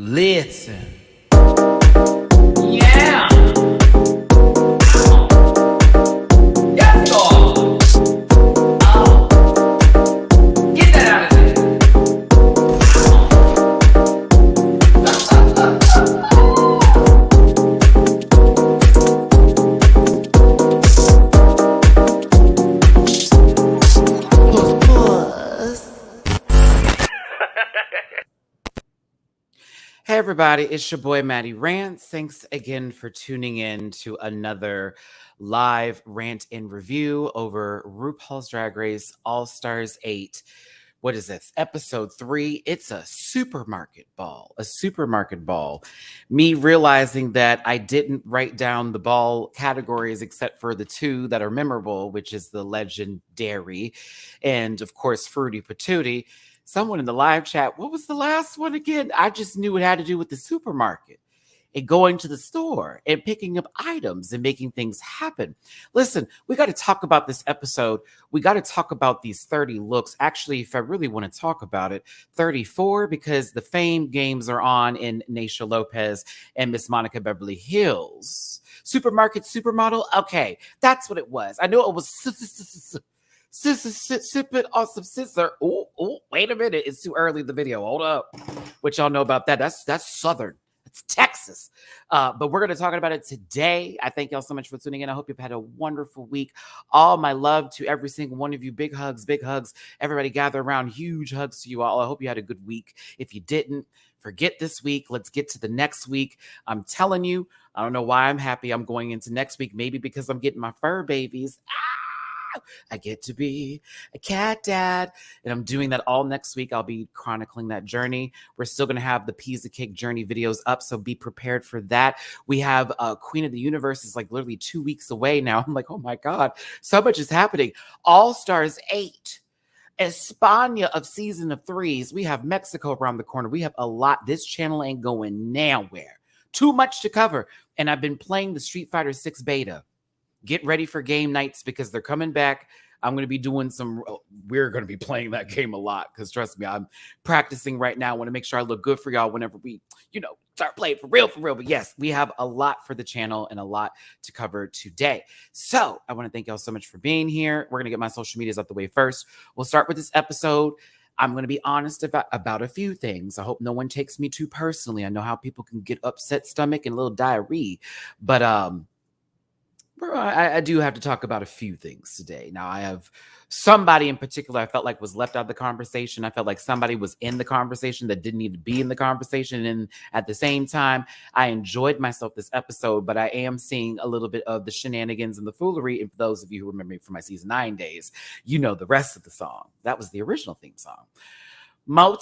Listen. Yeah. Yes, God. Oh. Get that out of there. Hey everybody, it's your boy Matty Rants. Thanks again for tuning in to another live rant and review over RuPaul's Drag Race All-Stars 8. What is this? Episode 3. It's a supermarket ball. Me realizing that I didn't write down the ball categories except for the two that are memorable, which is the legendary and of course Fruity Patootie. Someone in the live chat, what was the last one again? I just knew it had to do with the supermarket and going to the store and picking up items and making things happen. Listen, we got to talk about this episode. We got to talk about these 30 looks. Actually, if I really want to talk about it, 34, because the Fame games are on in Naysha Lopez and Miss Monica Beverly Hills. Supermarket supermodel? Okay, that's what it was. I knew it was sipping on some scissor. Oh, wait a minute. It's too early in the video. Hold up. What y'all know about that? That's Southern. It's Texas. But we're going to talk about it today. I thank y'all so much for tuning in. I hope you've had a wonderful week. All my love to every single one of you. Big hugs, big hugs. Everybody gather around. Huge hugs to you all. I hope you had a good week. If you didn't, forget this week. Let's get to the next week. I'm telling you, I don't know why I'm happy I'm going into next week. Maybe because I'm getting my fur babies. I get to be a cat dad, and I'm doing that all next week. I'll be chronicling that journey. We're still going to have the Pizza Cake Journey videos up, so be prepared for that. We have Queen of the Universe is like literally 2 weeks away now. I'm like, oh my God, so much is happening. All-Stars 8. España of season of 3s. We have Mexico around the corner. We have a lot. This channel ain't going nowhere. Too much to cover. And I've been playing the Street Fighter 6 beta. Get ready for game nights because they're coming back. I'm going to be doing we're going to be playing that game a lot because trust me, I'm practicing right now. I want to make sure I look good for y'all whenever we, start playing for real. But yes, we have a lot for the channel and a lot to cover today. So I want to thank y'all so much for being here. We're going to get my social medias out the way first. We'll start with this episode. I'm going to be honest about a few things. I hope no one takes me too personally. I know how people can get upset stomach and a little diarrhea, but I do have to talk about a few things today. Now, I have somebody in particular I felt like was left out of the conversation. I felt like somebody was in the conversation that didn't need to be in the conversation. And at the same time, I enjoyed myself this episode, but I am seeing a little bit of the shenanigans and the foolery. And for those of you who remember me from my season 9 days, you know the rest of the song. That was the original theme song. I'm going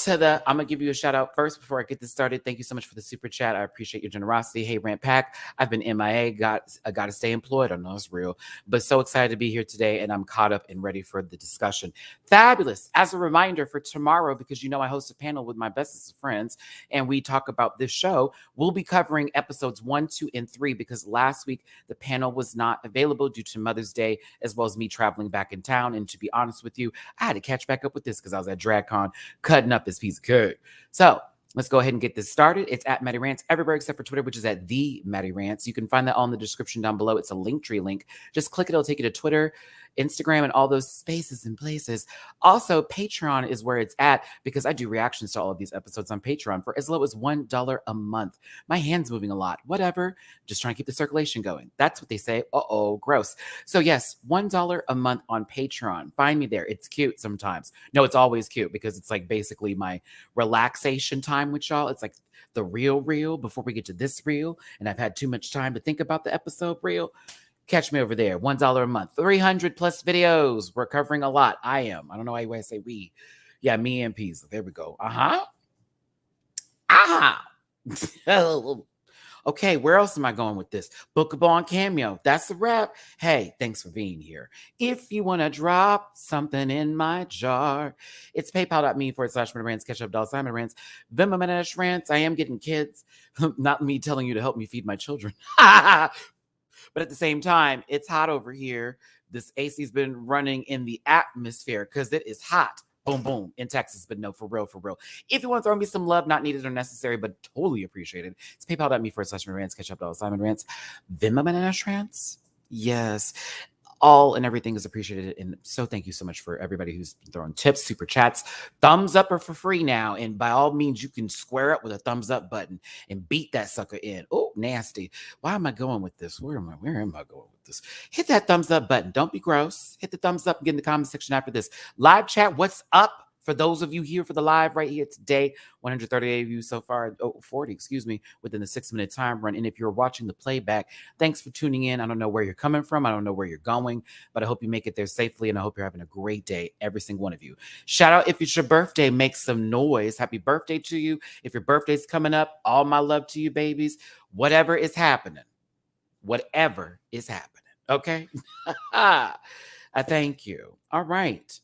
to give you a shout out first before I get this started. Thank you so much for the super chat. I appreciate your generosity. Hey, Rant Pack. I've been MIA. I got to stay employed. I know it's real, but so excited to be here today and I'm caught up and ready for the discussion. Fabulous. As a reminder for tomorrow, because I host a panel with my bestest of friends and we talk about this show, we'll be covering episodes 1, 2, and 3 because last week the panel was not available due to Mother's Day as well as me traveling back in town. And to be honest with you, I had to catch back up with this because I was at DragCon cutting up this piece of cake. So let's go ahead and get this started. It's at Matty Rants everywhere except for Twitter, which is at the Matty Rants. You can find that all in the description down below. It's a Linktree link. Just click it. It'll take you to Twitter, Instagram, and all those spaces and places. Also, Patreon is where it's at because I do reactions to all of these episodes on Patreon for as low as $1 a month. My hand's moving a lot. Whatever. Just trying to keep the circulation going. That's what they say. Uh-oh, gross. So yes, $1 a month on Patreon. Find me there. It's cute sometimes. No, it's always cute because it's like basically my relaxation time with y'all. It's like the real before we get to this reel. And I've had too much time to think about the episode reel. Catch me over there. $1 a month. 300 plus videos. We're covering a lot. I am. I don't know why I say we. Yeah, me and Pizza. There we go. Okay, where else am I going with this? Bookable on Cameo. That's a wrap. Hey, thanks for being here. If you want to drop something in my jar, it's paypal.me/MattyRants, ketchup $MattyRants, Venmo MattyRants. I am getting kids. Not me telling you to help me feed my children. But at the same time, it's hot over here. This AC's been running in the atmosphere because it is hot boom, boom, in Texas. But no, for real, for real. If you want to throw me some love, not needed or necessary, but totally appreciated, it's paypal.me/MattyRants. Catch up to all Simon Rants. Venmo MattyRants. Yes. All and everything is appreciated. And so thank you so much for everybody who's been throwing tips, super chats. Thumbs up are for free now. And by all means, you can square up with a thumbs up button and beat that sucker in. Oh, nasty. Why am I going with this? Where am I going with this? Hit that thumbs up button. Don't be gross. Hit the thumbs up and get in the comment section after this. Live chat, what's up? For those of you here for the live right here today, 138 of you so far, 40, excuse me, within the 6-minute time run. And if you're watching the playback, thanks for tuning in. I don't know where you're coming from. I don't know where you're going, but I hope you make it there safely. And I hope you're having a great day, every single one of you. Shout out if it's your birthday, make some noise. Happy birthday to you. If your birthday's coming up, all my love to you, babies. Whatever is happening, okay? I thank you. All right.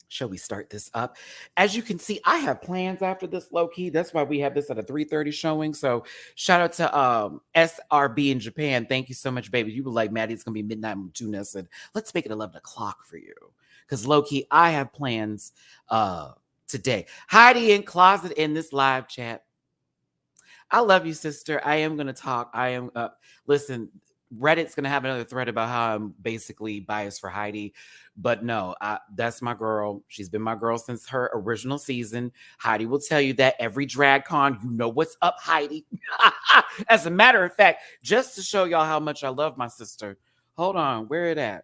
Shall we start this up? As you can see, I have plans after this, low-key. That's why we have this at a 3:30 showing. So shout out to SRB in Japan. Thank you so much, baby. You were like, Maddie, it's going to be midnight in Tuna. And let's make it 11 o'clock for you. Because low-key, I have plans today. Heidi in closet in this live chat. I love you, sister. I am going to talk. Listen, Reddit's going to have another thread about how I'm basically biased for Heidi. But no, that's my girl. She's been my girl since her original season. Heidi will tell you that every drag con, you know what's up, Heidi. As a matter of fact, just to show y'all how much I love my sister. Hold on, where it at?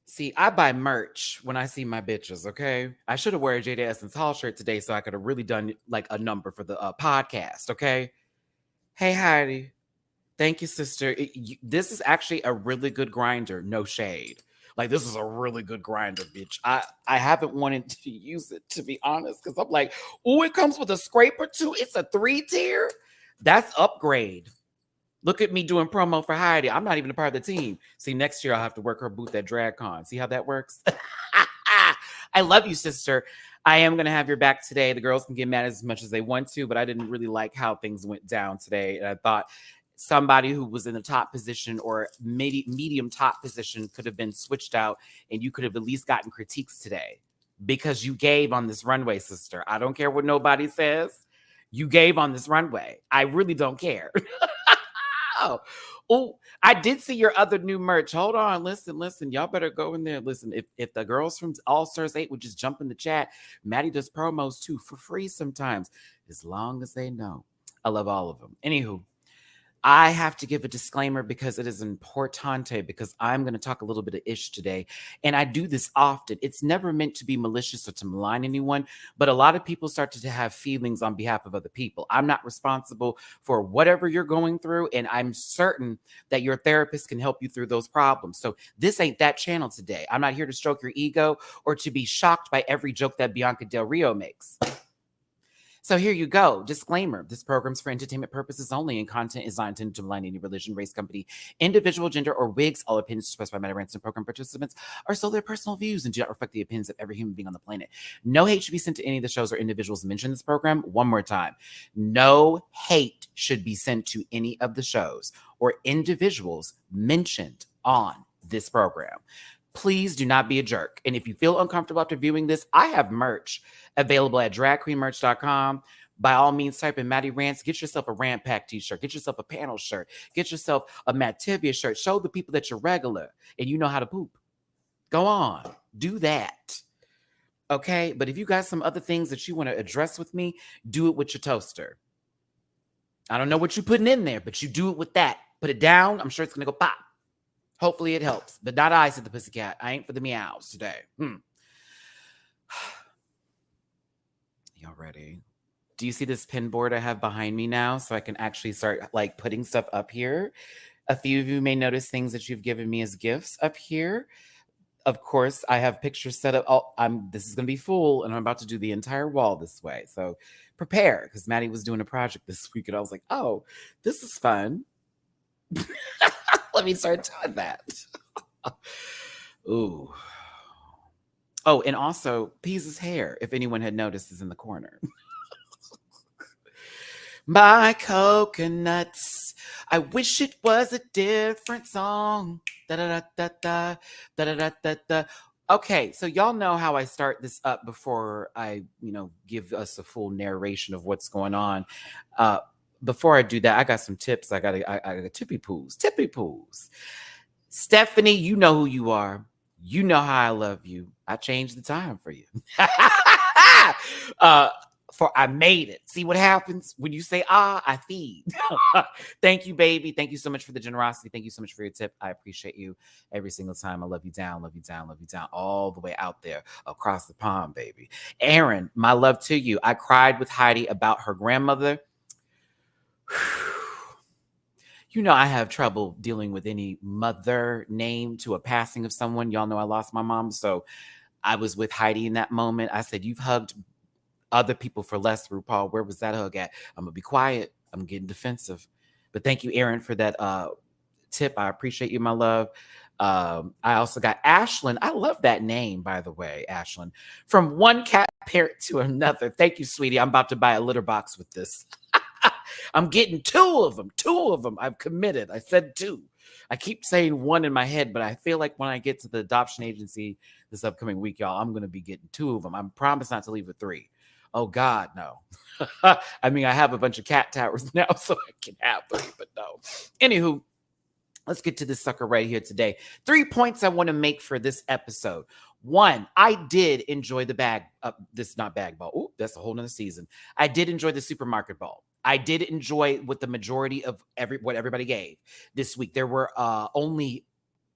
See, I buy merch when I see my bitches, okay? I should have worn a Jada Essence Hall shirt today so I could have really done like a number for the podcast, okay? Hey, Heidi. Thank you, sister. This is actually a really good grinder. No shade. Like, this is a really good grinder, bitch. I haven't wanted to use it, to be honest, because I'm like, oh, it comes with a scraper too. It's a 3-tier. That's upgrade. Look at me doing promo for Heidi. I'm not even a part of the team. See, next year I'll have to work her booth at DragCon. See how that works? I love you, sister. I am going to have your back today. The girls can get mad as much as they want to, but I didn't really like how things went down today. And I thought somebody who was in the top position or medium top position could have been switched out, and you could have at least gotten critiques today because you gave on this runway, sister. I don't care what nobody says. You gave on this runway. I really don't care. Oh, I did see your other new merch. Hold on. Listen. Y'all better go in there. Listen, if the girls from All Stars 8 would just jump in the chat, Maddie does promos too for free sometimes, as long as they know. I love all of them. Anywho, I have to give a disclaimer because it is importante, because I'm going to talk a little bit of ish today. And I do this often. It's never meant to be malicious or to malign anyone, but a lot of people start to have feelings on behalf of other people. I'm not responsible for whatever you're going through, and I'm certain that your therapist can help you through those problems. So this ain't that channel today. I'm not here to stroke your ego or to be shocked by every joke that Bianca Del Rio makes. So here you go. Disclaimer. This program's for entertainment purposes only, and content is not intended to malign any religion, race, company, individual, gender, or wigs. All opinions expressed by MattyRants and program participants are solely their personal views and do not reflect the opinions of every human being on the planet. No hate should be sent to any of the shows or individuals mentioned in this program. One more time. No hate should be sent to any of the shows or individuals mentioned on this program. Please do not be a jerk. And if you feel uncomfortable after viewing this, I have merch available at dragqueenmerch.com. By all means, type in Matty Rants. Get yourself a Rant Pack t-shirt. Get yourself a panel shirt. Get yourself a Mattivia shirt. Show the people that you're regular and you know how to poop. Go on. Do that. Okay? But if you got some other things that you want to address with me, do it with your toaster. I don't know what you're putting in there, but you do it with that. Put it down. I'm sure it's going to go pop. Hopefully it helps, but not I, said the pussycat. I ain't for the meows today. Y'all ready? Do you see this pin board I have behind me now? So I can actually start like putting stuff up here. A few of you may notice things that you've given me as gifts up here. Of course, I have pictures set up. This is going to be full, and I'm about to do the entire wall this way. So prepare, because Maddie was doing a project this week, and I was like, oh, this is fun. Let me start doing that. Ooh. Oh, and also, Pease's hair, if anyone had noticed, is in the corner. My coconuts I wish it was a different song. Da da da da da da da da da. Okay, so y'all know how I start this up before I, give us a full narration of what's going on. Before I do that, I got some tips. I got tippy poos. Stephanie, you know who you are. You know how I love you. I changed the time for you. For I made it. See what happens when you say I feed. Thank you, baby. Thank you so much for the generosity. Thank you so much for your tip. I appreciate you every single time. I love you down, all the way out there across the pond, baby. Aaron, my love to you. I cried with Heidi about her grandmother. I have trouble dealing with any mother name to a passing of someone. Y'all know I lost my mom. So I was with Heidi in that moment. I said, you've hugged other people for less, RuPaul. Where was that hug at? I'm going to be quiet. I'm getting defensive. But thank you, Aaron, for that tip. I appreciate you, my love. I also got Ashlyn. I love that name, by the way, Ashlyn. From one cat parent to another. Thank you, sweetie. I'm about to buy a litter box with this. I'm getting two of them. I've committed. I said two. I keep saying one in my head, but I feel like when I get to the adoption agency this upcoming week, y'all, I'm going to be getting two of them. I promise not to leave with three. Oh, God, no. I mean, I have a bunch of cat towers now, so I can have three, but no. Anywho, let's get to this sucker right here today. 3 points I want to make for this episode. One, I did enjoy the not bag ball. Ooh, that's a whole nother season. I did enjoy the supermarket ball. I did enjoy what the majority of what everybody gave this week. There were only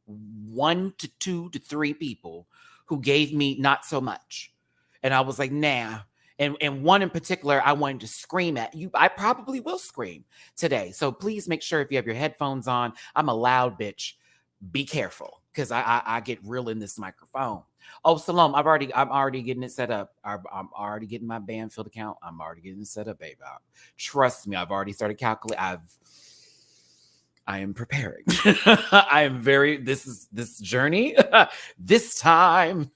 1 to 2 to 3 people who gave me not so much. And I was like, nah. And one in particular, I wanted to scream at you. I probably will scream today. So please make sure if you have your headphones on, I'm a loud bitch. Be careful because I get real in this microphone. Oh, Salome, I'm already getting it set up. I'm already getting my Banfield account. I'm already getting it set up, baby. Trust me, I've already started calculating. I am preparing. I am this journey. This time,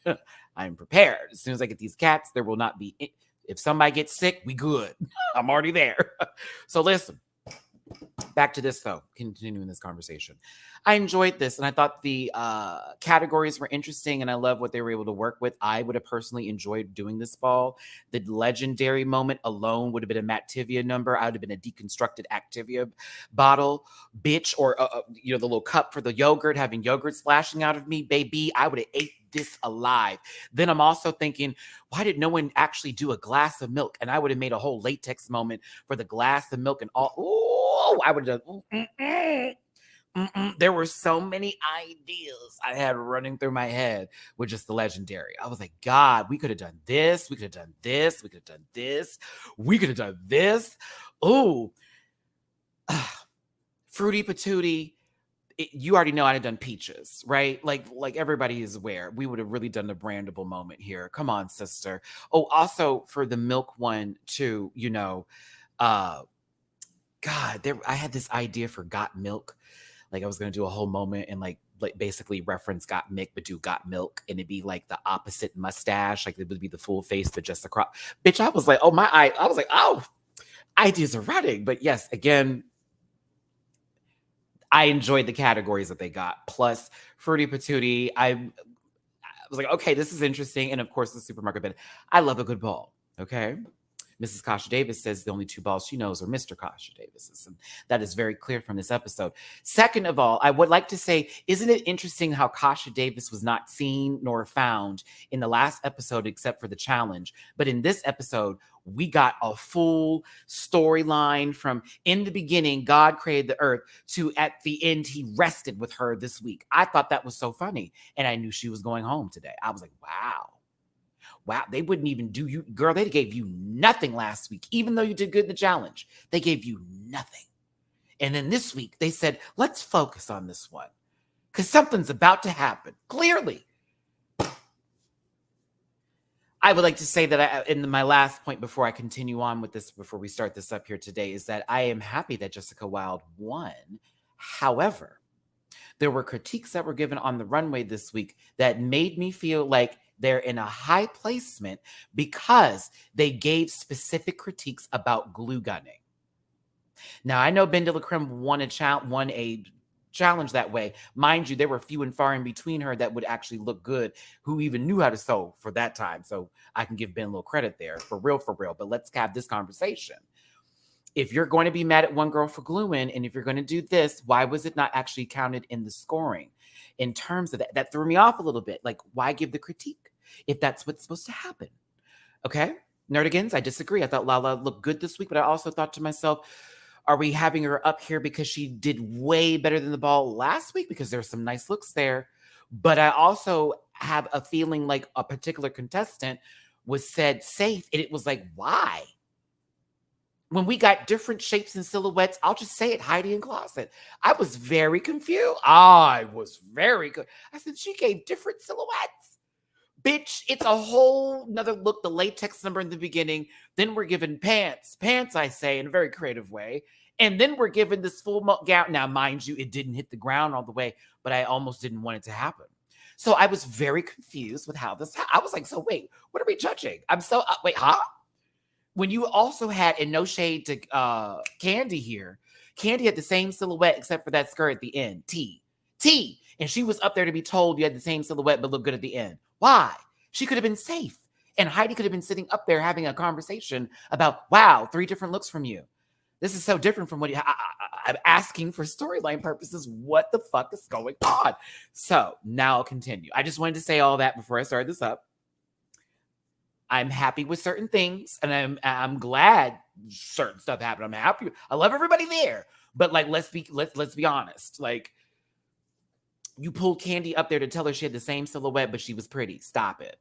I am prepared. As soon as I get these cats, there will not be. If somebody gets sick, we good. I'm already there. So listen. Back to this, though, continuing this conversation. I enjoyed this, and I thought the categories were interesting, and I love what they were able to work with. I would have personally enjoyed doing this ball. The legendary moment alone would have been a Mattivia number. I would have been a deconstructed Activia bottle, bitch, or the little cup for the yogurt, having yogurt splashing out of me, baby. I would have ate this alive. Then I'm also thinking, why did no one actually do a glass of milk? And I would have made a whole latex moment for the glass of milk and all. Ooh, I would have done. There were so many ideas I had running through my head with just the legendary. I was like, God, we could have done this. We could have done this. We could have done this. We could have done this. Ooh. Fruity Patootie. You already know I'd have done peaches, right? Like everybody is aware. We would have really done the brandable moment here. Come on, sister. Oh, also for the milk one too, God, I had this idea for Got Milk. Like I was going to do a whole moment and like basically reference Got Milk, but do Got Milk. And it'd be like the opposite mustache. Like it would be the full face, but just a crop. Bitch, I was like, oh, ideas are running. But yes, again, I enjoyed the categories that they got. Plus, Fruity Patootie, I was like, okay, this is interesting. And of course, the supermarket bid. I love a good ball. Okay. Mrs. Kasha Davis says the only 2 balls she knows are Mr. Kasha Davis's. And that is very clear from this episode. Second of all, I would like to say, isn't it interesting how Kasha Davis was not seen nor found in the last episode except for the challenge? But in this episode, we got a full storyline from in the beginning, God created the earth, to at the end, he rested with her this week. I thought that was so funny. And I knew she was going home today. I was like, wow, they wouldn't even do you. Girl, they gave you nothing last week. Even though you did good in the challenge, they gave you nothing. And then this week, they said, let's focus on this one because something's about to happen. Clearly. I would like to say that in my last point before I continue on with this, before we start this up here today, is that I am happy that Jessica Wilde won. However, there were critiques that were given on the runway this week that made me feel like they're in a high placement because they gave specific critiques about glue gunning. Now I know Ben de la Creme won a challenge that way. Mind you, there were few and far in between her that would actually look good, who even knew how to sew for that time. So I can give Ben a little credit there, for real, for real. But let's have this conversation. If you're going to be mad at one girl for gluing, and if you're going to do this, why was it not actually counted in the scoring? In terms of that, that threw me off a little bit. Like, why give the critique if that's what's supposed to happen? Okay, Nerdigans, I disagree. I thought Lala looked good this week, but I also thought to myself, are we having her up here because she did way better than the ball last week? Because there's some nice looks there. But I also have a feeling like a particular contestant was said safe, and it was like, why? When we got different shapes and silhouettes, I'll just say it, Heidi in Closet. I was very confused. I was very good. I said, she gave different silhouettes. Bitch, it's a whole nother look, the latex number in the beginning. Then we're given pants, I say, in a very creative way. And then we're given this full gown. Now, mind you, it didn't hit the ground all the way, but I almost didn't want it to happen. So I was very confused with how this I was like, so wait, what are we judging? I'm so, wait, huh? When you also had, and no shade to Candy here, Candy had the same silhouette except for that skirt at the end. T. And she was up there to be told you had the same silhouette but look good at the end. Why? She could have been safe. And Heidi could have been sitting up there having a conversation about, wow, 3 different looks from you. This is so different from what I'm asking for storyline purposes. What the fuck is going on? So now I'll continue. I just wanted to say all that before I start this up. I'm happy with certain things, and I'm glad certain stuff happened. I'm happy. I love everybody there, but like, let's be honest. Like, you pulled Candy up there to tell her she had the same silhouette, but she was pretty. Stop it.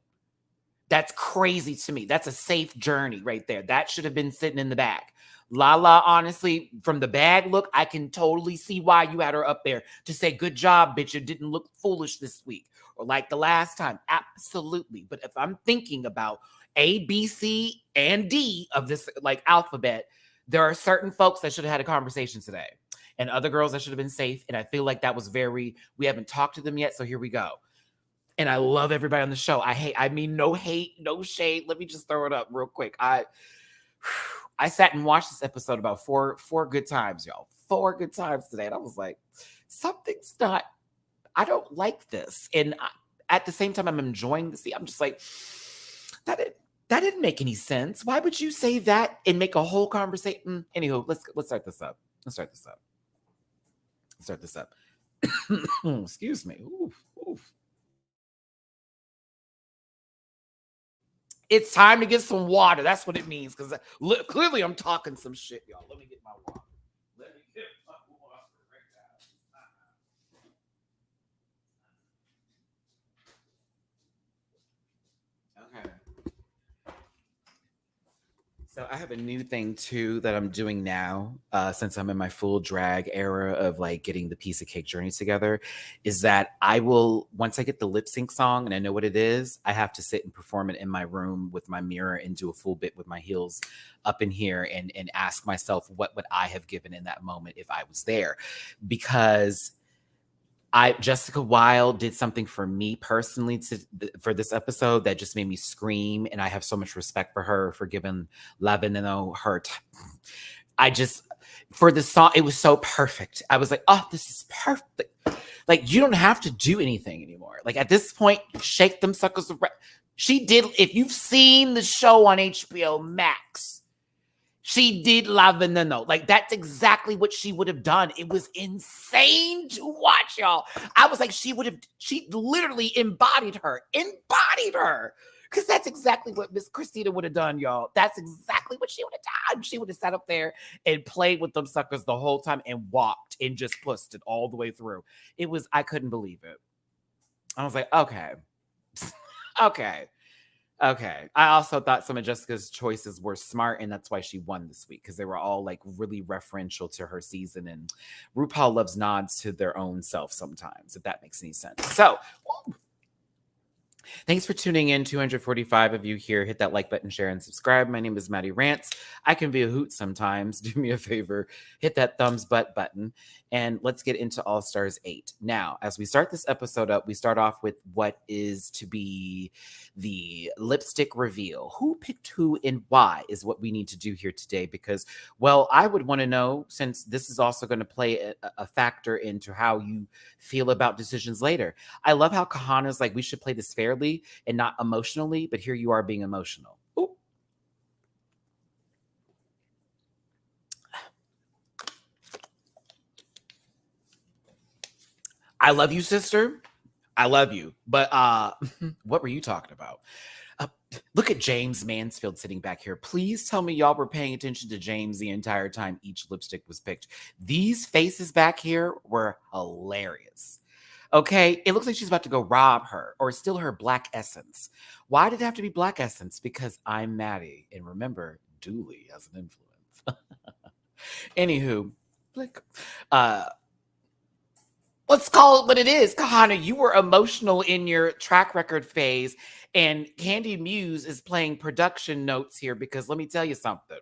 That's crazy to me. That's a safe journey right there. That should have been sitting in the bag. Lala, honestly, from the bag look, I can totally see why you had her up there to say, good job, bitch. It didn't look foolish this week or like the last time. Absolutely. But if I'm thinking about A, B, C, and D of this like alphabet, there are certain folks that should have had a conversation today and other girls that should have been safe. And I feel like that was we haven't talked to them yet. So here we go. And I love everybody on the show. I mean, no hate, no shade. Let me just throw it up real quick. I sat and watched this episode about four good times, y'all. 4 good times today. And I was like, something's not, I don't like this. And at the same time, I'm enjoying the scene. I'm just like, that didn't make any sense. Why would you say that and make a whole conversation? Anywho, let's start this up. Excuse me. Oof. It's time to get some water. That's what it means. Because clearly I'm talking some shit, y'all. Let me get my water. Okay. So I have a new thing too that I'm doing now, since I'm in my full drag era of like getting the piece of cake journey together, is that I will, once I get the lip sync song and I know what it is, I have to sit and perform it in my room with my mirror and do a full bit with my heels up in here and ask myself, what would I have given in that moment if I was there? Because Jessica Wilde did something for me personally for this episode that just made me scream, and I have so much respect for her for giving La Veneno her for the song, it was so perfect. I was like, oh, this is perfect. Like, you don't have to do anything anymore. Like, at this point, shake them suckers around. She did, if you've seen the show on HBO Max, she did La Veneno. Like, that's exactly what she would have done. It was insane to watch, y'all. I was like, she literally embodied her. Because that's exactly what Miss Christina would have done, y'all. That's exactly what she would have done. She would have sat up there and played with them suckers the whole time and walked and just pussed it all the way through. I couldn't believe it. I was like, okay. Okay. I also thought some of Jessica's choices were smart, and that's why she won this week, because they were all like really referential to her season. And RuPaul loves nods to their own self sometimes, if that makes any sense. So Thanks for tuning in. 245 of you here. Hit that like button, share, and subscribe. My name is Matty Rants. I can be a hoot sometimes. Do me a favor, hit that thumbs up button, and let's get into All Stars 8. Now, as we start this episode up, we start off with what is to be the lipstick reveal. Who picked who and why is what we need to do here today, because, well, I would want to know, since this is also going to play a factor into how you feel about decisions later. I love how Kahana's like, we should play this fairly and not emotionally, but here you are being emotional. Ooh. I love you, sister. I love you. But what were you talking about? Look at James Mansfield sitting back here. Please tell me y'all were paying attention to James the entire time each lipstick was picked. These faces back here were hilarious. Okay, it looks like she's about to go rob her or steal her black essence. Why did it have to be black essence? Because I'm Matty. And remember, Dooley has an influence. Anywho, flick. Let's call it what it is. Kahana, you were emotional in your track record phase, and Candy Muse is playing production notes here because let me tell you something.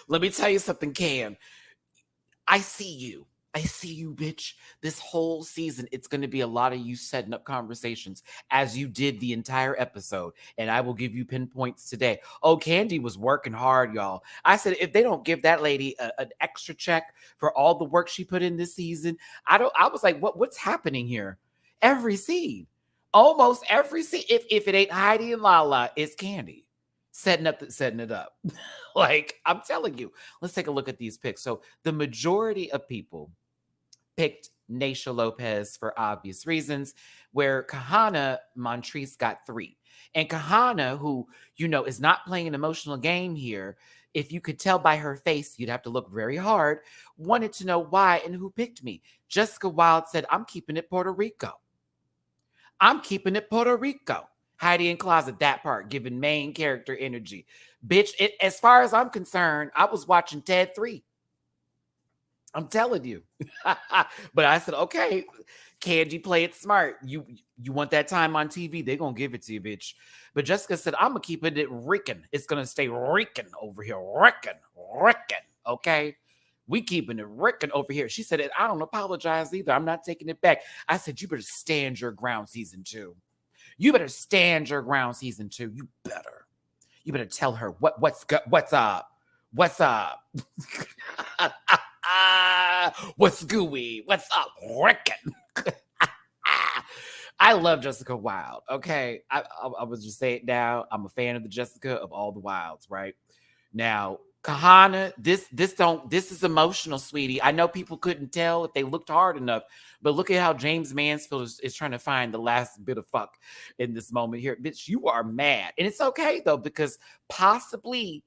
Let me tell you something, Cam. I see you. I see you, bitch. This whole season, it's going to be a lot of you setting up conversations as you did the entire episode. And I will give you pinpoints today. Oh, Candy was working hard, y'all. I said, if they don't give that lady an extra check for all the work she put in this season, I was like, what's happening here? Every scene, almost every scene. If it ain't Heidi and Lala, it's Candy setting it up. Like, I'm telling you, let's take a look at these picks. So the majority of people picked Naysha Lopez for obvious reasons, where Kahana Montrese got 3. And Kahana, who, is not playing an emotional game here, if you could tell by her face, you'd have to look very hard, wanted to know why and who picked me. Jessica Wilde said, I'm keeping it Puerto Rico. I'm keeping it Puerto Rico. Heidi in Closet, that part, giving main character energy. Bitch, as far as I'm concerned, I was watching Ted 3. I'm telling you. But I said, okay, Candy, play it smart. You want that time on TV, they're going to give it to you, bitch. But Jessica said, I'm going to keep it reeking. It's going to stay reeking over here. Reeking. Okay? We keeping it reeking over here. She said, I don't apologize either. I'm not taking it back. I said, you better stand your ground, season 2. You better stand your ground, season 2. You better tell her what's up. What's up? What's gooey? What's up? Reckon. I love Jessica Wilde. Okay, I was just saying it now. I'm a fan of the Jessica of all the Wilds. Right now, Kahana, this is emotional, sweetie. I know people couldn't tell if they looked hard enough, but look at how James Mansfield is trying to find the last bit of fuck in this moment here. Bitch, you are mad. And it's okay, though, because possibly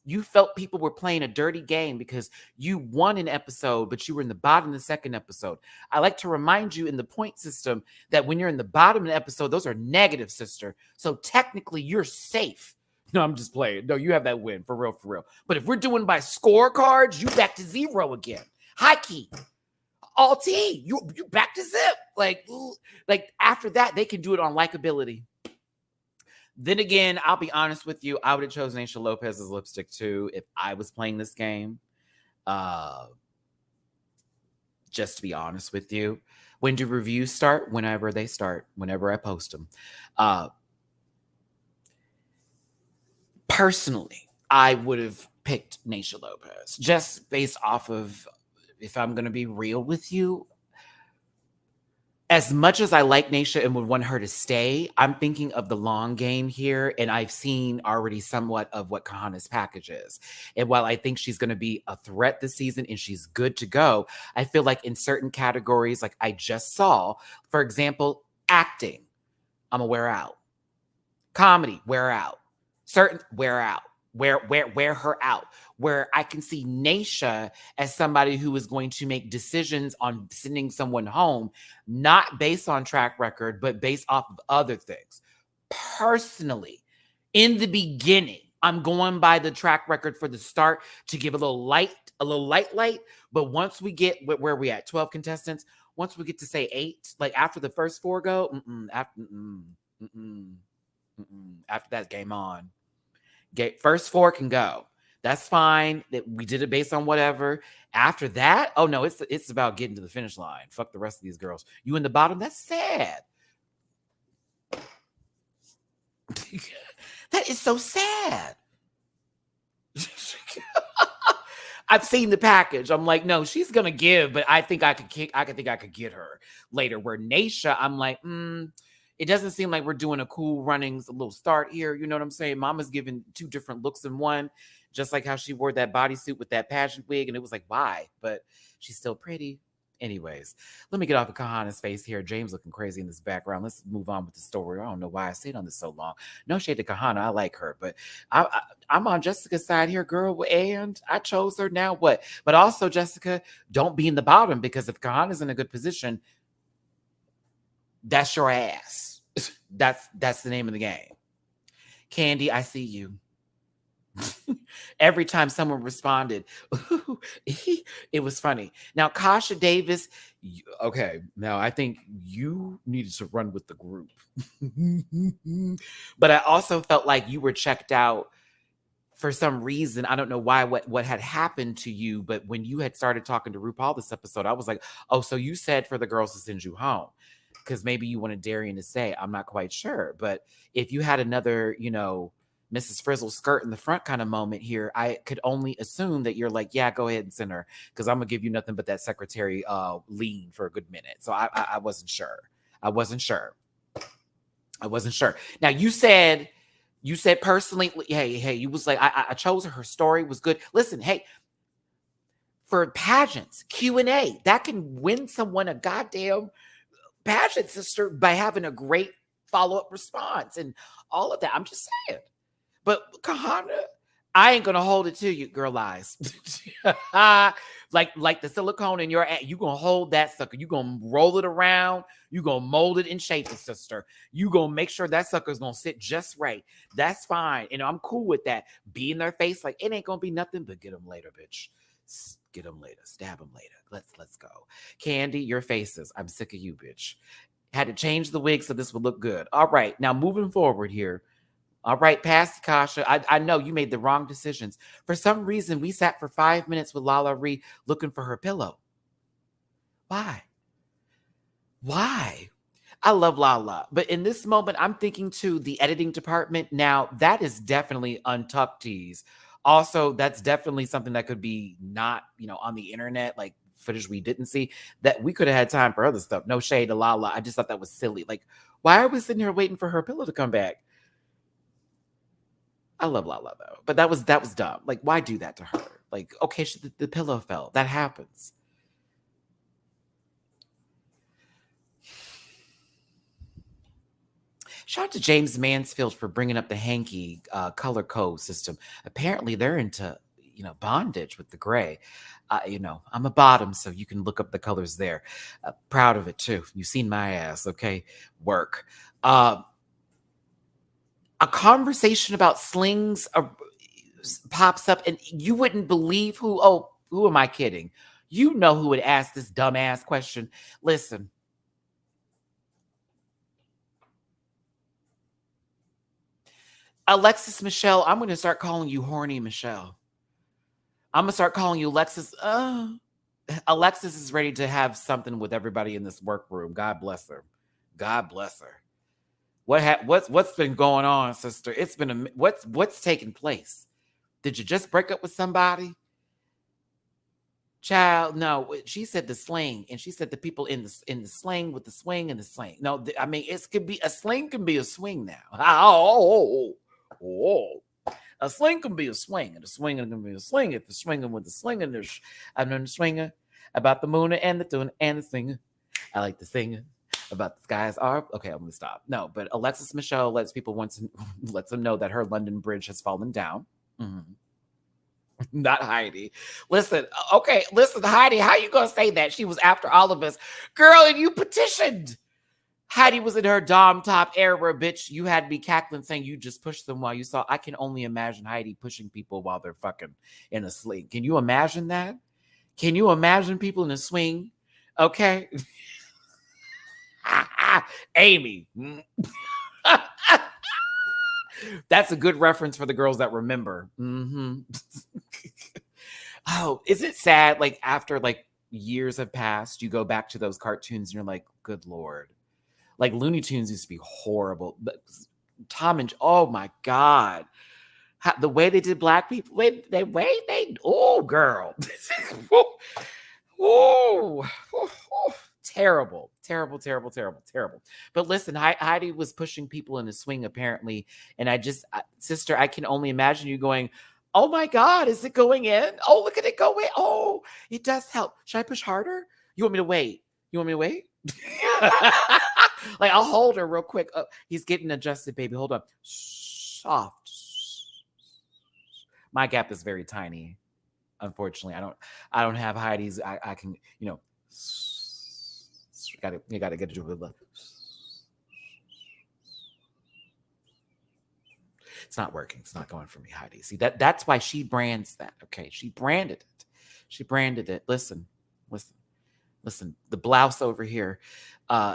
you felt people were playing a dirty game because you won an episode, but you were in the bottom of the second episode. I like to remind you in the point system that when you're in the bottom of the episode, those are negative, sister. So technically, you're safe. No, I'm just playing. No, you have that win, for real. But if we're doing by scorecards, you back to 0 again. High key. All T. You back to zip. Like after that, they can do it on likability. Then again, I'll be honest with you. I would have chosen Naysha Lopez's lipstick too if I was playing this game. Just to be honest with you. When do reviews start? Whenever they start. Whenever I post them. Personally, I would have picked Naysha Lopez. Just based off of, if I'm going to be real with you, as much as I like Naysha and would want her to stay, I'm thinking of the long game here, and I've seen already somewhat of what Kahana's package is. And while I think she's going to be a threat this season and she's good to go, I feel like in certain categories, like I just saw, for example, acting, I'm going to wear out. Comedy, wear out. Certain, wear out. Wear her out. Where I can see Naysha as somebody who is going to make decisions on sending someone home, not based on track record, but based off of other things. Personally, in the beginning, I'm going by the track record for the start to give a little light. But once we get where we at, 12 contestants, once we get to say 8, like after the first 4 go, after that, game on. First 4 can go. That's fine. That we did it based on whatever. After that, oh no, it's about getting to the finish line. Fuck the rest of these girls. You in the bottom? That's sad. That is so sad. I've seen the package. I'm like, no, she's gonna give, but I think I could get her later. Where Naysha, I'm like, it doesn't seem like we're doing a cool runnings, a little start here. You know what I'm saying? Mama's giving 2 different looks in one, just like how she wore that bodysuit with that pageant wig, and it was like, why? But she's still pretty. Anyways, let me get off of Kahana's face here. James looking crazy in this background. Let's move on with the story. I don't know why I stayed on this so long. No shade to Kahana. I like her, but I'm on Jessica's side here, girl, and I chose her. Now what? But also, Jessica, don't be in the bottom, because if Kahana's in a good position, that's your ass. That's the name of the game. Candy, I see you. Every time someone responded, it was funny. Now, Kasha Davis, okay, now I think you needed to run with the group. But I also felt like you were checked out for some reason. I don't know why, what had happened to you, but when you had started talking to RuPaul this episode, I was like, oh, so you said for the girls to send you home, because maybe you wanted Darian to stay. I'm not quite sure. But if you had another, Mrs. Frizzle skirt in the front kind of moment here, I could only assume that you're like, yeah, go ahead and send her, because I'm gonna give you nothing but that secretary lean for a good minute. So I wasn't sure. I wasn't sure. Now you said personally, hey, you was like, I chose her. Her story was good. Listen, hey, for pageants, Q&A, that can win someone a goddamn pageant, sister, by having a great follow-up response and all of that. I'm just saying. But Kahana, I ain't gonna hold it to you, girl. Eyes, like the silicone in your ass. You gonna hold that sucker. You gonna roll it around. You gonna mold it and shape it, sister. You gonna make sure that sucker's gonna sit just right. That's fine, and I'm cool with that. Be in their face like it ain't gonna be nothing, but get them later, bitch. Get them later. Stab them later. Let's go. Candy, your faces. I'm sick of you, bitch. Had to change the wig so this would look good. All right, now moving forward here. All right, Pastor Kasha, I know you made the wrong decisions. For some reason, we sat for 5 minutes with Lala Ree looking for her pillow. Why? I love Lala, but in this moment, I'm thinking to the editing department. Now, that is definitely untucked tease. Also, that's definitely something that could be not, on the internet, like footage we didn't see, that we could have had time for other stuff. No shade to Lala. I just thought that was silly. Like, why are we sitting here waiting for her pillow to come back? I love Lala though, but that was dumb. Like, why do that to her? Like, okay, the pillow fell. That happens. Shout out to James Mansfield for bringing up the hanky color code system. Apparently, they're into bondage with the gray. I'm a bottom, so you can look up the colors there. Proud of it too. You've seen my ass, okay? Work. A conversation about slings pops up, and you wouldn't believe who. Oh, who am I kidding? You know who would ask this dumbass question. Listen. Alexis Michelle, I'm going to start calling you horny Michelle. I'm going to start calling you Alexis. Alexis is ready to have something with everybody in this workroom. God bless her. God bless her. What's been going on, sister? It's been what's taking place? Did you just break up with somebody? Child, no. She said the sling, and she said the people in the sling with the swing and the sling. No, I mean it could be a sling can be a swing now. A sling can be a swing, and a swing can be a sling. If you're swinging with the slinger, I'm the swinger about the moon and the tune and the singer. I like the singer about the skies are okay. I'm gonna stop. No, but Alexis Michelle lets them know that her London Bridge has fallen down. Mm-hmm. Not Heidi. Listen, Heidi, how you gonna say that? She was after all of us, girl, and you petitioned. Heidi was in her dom top era, bitch. You had me cackling saying you just pushed them while you saw. I can only imagine Heidi pushing people while they're fucking in a sling. Can you imagine that? Can you imagine people in a swing Okay. Amy. That's a good reference for the girls that remember. Oh, is it sad? Like after like years have passed, you go back to those cartoons and you're like, good Lord. Like Looney Tunes used to be horrible. But Tom and oh my God. The way they did black people, oh girl. Oh, terrible, terrible, terrible, terrible, terrible. But listen, Heidi was pushing people in the swing apparently, and sister, I can only imagine you going, "Oh my God, is it going in? Oh, look at it go in! Oh, it does help. Should I push harder? You want me to wait? You want me to wait?" Like I'll hold her real quick. Oh, he's getting adjusted, baby. Hold on. Soft. My gap is very tiny. Unfortunately, I don't have Heidi's. I can, you gotta get to it. It's not working. It's not going for me, Heidi. See, that's why she brands that. Okay. She branded it. She branded it. Listen. The blouse over here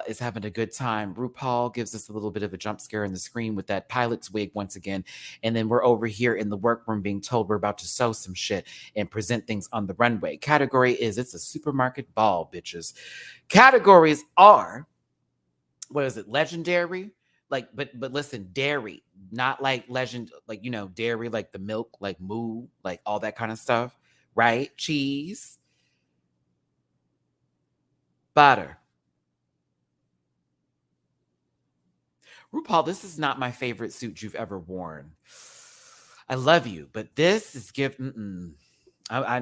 is having a good time. RuPaul gives us a little bit of a jump scare in the screen with that pilot's wig once again. And then we're over here in the workroom being told we're about to sew some shit and present things on the runway. Category is it's a supermarket ball, bitches. Categories are, what is it, legendary? Like, but listen, dairy, not like legend, like, dairy, like the milk, like moo, like all that kind of stuff, right? Cheese, butter. RuPaul, this is not my favorite suit you've ever worn. I love you, but this is I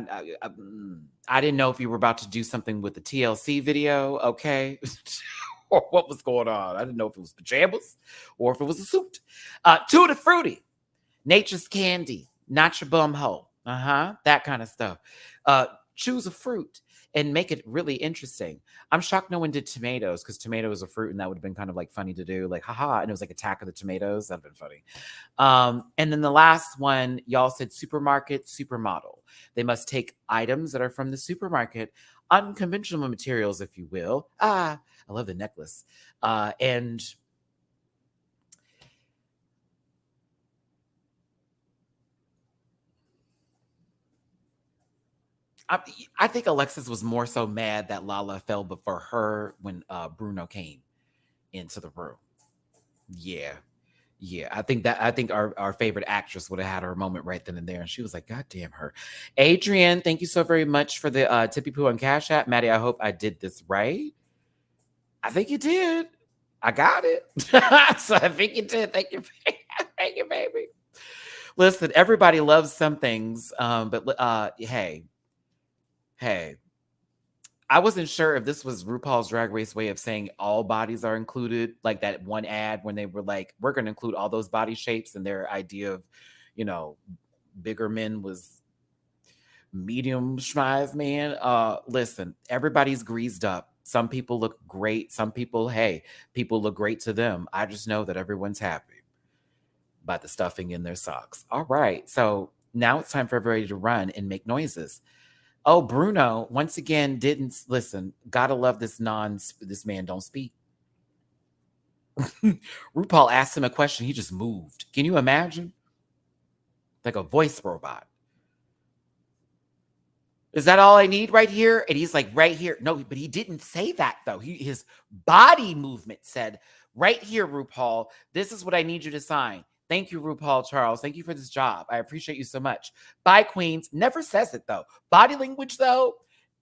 didn't know if you were about to do something with the TLC video, okay? Or what was going on. I didn't know if it was pajamas or if it was a suit. Tutti Frutti, Nature's Candy, not your bum hole. That kind of stuff. Choose a fruit and make it really interesting. I'm shocked no one did tomatoes because tomato is a fruit and that would have been kind of like funny to do. Like, haha. And it was like Attack of the Tomatoes. That'd have been funny. And then the last one, y'all said supermarket, supermodel. They must take items that are from the supermarket, unconventional materials, if you will. I love the necklace. And I think Alexis was more so mad that Lala fell before her when Bruno came into the room. Yeah. I think our favorite actress would have had her moment right then and there. And she was like, God damn her. Adrian, thank you so very much for the Tippy Poo on Cash App. Maddie, I hope I did this right. I think you did. I got it. So I think you did. Thank you. Thank you, baby. Listen, everybody loves some things. But hey. I wasn't sure if this was RuPaul's Drag Race way of saying all bodies are included, like that one ad when they were like, we're going to include all those body shapes, and their idea of, bigger men was medium size man. Listen, everybody's greased up. Some people look great. Some people, people look great to them. I just know that everyone's happy by the stuffing in their socks. All right. So now it's time for everybody to run and make noises. Oh, Bruno, once again, didn't listen. Gotta love this man don't speak. RuPaul asked him a question. He just moved. Can you imagine? Like a voice robot. Is that all I need right here? And he's like, right here. No, but he didn't say that though. His body movement said, right here, RuPaul, this is what I need you to sign. Thank you, RuPaul Charles. Thank you for this job. I appreciate you so much. Bye, Queens. Never says it, though. Body language, though,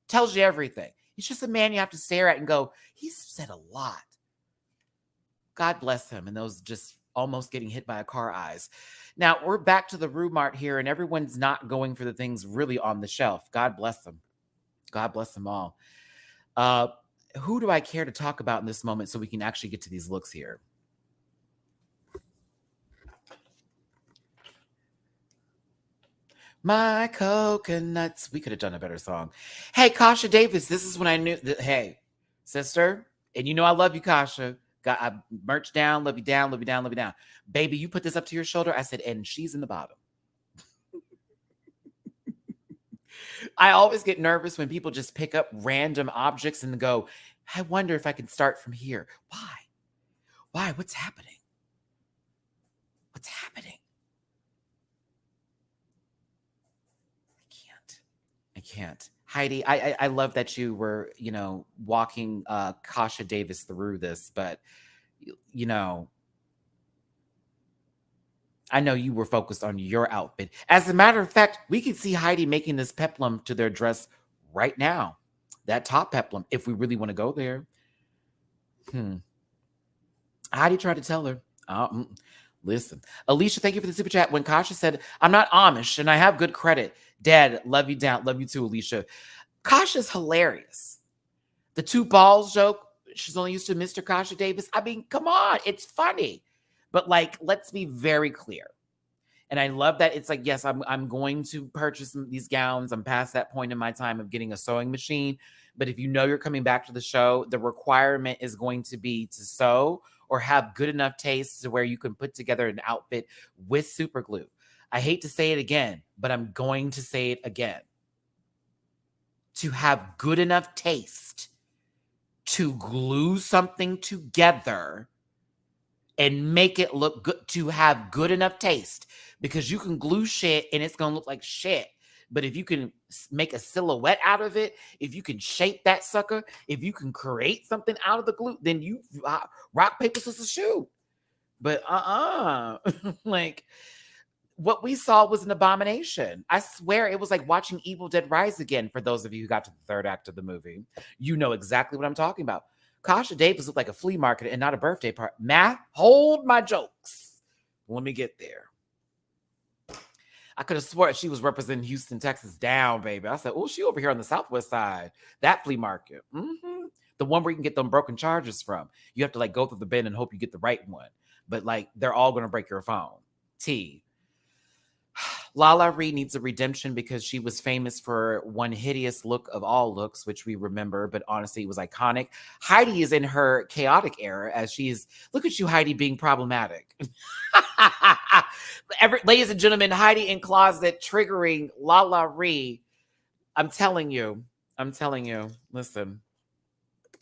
tells you everything. He's just a man you have to stare at and go, he's said a lot. God bless him. And those just almost getting hit by a car eyes. Now, we're back to the Rue-Mart here, and everyone's not going for the things really on the shelf. God bless them. God bless them all. Who do I care to talk about in this moment so we can actually get to these looks here? My coconuts. We could have done a better song. Hey, Kasha Davis, this is when I knew that, hey, sister, and I love you, Kasha. Got merch down, love you down, love you down, love you down. Baby, you put this up to your shoulder. I said, and she's in the bottom. I always get nervous when people just pick up random objects and go, I wonder if I can start from here. Why? Why? What's happening? What's happening? I can't. Heidi, I love that you were, walking Kasha Davis through this, but you know, I know you were focused on your outfit. As a matter of fact, we can see Heidi making this peplum to their dress right now. That top peplum, if we really want to go there. Heidi tried to tell her. Listen. Alicia, thank you for the super chat. When Kasha said, I'm not Amish and I have good credit. Dad, love you down. Love you too, Alicia. Kasha's hilarious. The two balls joke, she's only used to Mr. Kasha Davis. I mean, come on. It's funny. But let's be very clear. And I love that it's yes, I'm going to purchase these gowns. I'm past that point in my time of getting a sewing machine. But if you know you're coming back to the show, the requirement is going to be to sew or have good enough taste to where you can put together an outfit with super glue. I hate to say it again, but I'm going to say it again. To have good enough taste to glue something together and make it look good, to have good enough taste, because you can glue shit and it's going to look like shit. But if you can make a silhouette out of it, if you can shape that sucker, if you can create something out of the glue, then you rock, paper, scissors, shoot. But what we saw was an abomination. I swear it was like watching Evil Dead Rise again. For those of you who got to the third act of the movie, you know exactly what I'm talking about. Kasha Davis looked like a flea market and not a birthday party. Matt, hold my jokes. Let me get there. I could have sworn she was representing Houston, Texas down, baby. I said, oh, she over here on the Southwest side. That flea market. The one where you can get them broken chargers from. You have to go through the bin and hope you get the right one. But they're all going to break your phone. T. Lala Ree needs a redemption because she was famous for one hideous look of all looks, which we remember, but honestly, it was iconic. Heidi is in her chaotic era as she's, look at you, Heidi, being problematic. Ladies and gentlemen, Heidi in closet triggering Lala Ree. I'm telling you, listen.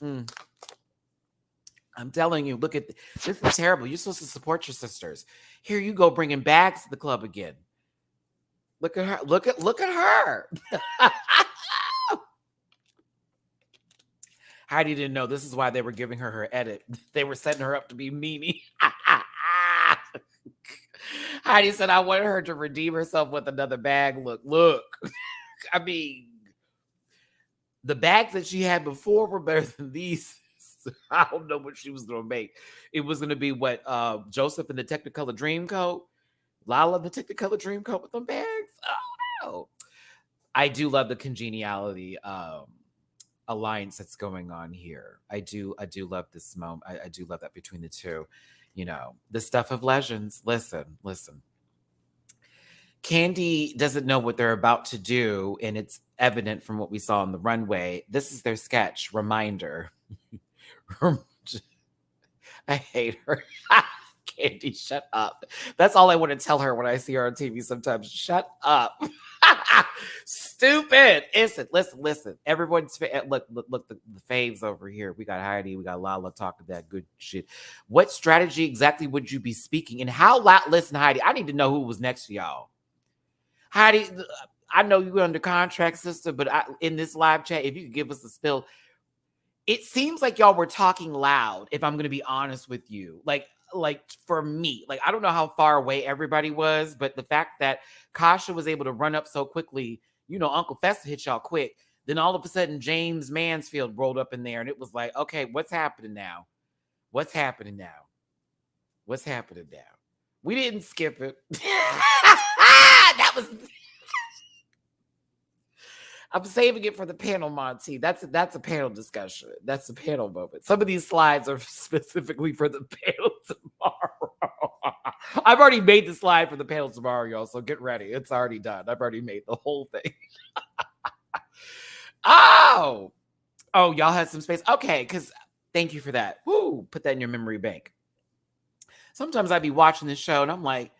I'm telling you, look at this is terrible. You're supposed to support your sisters. Here you go bringing bags to the club again. Look at her. Look at her. Heidi didn't know this is why they were giving her edit. They were setting her up to be Mimi. Heidi said, I wanted her to redeem herself with another bag. Look. I mean, the bags that she had before were better than these. I don't know what she was going to make. It was going to be what Joseph in the Technicolor Dreamcoat. Lala the Technicolor Dreamcoat with them bags. Oh no! I do love the congeniality alliance that's going on here. I do love this moment. I do love that between the two. The stuff of legends. Listen. Candy doesn't know what they're about to do, and it's evident from what we saw on the runway. This is their sketch. Reminder. I hate her. Candy, shut up. That's all I want to tell her when I see her on TV sometimes. Shut up. Stupid. Listen. Everyone's look the faves over here. We got Heidi, we got Lala talking that good shit. What strategy exactly would you be speaking? And how loud? Listen, Heidi, I need to know who was next to y'all. Heidi, I know you're under contract, sister, but in this live chat, if you could give us a spill, it seems like y'all were talking loud, if I'm going to be honest with you. Like for me, I don't know how far away everybody was, but the fact that Kasha was able to run up so quickly, Uncle Festa hit y'all quick. Then all of a sudden, James Mansfield rolled up in there, and it was like, okay, what's happening now? We didn't skip it. That was... I'm saving it for the panel, Monty. That's a panel discussion. That's a panel moment. Some of these slides are specifically for the panel tomorrow. I've already made the slide for the panel tomorrow, y'all, so get ready. It's already done. I've already made the whole thing. Oh, y'all had some space. Okay, because thank you for that. Woo, put that in your memory bank. Sometimes I'd be watching this show and I'm like,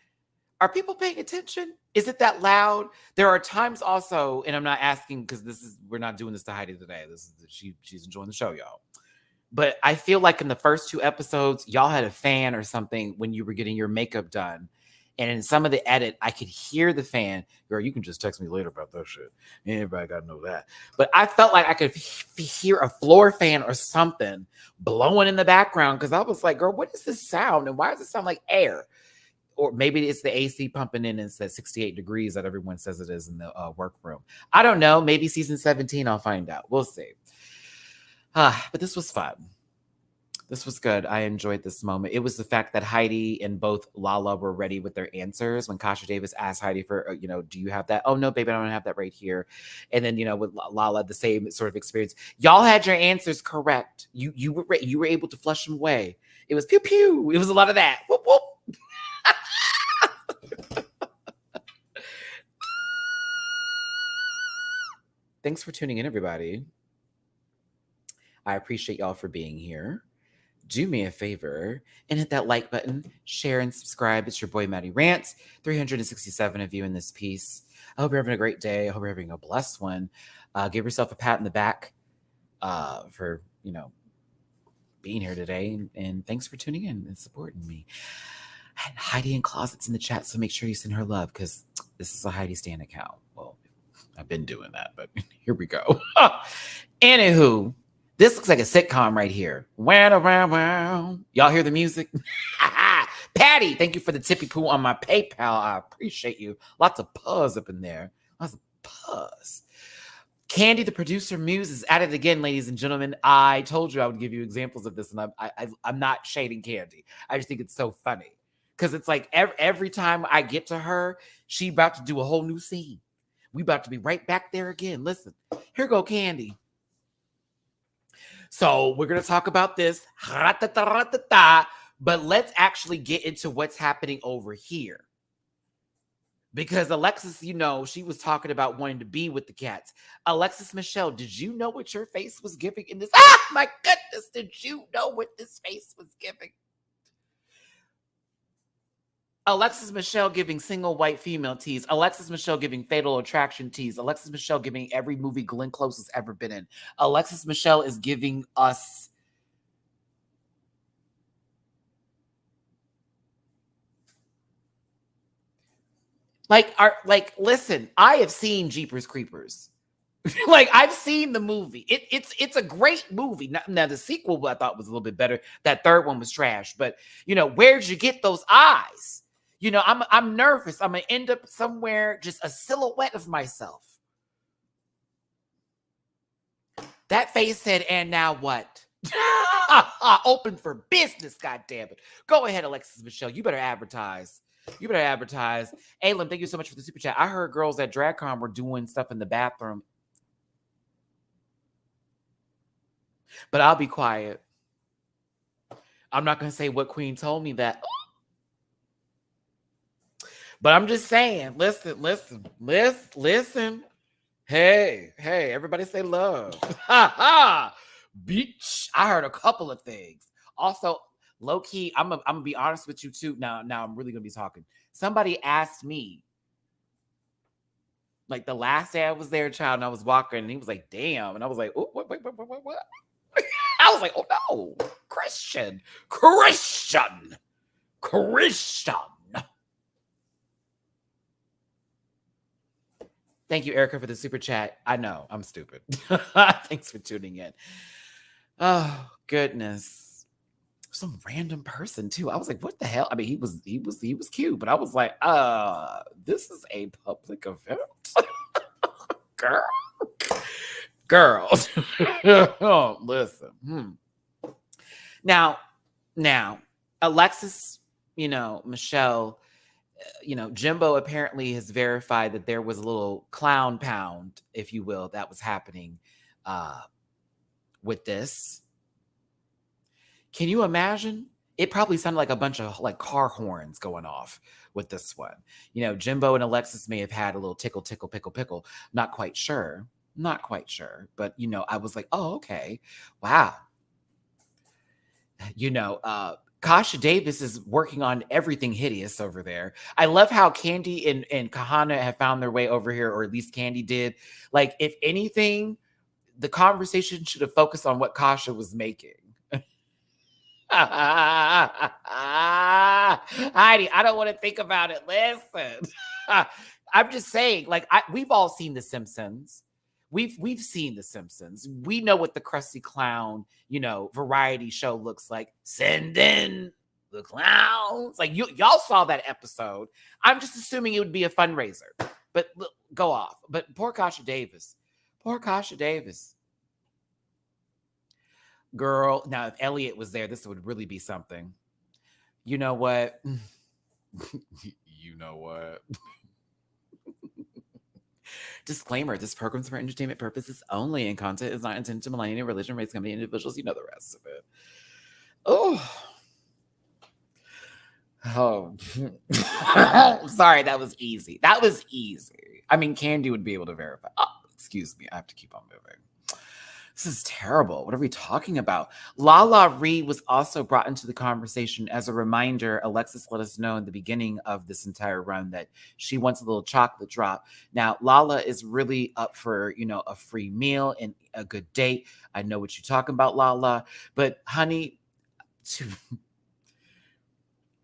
Are people paying attention? Is it that loud? There are times also, and I'm not asking because we're not doing this to Heidi today. She's enjoying the show, y'all. But I feel like in the first 2 episodes, y'all had a fan or something when you were getting your makeup done. And in some of the edit, I could hear the fan. Girl, you can just text me later about that shit. Everybody got to know that. But I felt like I could hear a floor fan or something blowing in the background because I was like, girl, what is this sound? And why does it sound like air? Or maybe it's the AC pumping in and it's at 68 degrees that everyone says it is in the workroom. I don't know. Maybe season 17, I'll find out. We'll see. But this was fun. This was good. I enjoyed this moment. It was the fact that Heidi and both Lala were ready with their answers when Kasha Davis asked Heidi for, do you have that? Oh, no, baby, I don't have that right here. And then, with Lala, the same sort of experience. Y'all had your answers correct. You were able to flush them away. It was pew, pew. It was a lot of that. Whoop, whoop. Thanks for tuning in, everybody. I appreciate y'all for being here. Do me a favor and hit that like button, share and subscribe. It's your boy, Matty Rants. 367 of you in this piece. I hope you're having a great day. I hope you're having a blessed one. Give yourself a pat in the back for, being here today. And thanks for tuning in and supporting me. Heidi in Closets in the chat, so make sure you send her love because this is a Heidi Stan account. Well, I've been doing that, but here we go. Anywho. This looks like a sitcom right here. Wow. Y'all hear the music? Patty, thank you for the tippy poo on my PayPal. I appreciate you. Lots of puzz up in there. Lots of puzz. Candy, the producer muse, is at it again, ladies and gentlemen. I told you I would give you examples of this, and I'm not shading Candy. I just think it's so funny. Because it's like every time I get to her, she about to do a whole new scene. We about to be right back there again. Listen, here go Candy. So we're going to talk about this, but let's actually get into what's happening over here. Because Alexis, she was talking about wanting to be with the cats. Alexis Michelle, did you know what your face was giving in this? Ah, my goodness, did you know what this face was giving? Alexis Michelle giving single white female tease. Alexis Michelle giving Fatal Attraction tease. Alexis Michelle giving every movie Glenn Close has ever been in. Alexis Michelle is giving us listen, I have seen Jeepers Creepers. I've seen the movie. It's a great movie. Now the sequel I thought was a little bit better. That third one was trash. But where'd you get those eyes? I'm nervous. I'm gonna end up somewhere just a silhouette of myself. That face said, and now what? Open for business, goddammit. Go ahead, Alexis Michelle. You better advertise. Alim, thank you so much for the super chat. I heard girls at DragCon were doing stuff in the bathroom. But I'll be quiet. I'm not going to say what queen told me that. But I'm just saying, listen. Hey, everybody say love. Bitch. I heard a couple of things. Also, low key, I'm gonna be honest with you too. Now I'm really gonna be talking. Somebody asked me, like the last day I was there, child, and I was walking, and he was like, damn. And I was like, oh, what? I was like, oh no, Christian. Thank you, Erica, for the super chat. I know, I'm stupid. Thanks for tuning in. Oh, goodness. Some random person, too. I was like, what the hell? I mean, he was cute, but I was like, this is a public event. Girl. Oh, listen. Now, Alexis, Michelle, Jimbo apparently has verified that there was a little clown pound, if you will, that was happening with this. Can you imagine? It probably sounded like a bunch of car horns going off with this one. Jimbo and Alexis may have had a little tickle, pickle. Not quite sure. But, I was like, oh, okay. Wow. Kasha Davis is working on everything hideous over there. I love how Candy and Kahana have found their way over here, or at least Candy did. Like, if anything, the conversation should have focused on what Kasha was making. Heidi, I don't want to think about it. Listen, I'm just saying, like, we've all seen The Simpsons. We've seen The Simpsons. We know what the Krusty Clown, variety show looks like. Send in the clowns. Like, y'all saw that episode. I'm just assuming it would be a fundraiser. But go off. But poor Kasha Davis. Poor Kasha Davis. Girl, now if Elliot was there, this would really be something. You know what? You know what? Disclaimer, this program's for entertainment purposes only, and content is not intended to malign any religion, race, company, individuals. You know the rest of it. Oh. Sorry, that was easy. That was easy. I mean, Candy would be able to verify. Oh, excuse me. I have to keep on moving. This is terrible. What are we talking about? Lala Ree was also brought into the conversation. As a reminder, Alexis let us know in the beginning of this entire run that she wants a little chocolate drop. Now, Lala is really up for, a free meal and a good date. I know what you're talking about, Lala. But honey, to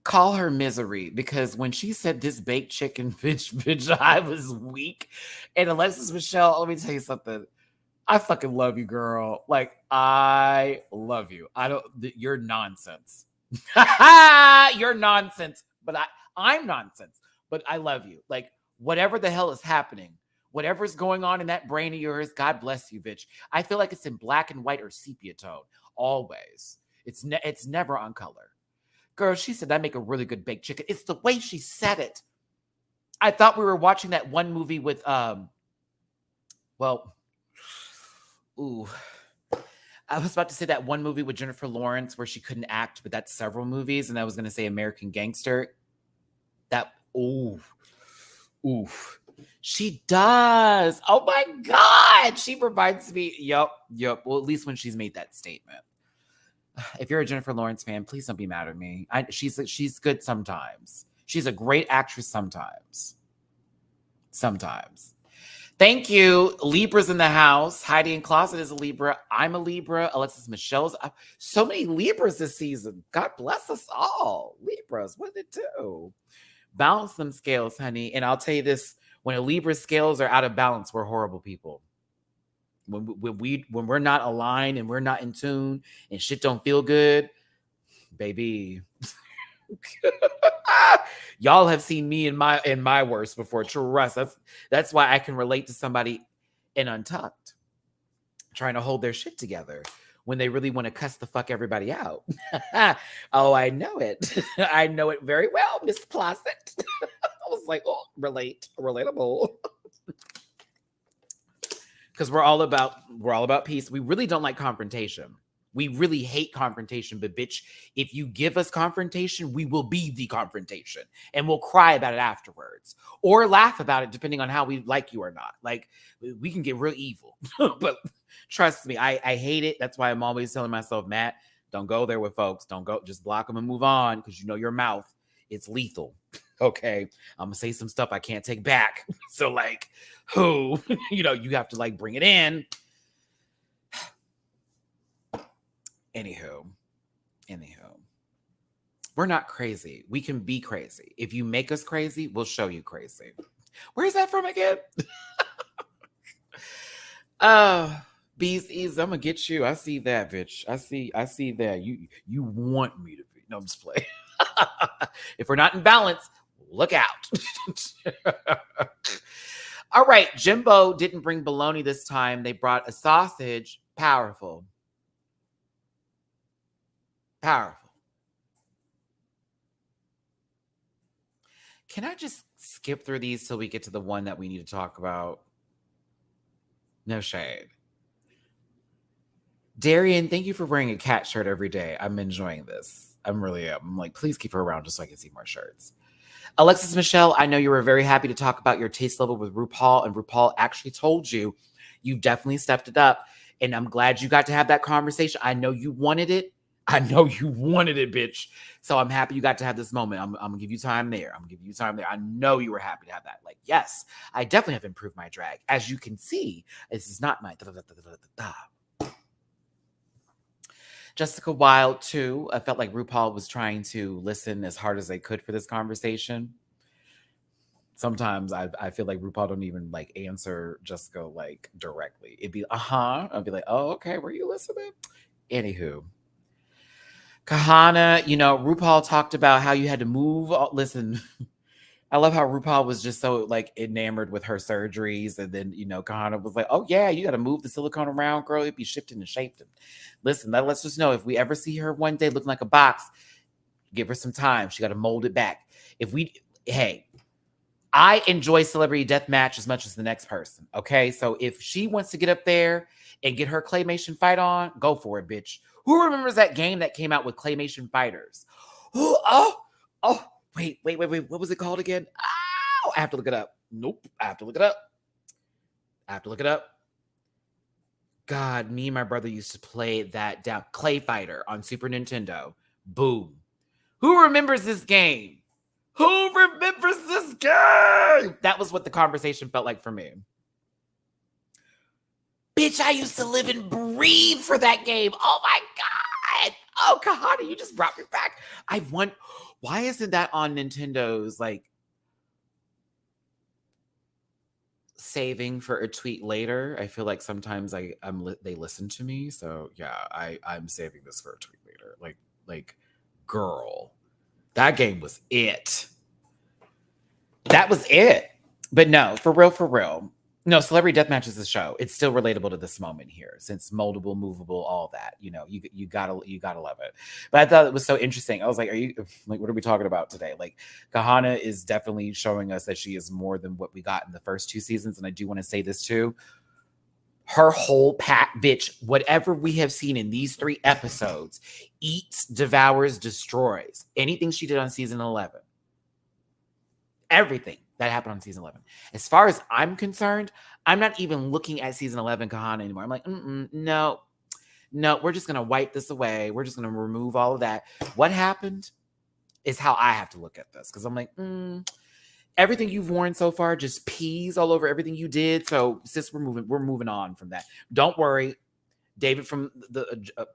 call her misery, because when she said this baked chicken, bitch, I was weak. And Alexis Michelle, let me tell you something. I fucking love you, girl. Like, I love you. You're nonsense. You're nonsense, but I'm nonsense, but I love you. Like, whatever the hell is happening, whatever's going on in that brain of yours, God bless you, bitch. I feel like it's in black and white or sepia tone, always. It's never on color. Girl, she said, I make a really good baked chicken. It's the way she said it. I thought we were watching that one movie with, ooh, I was about to say that one movie with Jennifer Lawrence where she couldn't act, but that's several movies. And I was going to say American Gangster. She does. Oh my God. She reminds me. Yep. Well, at least when she's made that statement. If you're a Jennifer Lawrence fan, please don't be mad at me. She's good sometimes. She's a great actress sometimes. Thank you. Libra's in the house. Heidi in Closet is a Libra. I'm a Libra. Alexis Michelle's. So many Libras this season. God bless us all. Libras, what did it do? Balance them scales, honey. And I'll tell you this, when a Libra scales are out of balance, we're horrible people. When we're not aligned and we're not in tune and shit don't feel good, baby. Y'all have seen me in my worst before. Trust. That's why I can relate to somebody in Untucked trying to hold their shit together when they really want to cuss the fuck everybody out. Oh, I know it. I know it very well, Miss Closet. I was like, oh, relatable. Because we're all about peace. We really don't like confrontation. We really hate confrontation, but bitch, if you give us confrontation, we will be the confrontation and we'll cry about it afterwards or laugh about it depending on how we like you or not. Like, we can get real evil, but trust me, I hate it. That's why I'm always telling myself, Matt, don't go there with folks. Don't go, just block them and move on because your mouth, it's lethal. Okay, I'm gonna say some stuff I can't take back. So like, you have to like bring it in. Anywho, we're not crazy. We can be crazy. If you make us crazy, we'll show you crazy. Where's that from again? Bees Ease, I'm gonna get you. I see that, bitch. I see that. You want me to be. No, I'm just playing. If we're not in balance, look out. All right, Jimbo didn't bring bologna this time. They brought a sausage. Powerful. Can I just skip through these till we get to the one that we need to talk about? No shade. Darian, thank you for wearing a cat shirt every day. I'm enjoying this. I'm like, please keep her around just so I can see more shirts. Alexis Michelle, I know you were very happy to talk about your taste level with RuPaul, and RuPaul actually told you you've definitely stepped it up. And I'm glad you got to have that conversation. I know you wanted it. I know you wanted it, bitch. So I'm happy you got to have this moment. I'm gonna give you time there. I'm gonna give you time there. I know you were happy to have that. Like, yes, I definitely have improved my drag. As you can see, this is not my Jessica Wilde too. I felt like RuPaul was trying to listen as hard as they could for this conversation. Sometimes I feel like RuPaul don't even like answer Jessica like directly. It'd be I'd be like, oh, okay, were you listening? Anywho. Kahana, RuPaul talked about how you had to move. Listen, I love how RuPaul was just so like enamored with her surgeries. And then, Kahana was like, oh, yeah, you got to move the silicone around, girl. It'd be shifting and shaping. Listen, that lets us know if we ever see her one day looking like a box, give her some time. She got to mold it back. Hey, I enjoy Celebrity Deathmatch as much as the next person. Okay. So if she wants to get up there and get her claymation fight on, go for it, bitch. Who remembers that game that came out with claymation fighters? Wait. What was it called again? Oh, I have to look it up. Nope. I have to look it up. God, me and my brother used to play that down. Clay Fighter on Super Nintendo. Boom. Who remembers this game? Who remembers this game? That was what the conversation felt like for me. Bitch, I used to live and breathe for that game. Oh my God. Oh, Kahana, you just brought me back. Why isn't that on Nintendo's like saving for a tweet later? I feel like sometimes they listen to me. So yeah, I'm saving this for a tweet later. Like girl, that game was it. That was it. But no, for real. No, Celebrity Deathmatch is a show. It's still relatable to this moment here, since moldable, movable, all that. You gotta love it. But I thought it was so interesting. I was like, what are we talking about today? Like, Kahana is definitely showing us that she is more than what we got in the first 2 seasons. And I do want to say this too. Her whole bitch, whatever we have seen in these 3 episodes, eats, devours, destroys. Anything she did on season 11. Everything that happened on season 11. As far as I'm concerned, I'm not even looking at season 11 Kahana anymore. I'm like, no, we're just going to wipe this away. We're just going to remove all of that. What happened is how I have to look at this. Because I'm like, everything you've worn so far just pees all over everything you did. So sis, we're moving on from that. Don't worry. David from the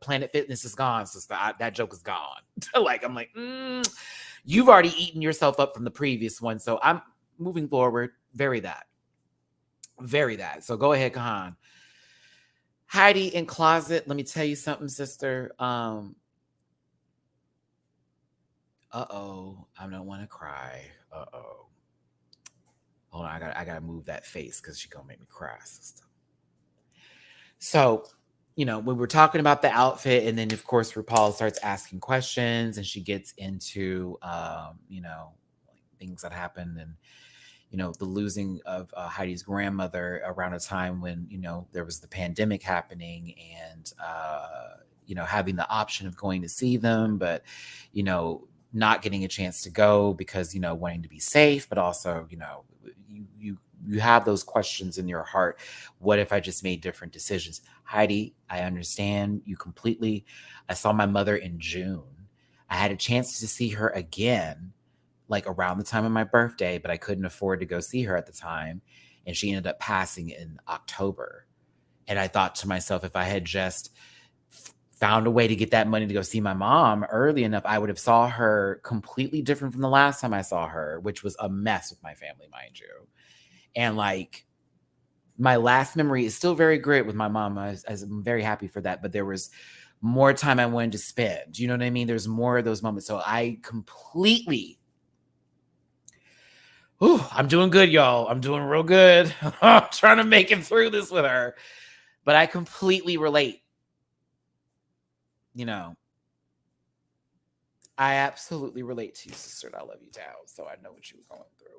Planet Fitness is gone, sister. That joke is gone. I'm like, you've already eaten yourself up from the previous one. So I'm moving forward. Very that. So go ahead, Kahan. Heidi in closet. Let me tell you something, sister. I don't want to cry. Hold on, I gotta move that face because she's gonna make me cry, sister. So, when we're talking about the outfit, and then of course RuPaul starts asking questions, and she gets into things that happened, and the losing of Heidi's grandmother around a time when there was the pandemic happening, and having the option of going to see them, but not getting a chance to go because wanting to be safe, but also you have those questions in your heart. What if I just made different decisions? Heidi, I understand you completely. I saw my mother in June. I had a chance to see her again, like around the time of my birthday, but I couldn't afford to go see her at the time. And she ended up passing in October. And I thought to myself, if I had just found a way to get that money to go see my mom early enough, I would have saw her completely different from the last time I saw her, which was a mess with my family, mind you. And like, my last memory is still very great with my mom. I'm very happy for that. But there was more time I wanted to spend. You know what I mean? There's more of those moments. So I completely... I'm doing good, y'all. I'm doing real good. I'm trying to make it through this with her. But I completely relate. I absolutely relate to you, sister. And I love you down. So I know what you were going through.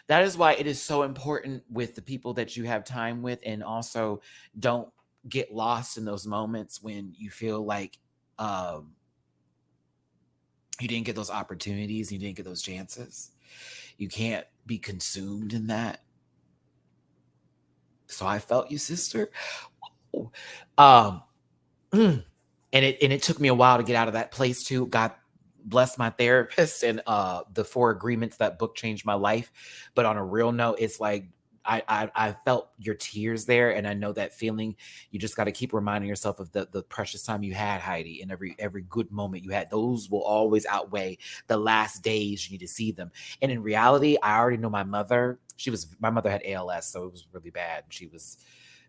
That is why it is so important with the people that you have time with, and also don't get lost in those moments when you feel like you didn't get those opportunities, you didn't get those chances. You can't be consumed in that. So I felt you, sister. Um, and it took me a while to get out of that place too. God bless my therapist and the 4 agreements. That book changed my life. But on a real note, it's like I felt your tears there, and I know that feeling. You just got to keep reminding yourself of the precious time you had, Heidi, and every good moment you had. Those will always outweigh the last days you need to see them. And in reality, I already know my mother. My mother had ALS, so it was really bad. She was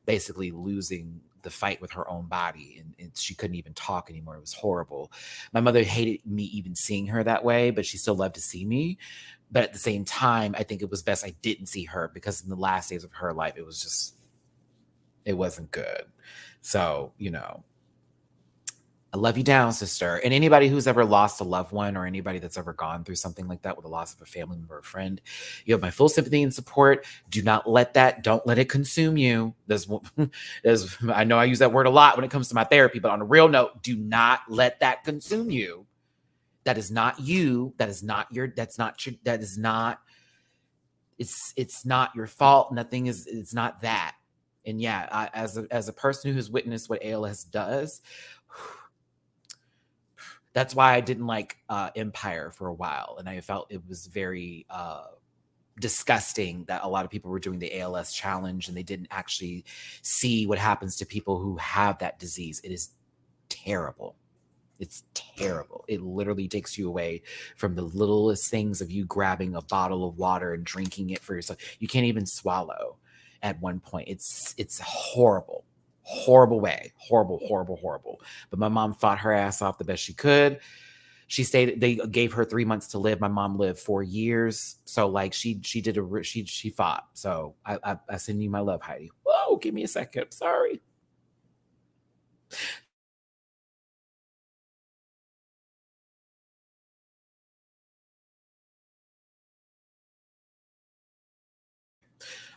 basically losing the fight with her own body, and she couldn't even talk anymore. It was horrible. My mother hated me even seeing her that way, but she still loved to see me. But at the same time, I think it was best I didn't see her, because in the last days of her life, it wasn't good. So, I love you down, sister. And anybody who's ever lost a loved one, or anybody that's ever gone through something like that with the loss of a family member or friend, you have my full sympathy and support. Don't let it consume you. I know I use that word a lot when it comes to my therapy, but on a real note, do not let that consume you. That is not you. It's not your fault. It's not that. And yeah, as a person who's witnessed what ALS does, that's why I didn't like Empire for a while. And I felt it was very disgusting that a lot of people were doing the ALS challenge and they didn't actually see what happens to people who have that disease. It is terrible. It's terrible. It literally takes you away from the littlest things of you grabbing a bottle of water and drinking it for yourself. You can't even swallow at one point. It's horrible. Horrible way. Horrible. But my mom fought her ass off the best she could. They gave her 3 months to live. My mom lived 4 years. So like she fought. So I send you my love, Heidi. Whoa, give me a second. Sorry.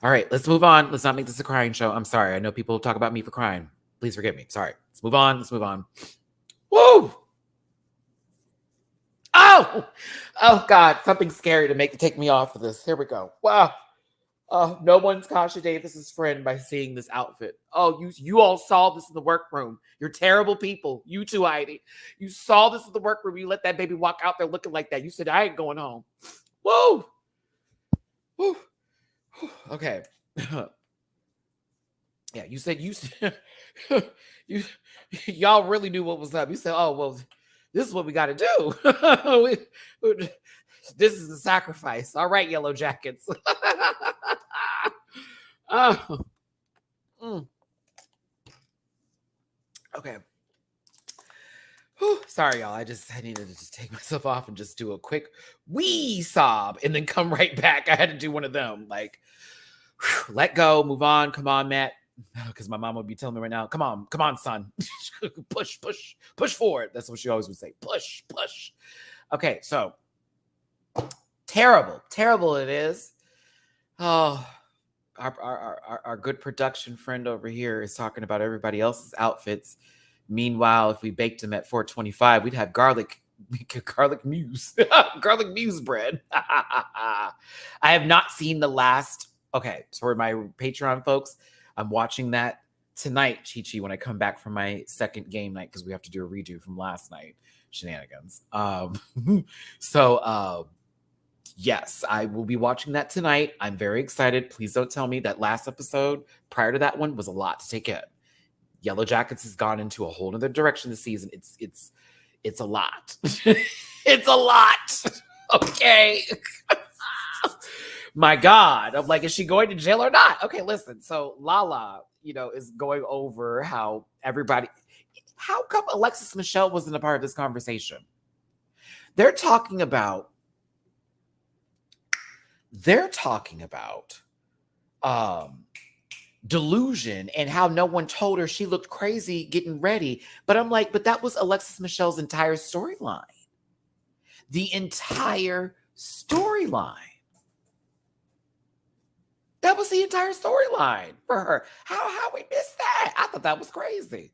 All right, let's move on. Let's not make this a crying show. I'm sorry. I know people talk about me for crying. Please forgive me. Sorry. Let's move on. Woo! Oh God, something scary to take me off of this. Here we go. Wow. No one's Kasha Davis's friend by seeing this outfit. Oh, you all saw this in the workroom. You're terrible people. You too, Heidi. You saw this in the workroom. You let that baby walk out there looking like that. You said, I ain't going home. Woo! Woo! Okay. Yeah, you said you y'all really knew what was up. You said, "Oh well, this is what we got to do. This is the sacrifice." All right, Yellow Jackets. Oh, okay. Whew, sorry, y'all. I needed to just take myself off and just do a quick wee sob and then come right back. I had to do one of them, like let go, move on. Come on, Matt. Because my mom would be telling me right now, come on, son. push forward. That's what she always would say. Push. Okay, so terrible it is. Oh, our good production friend over here is talking about everybody else's outfits. Meanwhile, if we baked them at 425, we'd have garlic muse, garlic muse bread. I have not seen the last. Okay, so for my Patreon folks, I'm watching that tonight, Chi-Chi, when I come back from my second game night, because we have to do a redo from last night. Shenanigans. Yes, I will be watching that tonight. I'm very excited. Please don't tell me that last episode prior to that one was a lot to take in. Yellow Jackets has gone into a whole other direction this season. It's a lot. It's a lot. Okay. My God. I'm like, is she going to jail or not? Okay, listen. So Lala, is going over how come Alexis Michelle wasn't a part of this conversation? They're talking about delusion and how no one told her she looked crazy getting ready. But I'm like, but that was Alexis Michelle's entire storyline. The entire storyline. That was the entire storyline for her. How we missed that? I thought that was crazy.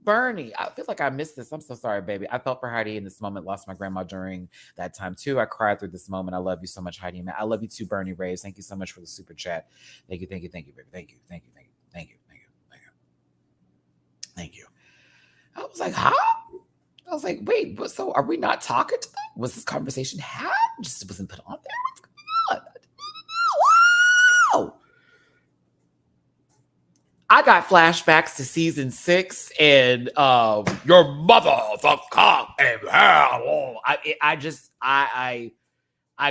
Bernie, I feel like I missed this. I'm so sorry, baby. I felt for Heidi in this moment. Lost my grandma during that time too. I cried through this moment. I love you so much, Heidi. Man, I love you too, Bernie Raves. Thank you so much for the super chat. Thank you, thank you, thank you, baby. Thank you, thank you, thank you, thank you, thank you, thank you, thank you. I was like, huh? I was like, wait, so are we not talking to them? Was this conversation had? Just wasn't put on there? What's going on? Wow. I got flashbacks to season 6 and your mother the cock and hell. I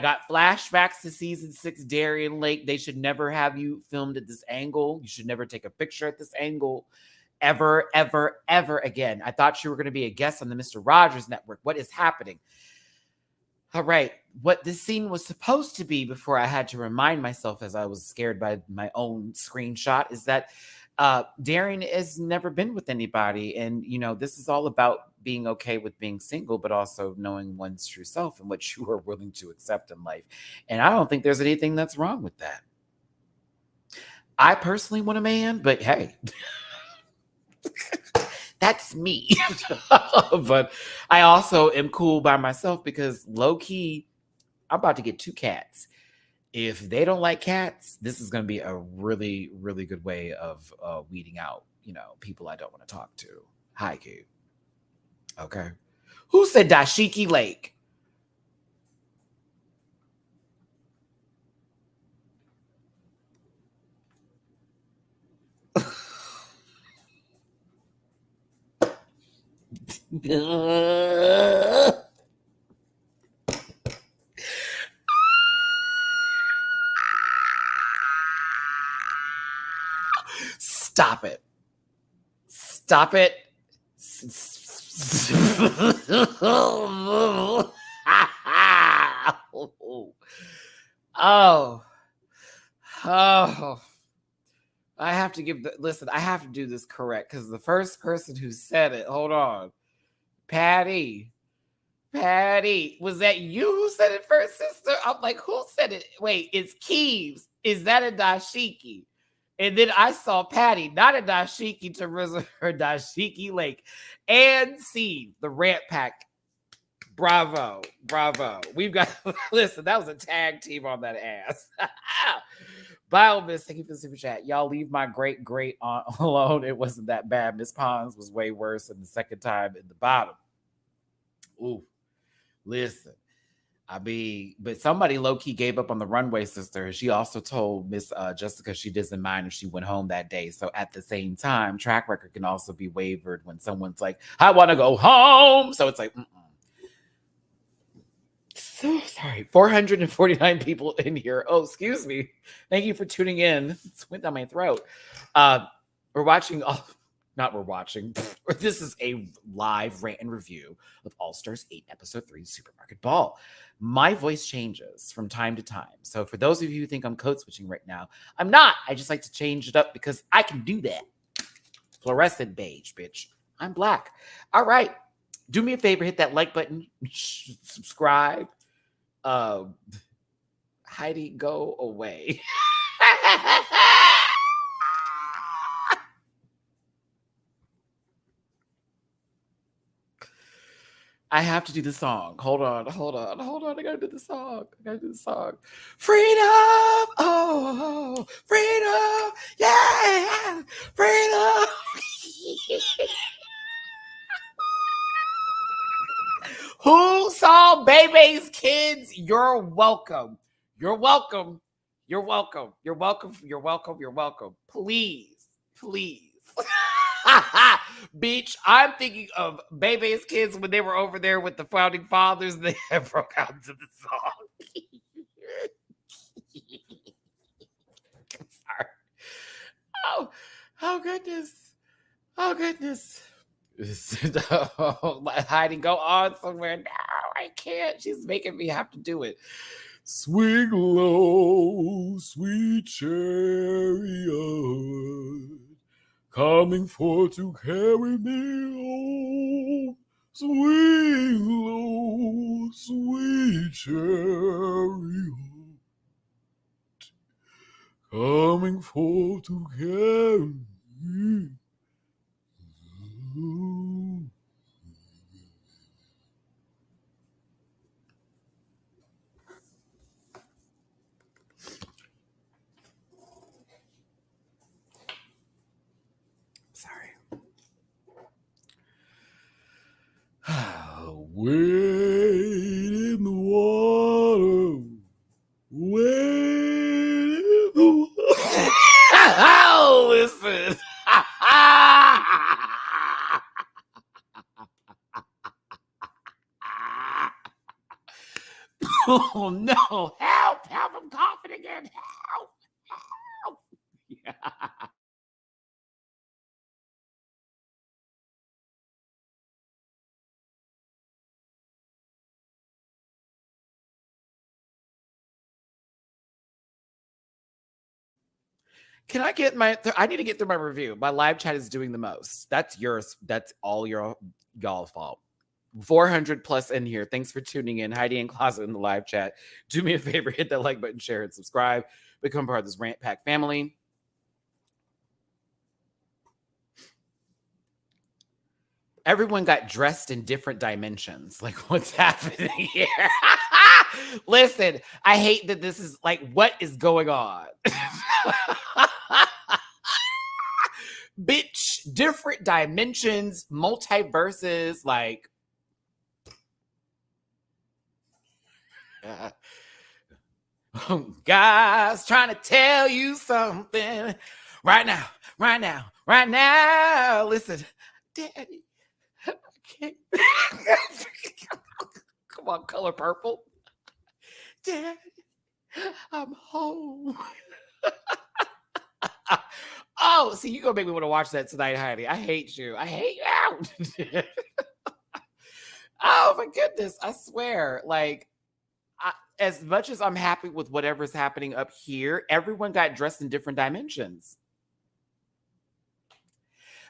got flashbacks to season 6 Darien Lake. They should never have you filmed at this angle. You should never take a picture at this angle. Ever, ever, ever again. I thought you were going to be a guest on the Mr. Rogers Network. What is happening? All right. What this scene was supposed to be before I had to remind myself as I was scared by my own screenshot is that Darian has never been with anybody. And, you know, this is all about being okay with being single, but also knowing one's true self and what you are willing to accept in life. And I don't think there's anything that's wrong with that. I personally want a man, but hey, that's me. But I also am cool by myself because low key, I'm about to get 2 cats. If they don't like cats, this is going to be a really, really good way of weeding out, you know, people I don't want to talk to. Hi, kid. Okay. Who said Dashiki Lake? Stop it. Stop it. Oh. Oh. I have to listen, I have to do this correct because the first person who said it, hold on. Patty, was that you who said it first, sister? I'm like, who said it? Wait, it's Keeves. Is that a dashiki? And then I saw Patty, not a dashiki to her dashiki lake. And see the Rant Pack. Bravo. We've got, listen, that was a tag team on that ass. Bio Miss, thank you for the super chat. Y'all leave my great aunt alone. It wasn't that bad. Miss Pons was way worse than the second time in the bottom. Ooh, listen. I mean, but somebody low-key gave up on the runway sister. She also told Miss Jessica she doesn't mind if she went home that day. So at the same time, track record can also be wavered when someone's like, I want to go home. So it's like, So sorry. 449 people in here. Oh, excuse me. Thank you for tuning in. It went down my throat. We're watching this is a live rant and review of All Stars 8 Episode 3 Supermarket Ball. My voice changes from time to time. So for those of you who think I'm code switching right now, I'm not. I just like to change it up because I can do that. Fluorescent beige, bitch. I'm black. All right. Do me a favor, hit that like button, subscribe. Heidi, go away. I have to do the song. Hold on. I gotta do the song. Freedom! Oh, freedom! Yeah! Freedom! Who saw Bebe's Kids? You're welcome. Please. Bitch, I'm thinking of Bebe's Kids when they were over there with the founding fathers. They broke out into the song. I'm sorry. Oh goodness. Heidi, go on somewhere. No, I can't. She's making me have to do it. Swing low, sweet chariot, coming forth to carry me home. Swing low, sweet chariot, coming forth to carry me home. Wade in the water. Wade in the water. Oh, listen. Oh no! Help! Help! I'm coughing again. Help! Help! Yeah. Can I get my? I need to get through my review. My live chat is doing the most. That's yours. That's all y'all's fault. 400 plus in here. Thanks for tuning in. Heidi and Closet in the live chat. Do me a favor, hit that like button, share, and subscribe. Become part of this Rant Pack family. Everyone got dressed in different dimensions. Like, what's happening here? Listen, I hate that this is like, what is going on? Bitch, different dimensions, multiverses, like. Guys, trying to tell you something right now, right now, right now. Listen, Daddy, I can't. Come on, color purple. Daddy, I'm home. Oh, see, you're going to make me want to watch that tonight, Heidi. I hate you. I hate you. Oh, my goodness. I swear. Like, as much as I'm happy with whatever's happening up here, everyone got dressed in different dimensions.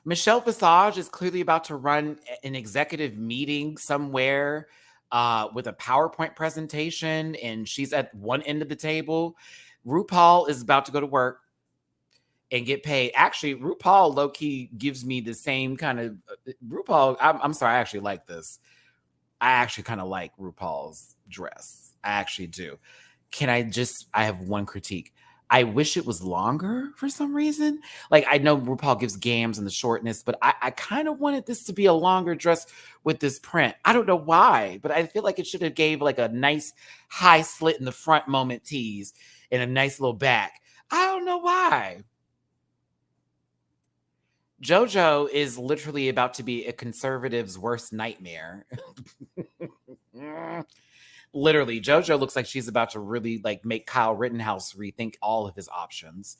Michelle Visage is clearly about to run an executive meeting somewhere with a PowerPoint presentation, and she's at one end of the table. RuPaul is about to go to work and get paid. Actually, RuPaul low-key gives me the same kind of RuPaul. I'm sorry, I actually like this. I actually kind of like RuPaul's dress. I actually do. I have one critique. I wish it was longer for some reason. Like, I know RuPaul gives gams and the shortness, but I kind of wanted this to be a longer dress with this print. I don't know why, but I feel like it should have gave like a nice high slit in the front moment tease and a nice little back. I don't know why. Jojo is literally about to be a conservative's worst nightmare. Literally, Jojo looks like she's about to really like make Kyle Rittenhouse rethink all of his options.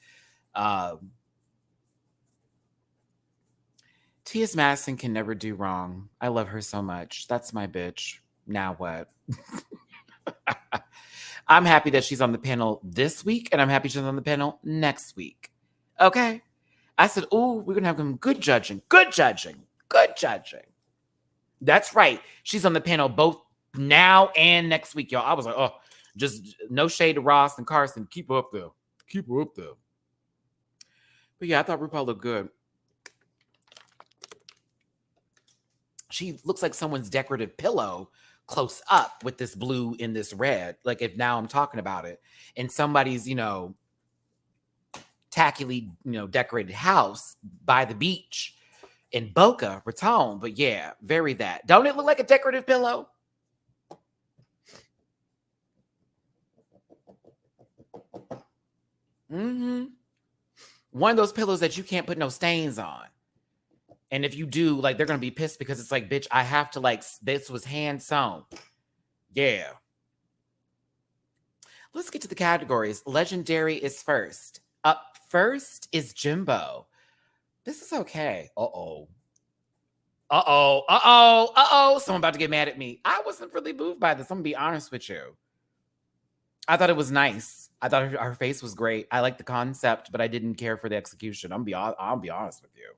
TS Madison can never do wrong. I love her so much. That's my bitch. Now what? I'm happy that she's on the panel this week, and I'm happy she's on the panel next week. Okay? I said, ooh, we're going to have some good judging. Good judging. Good judging. That's right. She's on the panel both now and next week, y'all. I was like, oh, just no shade to Ross and Carson. Keep her up there. Keep her up there. But yeah, I thought RuPaul looked good. She looks like someone's decorative pillow close up with this blue and this red. Like, if now I'm talking about it, and somebody's, tackily, decorated house by the beach in Boca Raton. But yeah, very that. Don't it look like a decorative pillow? Mm-hmm. One of those pillows that you can't put no stains on. And if you do, like, they're going to be pissed because it's like, bitch, I have to, like, this was hand sewn. Yeah. Let's get to the categories. Legendary is first. Up first is Jimbo. This is okay. Uh-oh. Uh-oh. Uh-oh. Uh-oh. Someone about to get mad at me. I wasn't really moved by this. I'm going to be honest with you. I thought it was nice. I thought her face was great. I liked the concept, but I didn't care for the execution. I'll be honest with you.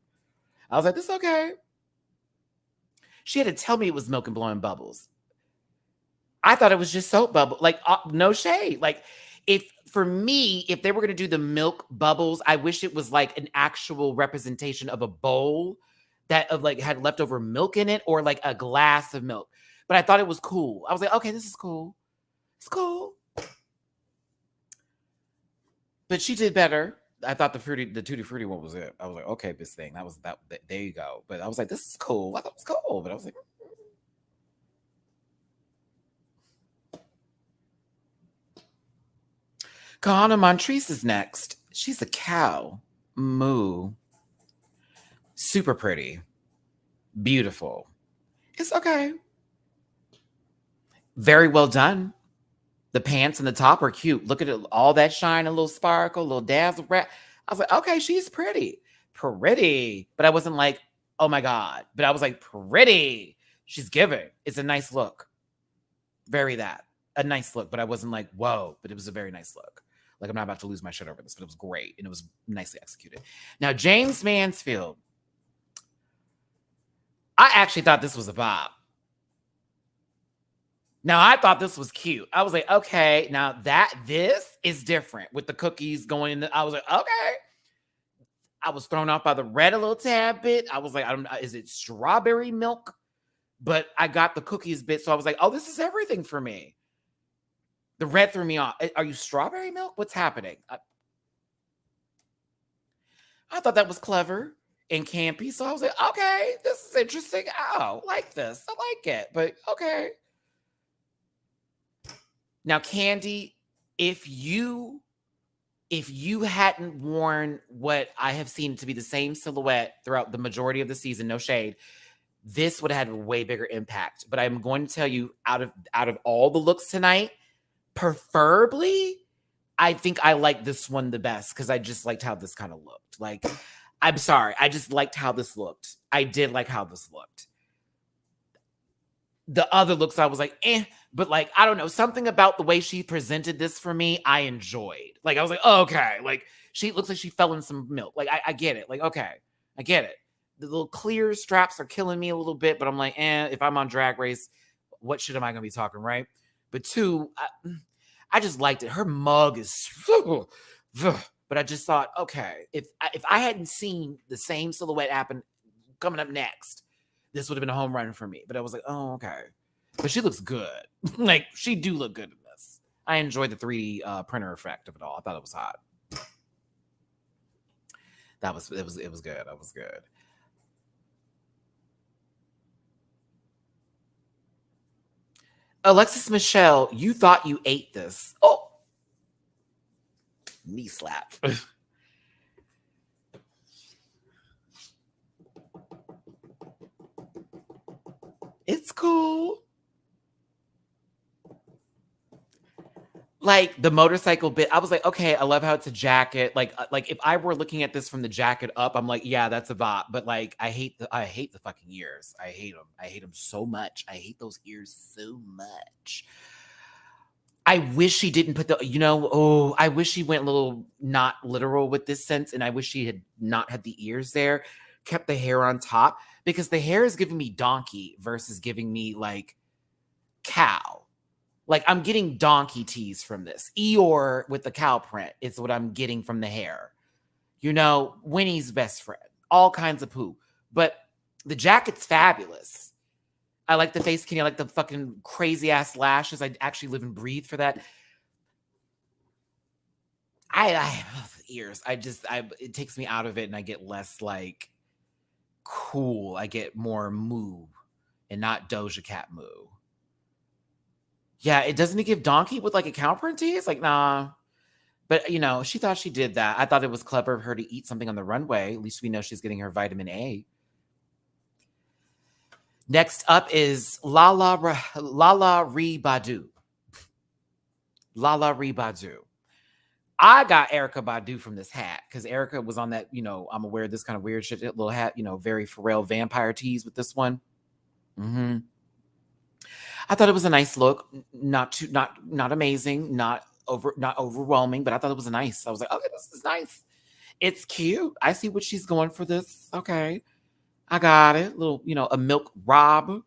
I was like, this is okay. She had to tell me it was milk and blowing bubbles. I thought it was just soap bubble. Like, no shade. Like, if they were going to do the milk bubbles, I wish it was like an actual representation of a bowl that had leftover milk in it, or like a glass of milk. But I thought it was cool. I was like, okay, this is cool. It's cool. But she did better. I thought the Tutti Frutti one was it. I was like, okay, this thing. That was that. There you go. But I was like, this is cool. I thought it was cool. But I was like, Kahana Montrese is next. She's a cow. Moo. Super pretty. Beautiful. It's okay. Very well done. The pants and the top are cute. Look at it, all that shine, a little sparkle, a little dazzle. I was like, okay, she's pretty. Pretty. But I wasn't like, oh my God. But I was like, pretty. She's giving. It's a nice look. Very that. A nice look. But I wasn't like, whoa. But it was a very nice look. Like, I'm not about to lose my shit over this, but it was great. And it was nicely executed. Now, James Mansfield. I actually thought this was a bop. Now, I thought this was cute. I was like, okay, now this is different with the cookies going in. I was like, okay. I was thrown off by the red a little tad bit. I was like, is it strawberry milk? But I got the cookies bit. So I was like, oh, this is everything for me. The red threw me off. Are you strawberry milk? What's happening? I thought that was clever and campy. So I was like, okay, this is interesting. Oh, like this. I like it. But okay. Now, Candy, if you hadn't worn what I have seen to be the same silhouette throughout the majority of the season, no shade, this would have had a way bigger impact. But I'm going to tell you, out of all the looks tonight, preferably, I think I like this one the best because I just liked how this kind of looked. Like, I'm sorry, I just liked how this looked. I did like how this looked. The other looks, I was like, but like, I don't know, something about the way she presented this for me, I enjoyed. Like, I was like, oh, okay. Like, she looks like she fell in some milk. Like, I get it. Like, okay, I get it. The little clear straps are killing me a little bit, but I'm like, if I'm on Drag Race, what shit am I going to be talking, right? But two, I just liked it. Her mug is, but I just thought, okay, if I hadn't seen the same silhouette happen coming up next, this would have been a home run for me. But I was like, oh, okay. But she looks good. Like, she do look good in this. I enjoyed the 3D printer effect of it all. I thought it was hot. It was good. That was good. Alexis Michelle, you thought you ate this. Oh, knee slap. It's cool. Like the motorcycle bit, I was like, okay, I love how it's a jacket. Like if I were looking at this from the jacket up, I'm like, yeah, that's a bop. But like, I hate the fucking ears. I hate them. I hate them so much. I hate those ears so much. I wish she didn't put I wish she went a little not literal with this sense. And I wish she had not had the ears there, kept the hair on top, because the hair is giving me donkey versus giving me like cow. Like, I'm getting donkey tease from this. Eeyore with the cow print is what I'm getting from the hair. Winnie's best friend. All kinds of poo. But the jacket's fabulous. I like the face skinny. I like the fucking crazy-ass lashes. I actually live and breathe for that. I love the ears. It takes me out of it, and I get less, like, cool. I get more moo and not Doja Cat moo. Yeah, it doesn't give donkey with like a cow print tease? Like, nah. But, she thought she did that. I thought it was clever of her to eat something on the runway. At least we know she's getting her vitamin A. Next up is Lala Ree Badu. Lala Ree Badu. I got Erykah Badu from this hat because Erykah was on that, I'm aware of this kind of weird shit, little hat, very Pharrell vampire tease with this one. Mm-hmm. I thought it was a nice look, not amazing, not overwhelming, but I thought it was nice. I was like, okay, this is nice. It's cute. I see what she's going for this. Okay, I got it. Little, a milk rob.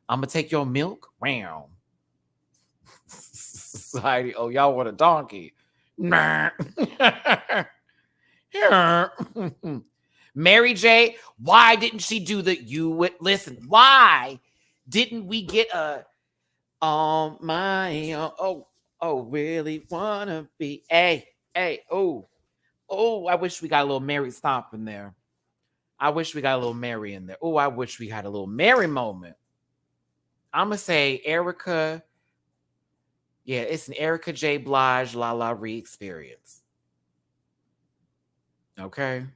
I'm gonna take your milk. Wow. Society. Oh, y'all want a donkey? Nah. Mary J. Why didn't she do listen? Why didn't we get a really wanna be I wish we got a little Mary stomp in there. I wish we got a little Mary in there. Oh, I wish we had a little Mary moment. I'm gonna say Erykah. Yeah, it's an Erica J. Blige La La Ree experience. Okay.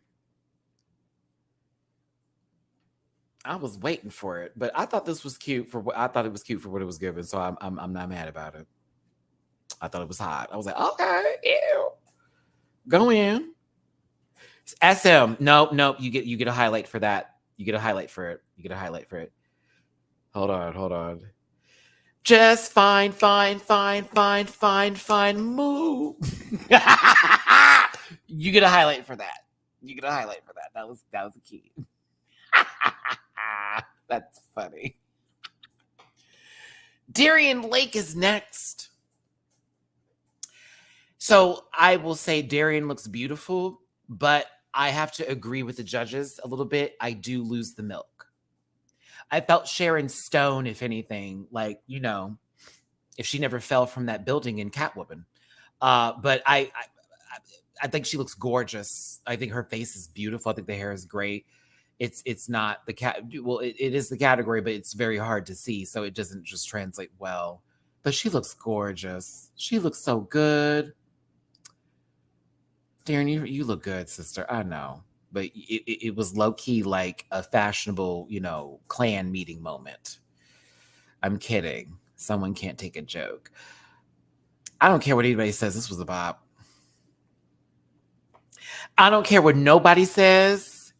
I was waiting for it, but I thought this was cute for what I thought it was cute for what it was given. So I'm not mad about it. I thought it was hot. I was like, okay, ew. Go in. SM. No, no, you get a highlight for that. You get a highlight for it. You get a highlight for it. Hold on, hold on. Just fine, fine, fine, fine, fine, fine, move. You get a highlight for that. You get a highlight for that. That was a key. That's funny. Darien Lake is next. So I will say Darien looks beautiful, but I have to agree with the judges a little bit. I do lose the milk. I felt Sharon Stone, if anything, like, if she never fell from that building in Catwoman. But I think she looks gorgeous. I think her face is beautiful. I think the hair is great. It's not the it is the category, but it's very hard to see, so it doesn't just translate well. But she looks gorgeous. She looks so good. Darren, you look good, sister. I know. But it was low-key like a fashionable, clan meeting moment. I'm kidding. Someone can't take a joke. I don't care what anybody says. This was a bop. I don't care what nobody says.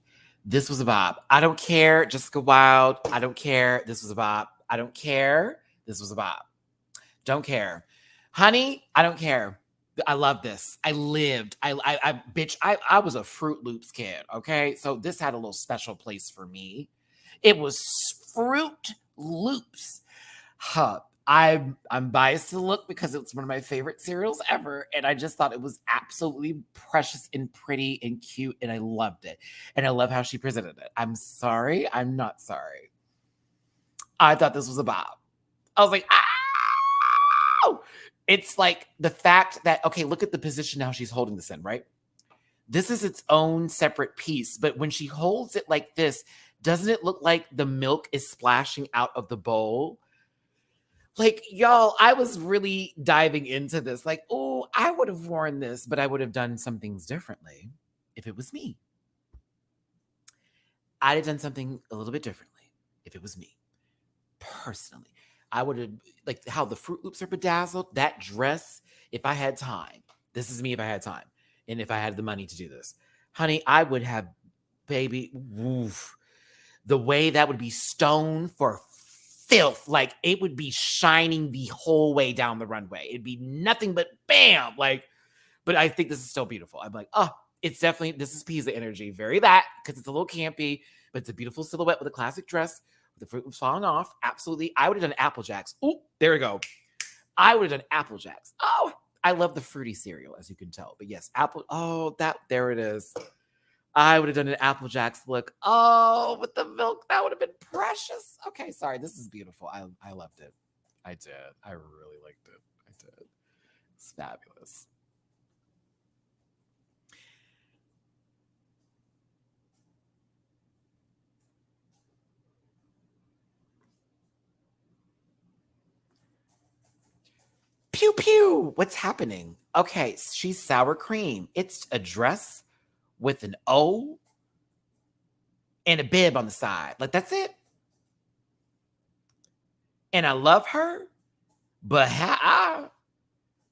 This was a bop. I don't care. Jessica Wilde. I don't care. This was a bop. I don't care. This was a bop. Don't care. Honey, I don't care. I love this. I lived. I was a Fruit Loops kid. Okay. So this had a little special place for me. It was Fruit Loops. Huh. I'm biased to the look because it's one of my favorite cereals ever. And I just thought it was absolutely precious and pretty and cute. And I loved it. And I love how she presented it. I'm sorry. I'm not sorry. I thought this was a bop. I was like, ow! It's like the fact that, okay, look at the position now she's holding this in, right? This is its own separate piece. But when she holds it like this, doesn't it look like the milk is splashing out of the bowl? Like, y'all, I was really diving into this. Like, oh, I would have worn this, but I would have done some things differently if it was me. I'd have done something a little bit differently if it was me. Personally, I would have, like how the Fruit Loops are bedazzled, that dress, if I had time, this is me if I had time, and if I had the money to do this. Honey, I would have, baby, woof, the way that would be stone for filth. Like it would be shining the whole way down the runway. It'd be nothing but bam. Like, but I think this is still beautiful. I'm like, oh, it's definitely, this is Pisa energy. Very that, because it's a little campy, but it's a beautiful silhouette with a classic dress with the Fruit Loops falling off. Absolutely. I would have done Apple Jacks. Oh, there we go. I would have done Apple Jacks. Oh, I love the fruity cereal, as you can tell. But yes, Apple. Oh, there it is. I would have done an Apple Jacks look. Oh, with the milk, that would have been precious. Okay, sorry. This is beautiful. I loved it. I did. I really liked it. I did. It's fabulous. Pew pew. What's happening? Okay, she's sour cream. It's a dress with an O and a bib on the side. Like that's it. And I love her, but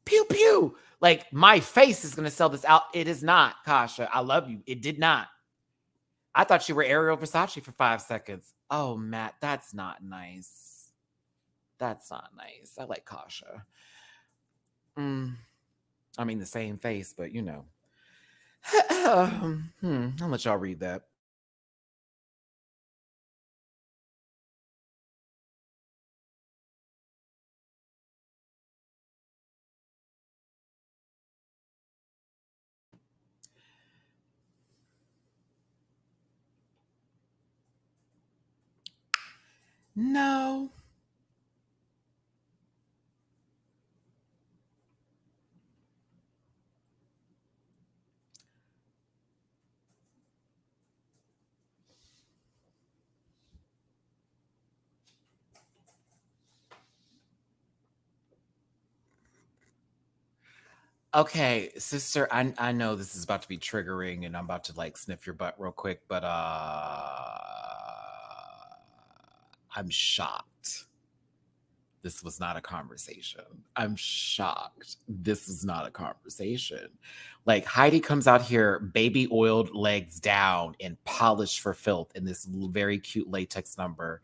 pew pew. Like my face is gonna sell this out. It is not, Kasha. I love you. It did not. I thought you were Ariel Versace for 5 seconds. Oh, Matt, that's not nice. That's not nice. I like Kasha. I mean, the same face, but I'll let y'all read that. No. Okay, sister, I know this is about to be triggering and I'm about to like sniff your butt real quick, but I'm shocked. This was not a conversation. I'm shocked. This is not a conversation. Like Heidi comes out here, baby oiled legs down and polished for filth in this very cute latex number,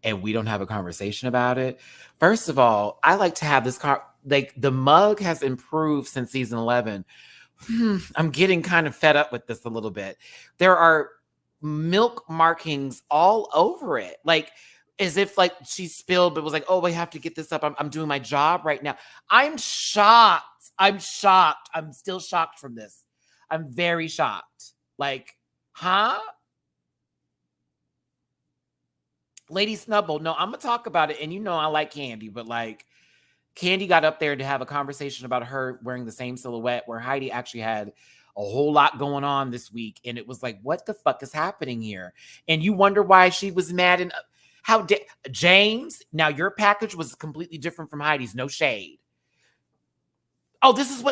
and we don't have a conversation about it. First of all, I like to have this like the mug has improved since season 11. I'm getting kind of fed up with this a little bit. There are milk markings all over it. Like as if like she spilled, but was like, oh, I have to get this up. I'm doing my job right now. I'm shocked. I'm shocked. I'm still shocked from this. I'm very shocked. Like, huh? Lady Snubble. No, I'm gonna talk about it. And you know I like Candy, but like Candy got up there to have a conversation about her wearing the same silhouette where Heidi actually had a whole lot going on this week. And it was like, what the fuck is happening here? And you wonder why she was mad. And James, now your package was completely different from Heidi's. No shade. Oh, this is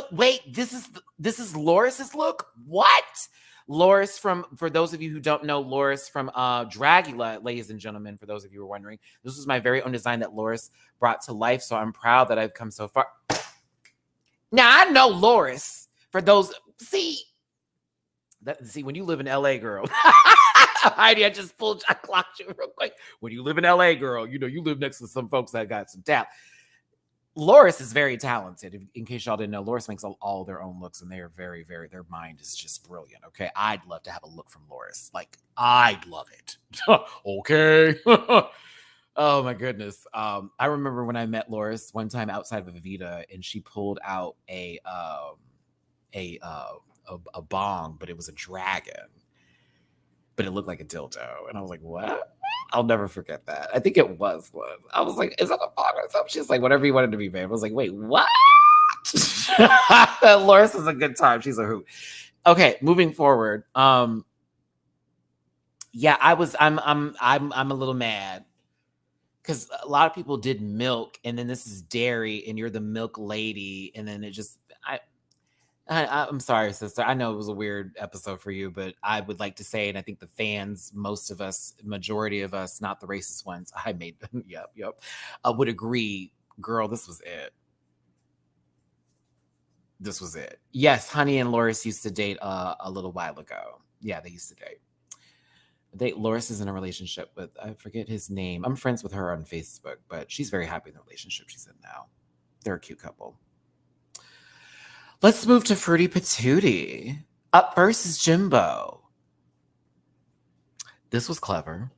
this is Loris's look? What? Loris for those of you who don't know, Loris from Dragula, ladies and gentlemen, for those of you who are wondering, this was my very own design that Loris brought to life. So I'm proud that I've come so far. Now I know Loris. For those, see, when you live in LA, girl. Heidi, I clocked you real quick. When you live in LA, girl, you know, you live next to some folks that got some talent. Loris is very talented. In case y'all didn't know, Loris makes all their own looks, and they are very, very, their mind is just brilliant. Okay. I'd love to have a look from Loris. Like, I'd love it. Okay. Oh my goodness. I remember when I met Loris one time outside of Evita, and she pulled out a bong, but it was a dragon, but it looked like a dildo. And I was like, what? I'll never forget that. I think it was one. I was like, is that a bong or something? She's like, whatever you wanted to be, babe. I was like, wait, what? Loris is a good time. She's a hoot. Okay, moving forward. Yeah, I'm a little mad because a lot of people did milk, and then this is dairy, and you're the milk lady, and then it just I'm sorry, sister. I know it was a weird episode for you, but I would like to say, and I think the fans, most of us, majority of us, not the racist ones, I made them, yep, would agree, girl, this was it. This was it. Yes, Honey and Loris used to date a little while ago. Yeah, they used to date. Loris is in a relationship with, I forget his name. I'm friends with her on Facebook, but she's very happy in the relationship she's in now. They're a cute couple. Let's move to Fruity Patootie. Up first is Jimbo. This was clever.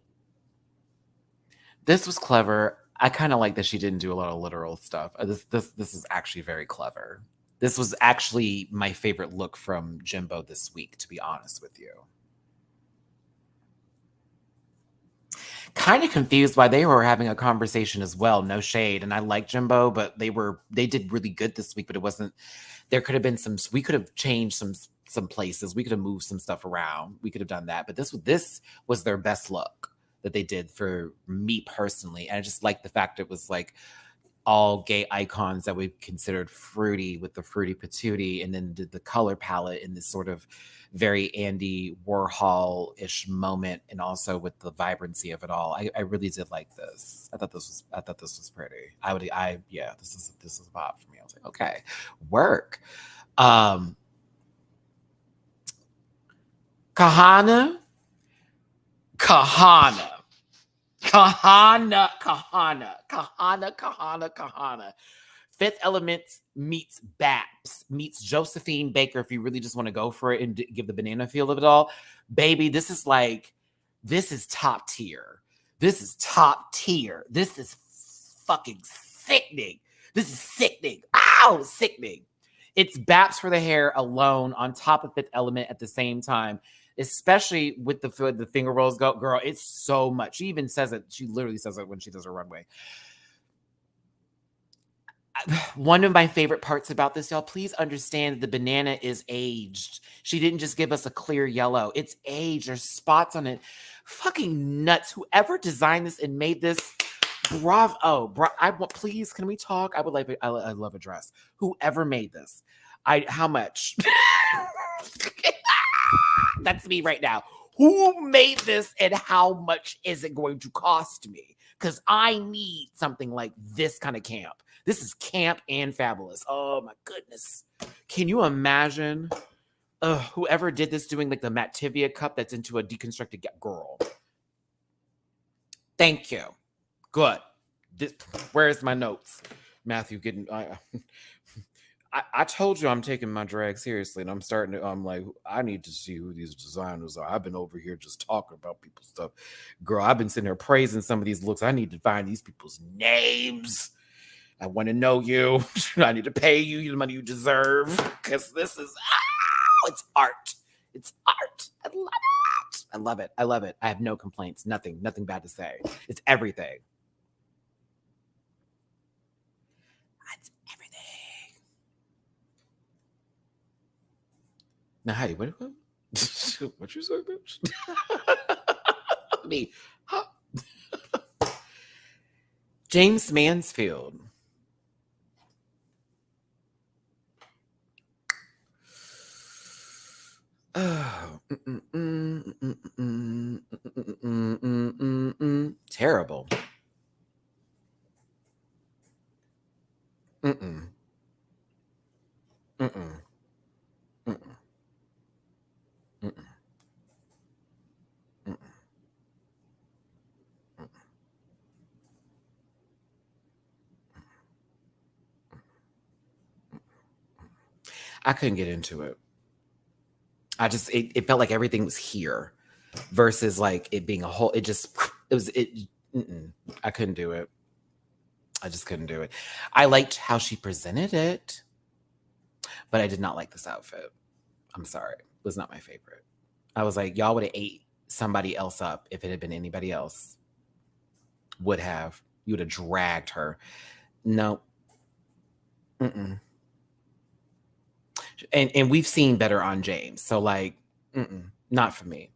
I kind of like that she didn't do a lot of literal stuff. This is actually very clever. This was actually my favorite look from Jimbo this week, to be honest with you. Kind of confused why they were having a conversation as well. No shade. And I like Jimbo, but they did really good this week, but it wasn't, there could have been we could have changed some places. We could have moved some stuff around. We could have done that. But this was their best look that they did for me personally. And I just like the fact it was like all gay icons that we considered fruity with the Fruity Patootie, and then did the color palette in this sort of very Andy Warhol-ish moment, and also with the vibrancy of it all. I really did like this. I thought this was pretty. This is a pop for me. I was like, okay, work. Kahana. Fifth Element meets Baps, meets Josephine Baker, if you really just want to go for it and give the banana feel of it all. Baby, this is top tier. This is top tier. This is fucking sickening. This is sickening. Ow, sickening. It's Baps for the hair alone on top of Fifth Element at the same time. Especially with the finger rolls, girl, it's so much. She even says it. She literally says it when she does her runway. One of my favorite parts about this, y'all, please understand the banana is aged. She didn't just give us a clear yellow. It's aged. There's spots on it. Fucking nuts. Whoever designed this and made this, bravo. Please, can we talk? I love a dress. Whoever made this. How much? That's me right now. Who made this and how much is it going to cost me? Because I need something like this kind of camp. This is camp and fabulous. Oh my goodness. Can you imagine whoever did this doing like the Mativia cup that's into a deconstructed girl? Thank you. Good. Where's my notes? Matthew getting... I told you I'm taking my drag seriously, and I'm like, I need to see who these designers are. I've been over here just talking about people's stuff. Girl, I've been sitting here praising some of these looks. I need to find these people's names. I want to know you. I need to pay you the money you deserve, because this is, it's art. It's art. I love it. I love it. I love it. I have no complaints. Nothing bad to say. It's everything. Now, Heidi, what you say, bitch? Me, huh? James Mansfield. Terrible. I couldn't get into it. It felt like everything was here versus like it being a whole, I couldn't do it. I just couldn't do it. I liked how she presented it, but I did not like this outfit. I'm sorry. It was not my favorite. I was like, y'all would have ate somebody else up if it had been anybody else. Would have. You would have dragged her. No. And we've seen better on James. So like, not for me.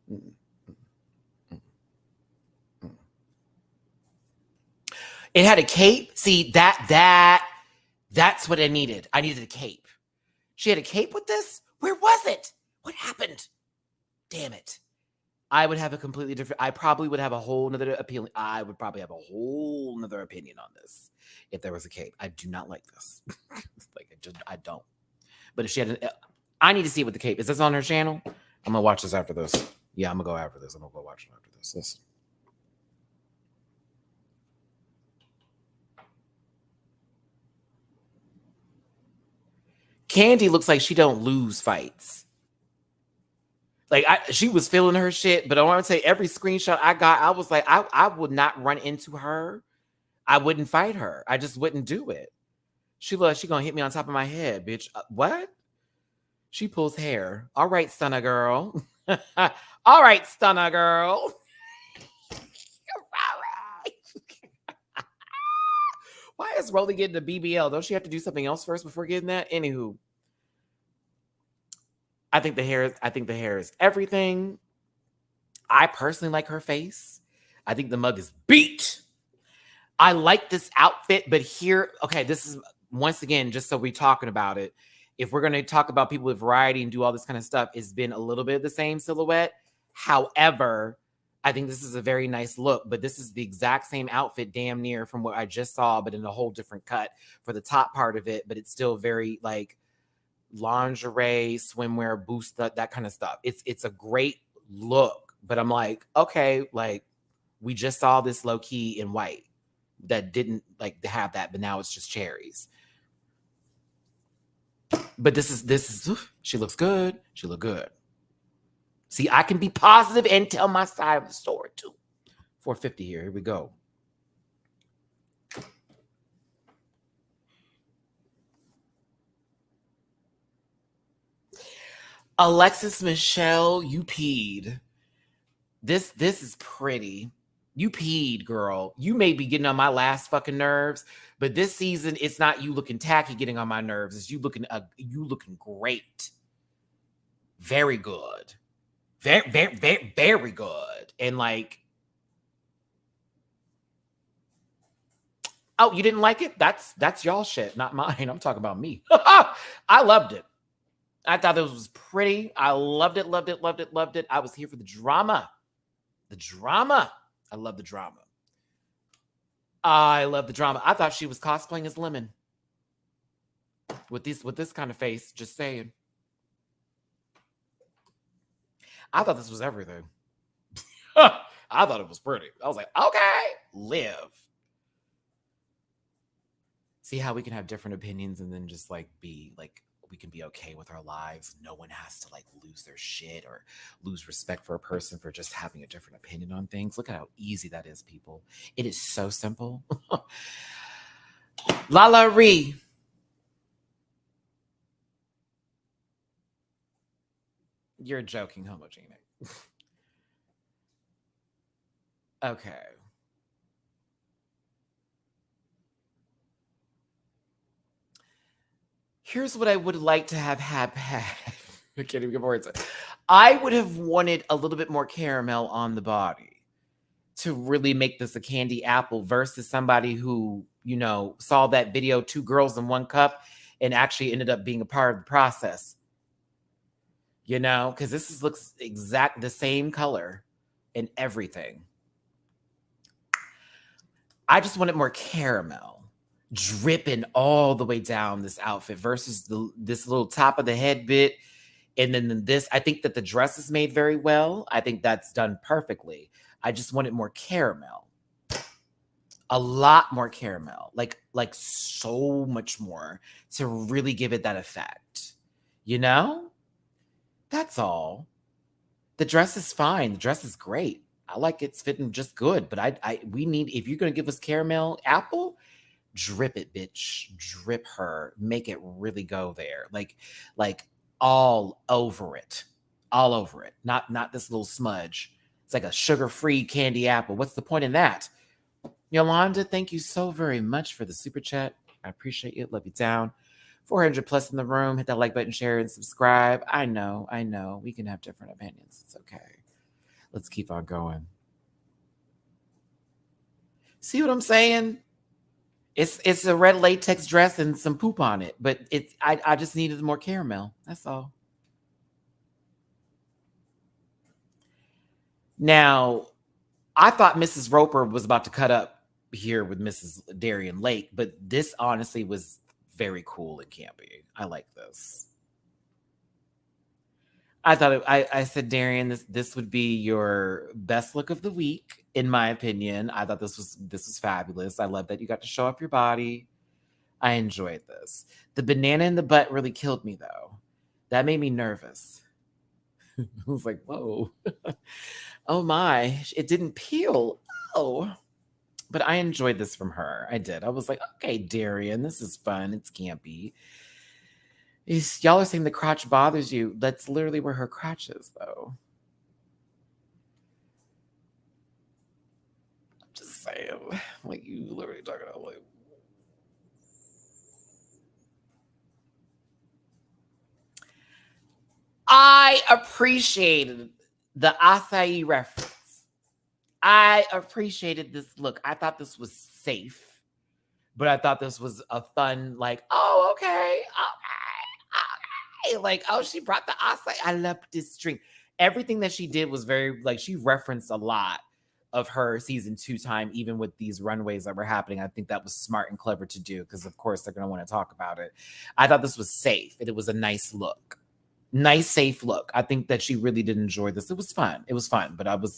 It had a cape. See, that's what I needed. I needed a cape. She had a cape with this? Where was it? What happened? Damn it. I would have a completely different, I probably would have a whole nother opinion. I would probably have a whole nother opinion on this if there was a cape. I do not like this. I don't. But if she had I need to see it with the cape. Is this on her channel? I'm going to watch this after this. Yeah, I'm going to go after this. I'm going to go watch it after this. Listen. Candy looks like she don't lose fights. Like, she was feeling her shit, but I want to say every screenshot I got, I was like, I would not run into her. I wouldn't fight her. I just wouldn't do it. She going to hit me on top of my head, bitch. What? She pulls hair. All right, stunner girl. All right, stunner girl. Why is Rolly getting the BBL? Don't she have to do something else first before getting that? Anywho. I think the hair is everything. I personally like her face. I think the mug is beat. I like this outfit, but here, okay, this is, once again, just so we're talking about it, if we're going to talk about people with variety and do all this kind of stuff, it's been a little bit of the same silhouette. However, I think this is a very nice look, but this is the exact same outfit damn near from what I just saw, but in a whole different cut for the top part of it, but it's still very like lingerie, swimwear, boost, that kind of stuff. It's a great look, but I'm like, okay, like we just saw this low key in white that didn't like have that, but now it's just cherries. But this is she looks good. She look good. See, I can be positive and tell my side of the story too. 450 here. Here we go. Alexis Michelle, you peed. This is pretty. You peed, girl. You may be getting on my last fucking nerves, but this season it's not you looking tacky getting on my nerves. It's you looking great. Very good. Very good. And like, oh, you didn't like it? That's y'all shit, not mine. I'm talking about me. I loved it. I thought it was pretty. I loved it, loved it, loved it, loved it. I was here for the drama. The drama. I love the drama. I love the drama. I thought she was cosplaying as Lemon. With this kind of face, just saying. I thought this was everything. I thought it was pretty. I was like, okay, live. See how we can have different opinions and then just like be like, we can be okay with our lives. No one has to like lose their shit or lose respect for a person for just having a different opinion on things. Look at how easy that is, people. It is so simple. Lala Ree. You're joking, homogenic. Okay. Here's what I would like to have had. I can't even get words. I would have wanted a little bit more caramel on the body to really make this a candy apple versus somebody who, you know, saw that video, 2 girls in 1 cup, and actually ended up being a part of the process. You know, because this looks exact the same color and everything. I just wanted more caramel dripping all the way down this outfit versus this little top of the head bit. And then this, I think that the dress is made very well. I think that's done perfectly. I just wanted more caramel. A lot more caramel. Like so much more to really give it that effect. You know? That's all. The dress is fine. The dress is great. I like it's fitting just good. But we need, if you're gonna give us caramel apple, drip it, bitch. Drip her. Make it really go there. Like all over it. All over it. Not this little smudge. It's like a sugar-free candy apple. What's the point in that? Yolanda, thank you so very much for the super chat. I appreciate it. Love you down. 400 plus in the room. Hit that like button, share, and subscribe. I know. We can have different opinions. It's okay. Let's keep on going. See what I'm saying? It's a red latex dress and some poop on it, but I just needed more caramel. That's all. Now, I thought Mrs. Roper was about to cut up here with Mrs. Darian Lake, but this honestly was very cool and campy. I like this. I thought I said, Darian, this would be your best look of the week, in my opinion. I thought this was fabulous. I love that you got to show off your body. I enjoyed this. The banana in the butt really killed me, though. That made me nervous. I was like, whoa. Oh my, it didn't peel. Oh. But I enjoyed this from her. I did. I was like, okay, Darian, this is fun. It's campy. Y'all are saying the crotch bothers you. That's literally where her crotch is, though. I'm just saying. Like, you literally talking about, like... I appreciated the acai reference. I appreciated this look. I thought this was safe, but I thought this was a fun, like, oh, okay. Like, oh, she brought the acai. I love this drink. Everything that she did was very, like, she referenced a lot of her season 2 time, even with these runways that were happening. I think that was smart and clever to do because, of course, they're going to want to talk about it. I thought this was safe, and it was a nice look. Nice, safe look. I think that she really did enjoy this. It was fun. But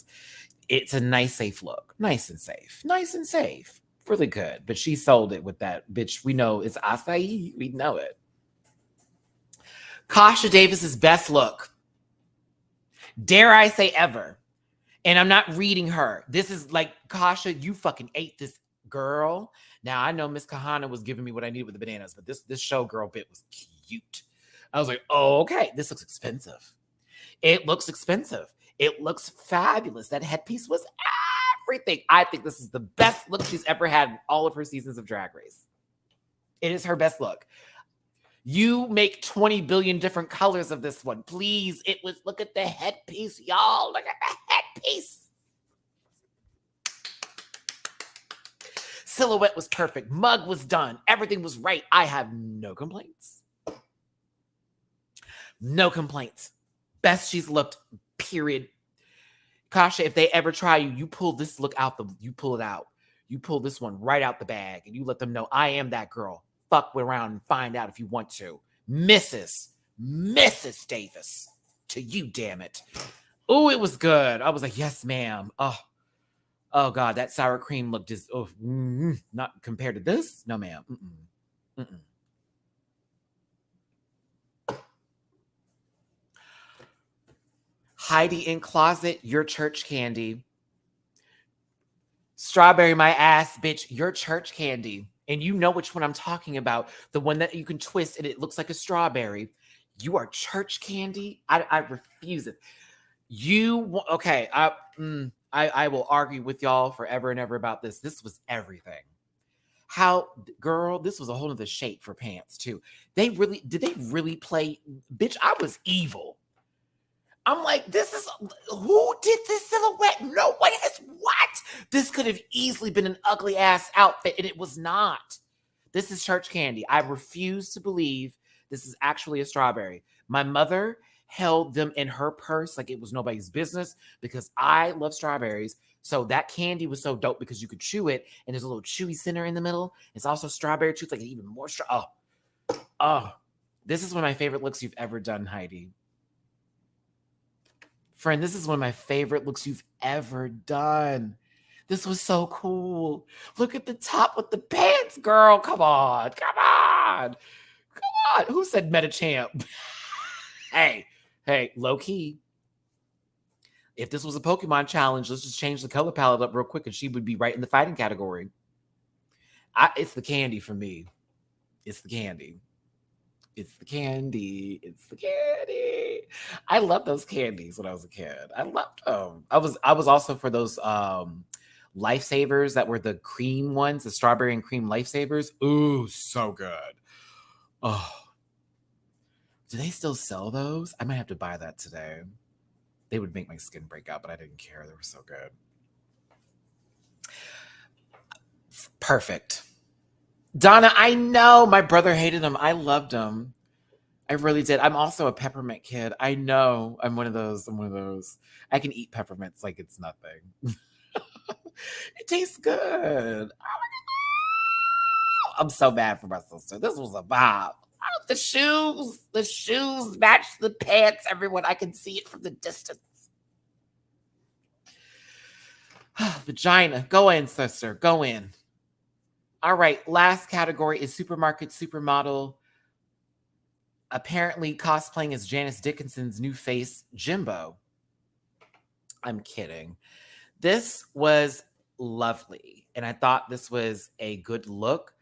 it's a nice, safe look. Nice and safe. Really good. But she sold it with that, bitch. We know it's acai. We know it. Kasha Davis's best look. Dare I say ever. And I'm not reading her. This is like, Kasha, you fucking ate this, girl. Now, I know Miss Kahana was giving me what I needed with the bananas, but this showgirl bit was cute. I was like, oh, okay, this looks expensive. It looks expensive. It looks fabulous. That headpiece was everything. I think this is the best look she's ever had in all of her seasons of Drag Race. It is her best look. You make 20 billion different colors of this one. Please, look at the headpiece, y'all. Look at the headpiece. Silhouette was perfect. Mug was done. Everything was right. I have no complaints. No complaints. Best she's looked, period. Kasha, if they ever try you, you pull this look out, you pull it out. You pull this one right out the bag and you let them know I am that girl. Fuck around and find out if you want to. Mrs. Davis. To you, damn it. Oh, it was good. I was like, yes, ma'am. Oh God, that sour cream looked just, not compared to this. No, ma'am. Heidi in closet, your church candy. Strawberry my ass, bitch, your church candy. And you know which one I'm talking about. The one that you can twist and it looks like a strawberry. You are church candy. I refuse it. Okay. I will argue with y'all forever and ever about this. This was everything. Girl, this was a whole other shape for pants too. Did they really play? Bitch, I was evil. I'm like, who did this silhouette? No one has what? This could have easily been an ugly ass outfit, and it was not. This is church candy. I refuse to believe this is actually a strawberry. My mother held them in her purse like it was nobody's business because I love strawberries. So that candy was so dope because you could chew it, and there's a little chewy center in the middle. It's also strawberry chew. It's like even more Oh, this is one of my favorite looks you've ever done, Heidi. Friend, this is one of my favorite looks you've ever done. This was so cool. Look at the top with the pants, girl. Come on. Who said meta champ? Hey, low key. If this was a Pokemon challenge, let's just change the color palette up real quick and she would be right in the fighting category. It's the candy for me. It's the candy. I loved those candies when I was a kid. I loved them. I was also for those lifesavers that were the cream ones, the strawberry and cream lifesavers. Ooh, so good. Oh, do they still sell those? I might have to buy that today. They would make my skin break out, but I didn't care. They were so good. Perfect. Donna, I know my brother hated them. I loved them. I really did. I'm also a peppermint kid. I know. I'm one of those. I can eat peppermints like it's nothing. It tastes good. I'm so mad for my sister. This was a vibe. The shoes match the pants, everyone. I can see it from the distance. Vagina. Go in, sister. Go in. All right. Last category is supermarket supermodel. Apparently cosplaying as Janice Dickinson's new face, Jimbo. I'm kidding. This was lovely. And I thought this was a good look.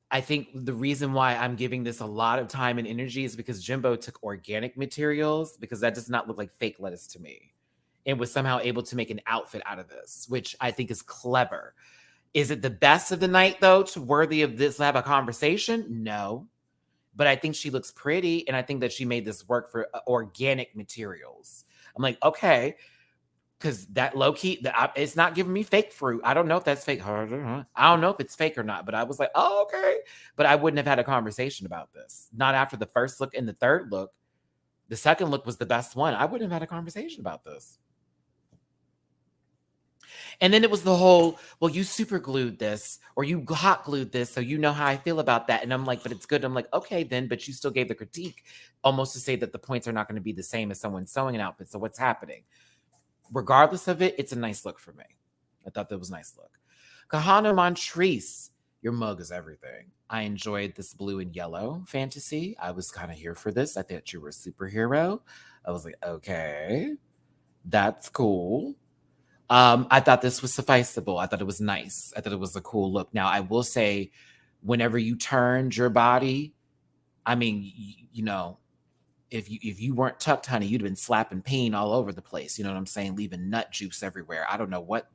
I think the reason why I'm giving this a lot of time and energy is because Jimbo took organic materials, because that does not look like fake lettuce to me, and was somehow able to make an outfit out of this, which I think is clever. Is it the best of the night, though, to worthy of this to have a conversation? No. But I think she looks pretty, and I think that she made this work for organic materials. I'm like, okay, because that low-key, it's not giving me fake fruit. I don't know if that's fake. I don't know if it's fake or not, but I was like, oh, okay. But I wouldn't have had a conversation about this. Not after the first look and the third look. The second look was the best one. I wouldn't have had a conversation about this. And then it was the whole, well, you super glued this or you hot glued this, so you know how I feel about that. And I'm like, but it's good. I'm like, okay, then, but you still gave the critique almost to say that the points are not going to be the same as someone sewing an outfit. So what's happening? Regardless of it, it's a nice look for me. I thought that was a nice look. Kahana Montrese, your mug is everything. I enjoyed this blue and yellow fantasy. I was kind of here for this. I thought you were a superhero. I was like, okay, that's cool. I thought this was sufficeable. I thought it was nice. I thought it was a cool look. Now, I will say, whenever you turned your body, I mean, you know, if you weren't tucked, honey, you'd have been slapping pain all over the place. You know what I'm saying? Leaving nut juice everywhere. I don't know what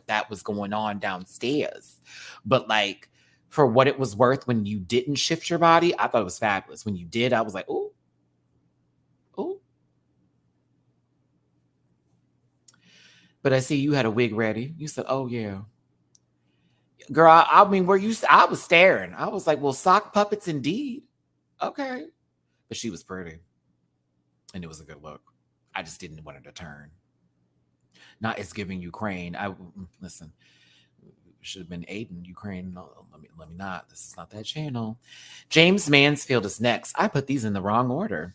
that was going on downstairs. But like, for what it was worth, when you didn't shift your body, I thought it was fabulous. When you did, I was like, ooh. But I see you had a wig ready. You said, oh, yeah. Girl, I mean, I was staring. I was like, well, sock puppets indeed. Okay. But she was pretty. And it was a good look. I just didn't want it to turn. Not as giving Ukraine. Listen. Should have been Aiden, Ukraine. No, let me not. This is not that channel. James Mansfield is next. I put these in the wrong order.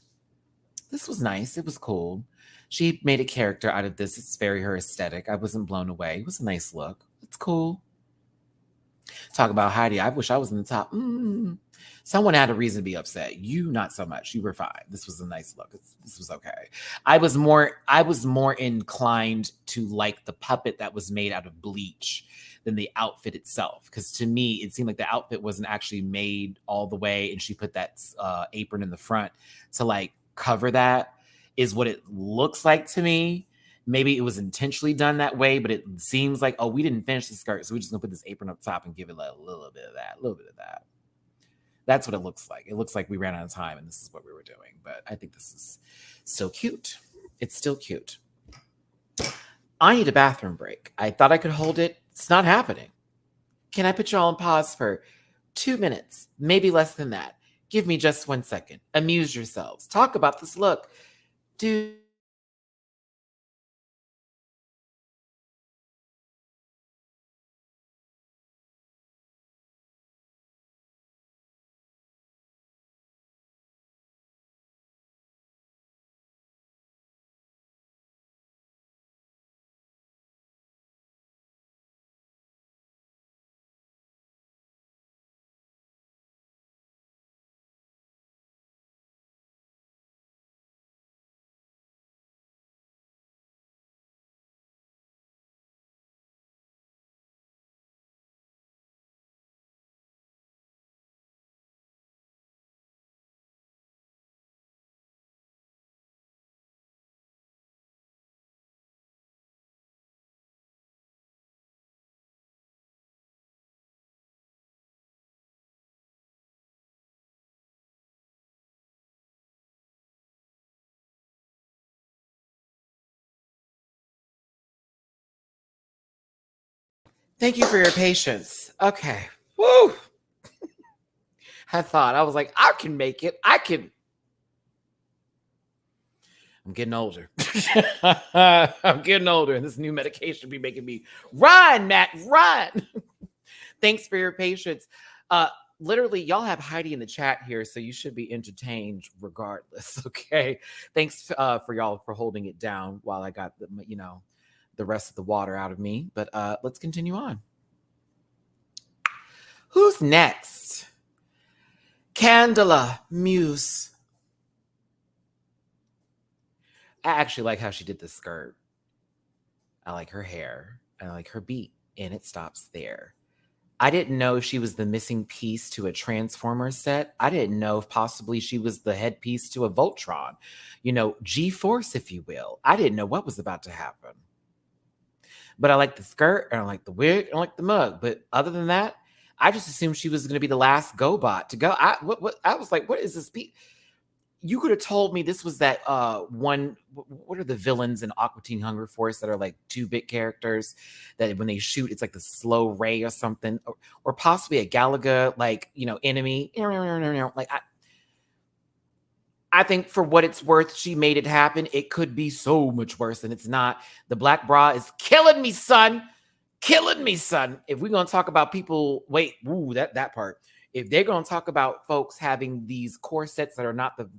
This was nice. It was cool. She made a character out of this. It's very her aesthetic. I wasn't blown away. It was a nice look. It's cool. Talk about Heidi. I wish I was in the top. Someone had a reason to be upset. You, not so much. You were fine. This was a nice look. This was okay. I was more inclined to like the puppet that was made out of bleach than the outfit itself. Because to me, it seemed like the outfit wasn't actually made all the way, and she put that apron in the front to like cover that, is what it looks like to me. Maybe it was intentionally done that way, but it seems like, oh, we didn't finish the skirt, so we're just gonna put this apron up top and give it like a little bit of that. That's what it looks like. It looks like we ran out of time and this is what we were doing. But I think this is still cute. It's still cute. I need a bathroom break. I thought I could hold it. It's not happening. Can I put you all on pause for 2 minutes? Maybe less than that. Give me just 1 second. Amuse yourselves. Talk about this look. Do Thank you for your patience. Okay. Woo! I was like, I can make it. I'm getting older. I'm getting older, and this new medication be making me run, Matt, run. Thanks for your patience. Literally, y'all have Heidi in the chat here, so you should be entertained regardless. Okay. Thanks for y'all for holding it down while I got the rest of the water out of me. But let's continue on. Who's next? Candela Muse. I actually like how she did the skirt. I like her hair. I like her beat. And it stops there. I didn't know if she was the missing piece to a Transformers set. I didn't know if possibly she was the headpiece to a Voltron. G-Force, if you will. I didn't know what was about to happen. But I like the skirt, and I like the wig, and I like the mug. But other than that, I just assumed she was going to be the last GoBot to go. I was like, what is this piece? You could have told me this was that one. What are the villains in Aqua Teen Hunger Force that are like 2-bit characters that when they shoot, it's like the slow ray or something, or possibly a Galaga enemy. Like I think for what it's worth, she made it happen. It could be so much worse, and it's not. The black bra is killing me, son. Killing me, son. If we're gonna talk about people, that part. If they're going to talk about folks having these corsets that are not the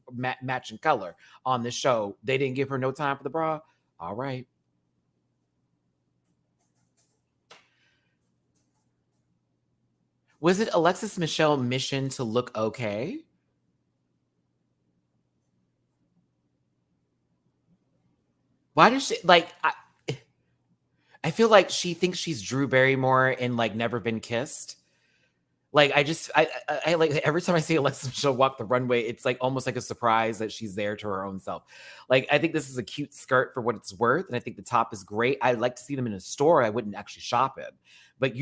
matching color on the show, they didn't give her no time for the bra. All right. Was it Alexis Michelle's mission to look okay? Why does she I feel like she thinks she's Drew Barrymore and like never been kissed. Like I like every time I see Alexis Michelle walk the runway, it's like almost like a surprise that she's there to her own self. Like I think this is a cute skirt for what it's worth, and I think the top is great. I'd like to see them in a store. I wouldn't actually shop it, but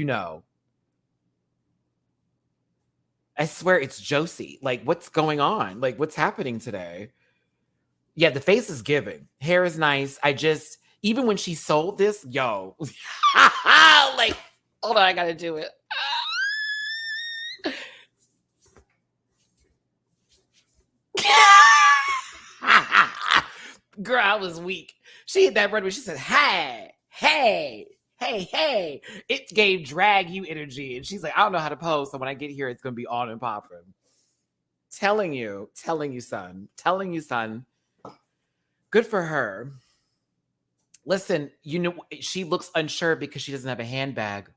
I swear it's Josie. Like what's going on? Like what's happening today? Yeah, the face is giving. Hair is nice. Even when she sold this, like hold on, I gotta do it. Girl, I was weak. She hit that runway. She said, hey, hey, hey, hey. It gave drag you energy. And she's like, I don't know how to pose. So when I get here, it's going to be on and popping. Telling you, son. Telling you, son. Good for her. Listen, you know, she looks unsure because she doesn't have a handbag.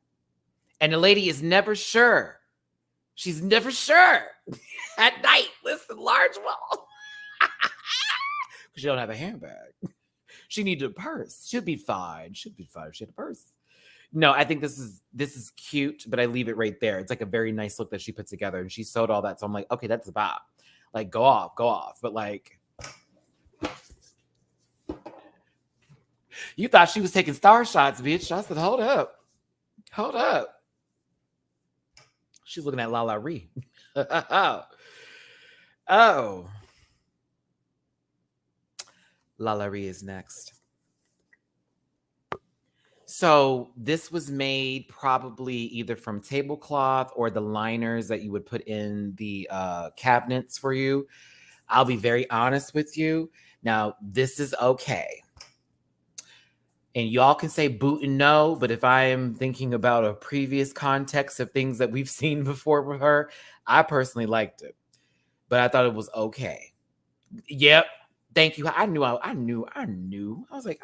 And the lady is never sure. She's never sure. At night, listen, large wall. Because she don't have a handbag. She needed a purse. She'll be fine. She'll be fine if she had a purse. No, I think this is cute, but I leave it right there. It's like a very nice look that she put together, and she sewed all that. So I'm like, okay, that's a bop. Like, go off. But like, you thought she was taking star shots, bitch. I said, hold up. She's looking at Lala Ree. Oh. Lala Ree is next. So this was made probably either from tablecloth or the liners that you would put in the cabinets for you. I'll be very honest with you. Now, this is okay. And y'all can say boot and no, but if I am thinking about a previous context of things that we've seen before with her, I personally liked it. But I thought it was okay. Yep. Thank you. I knew. I was like,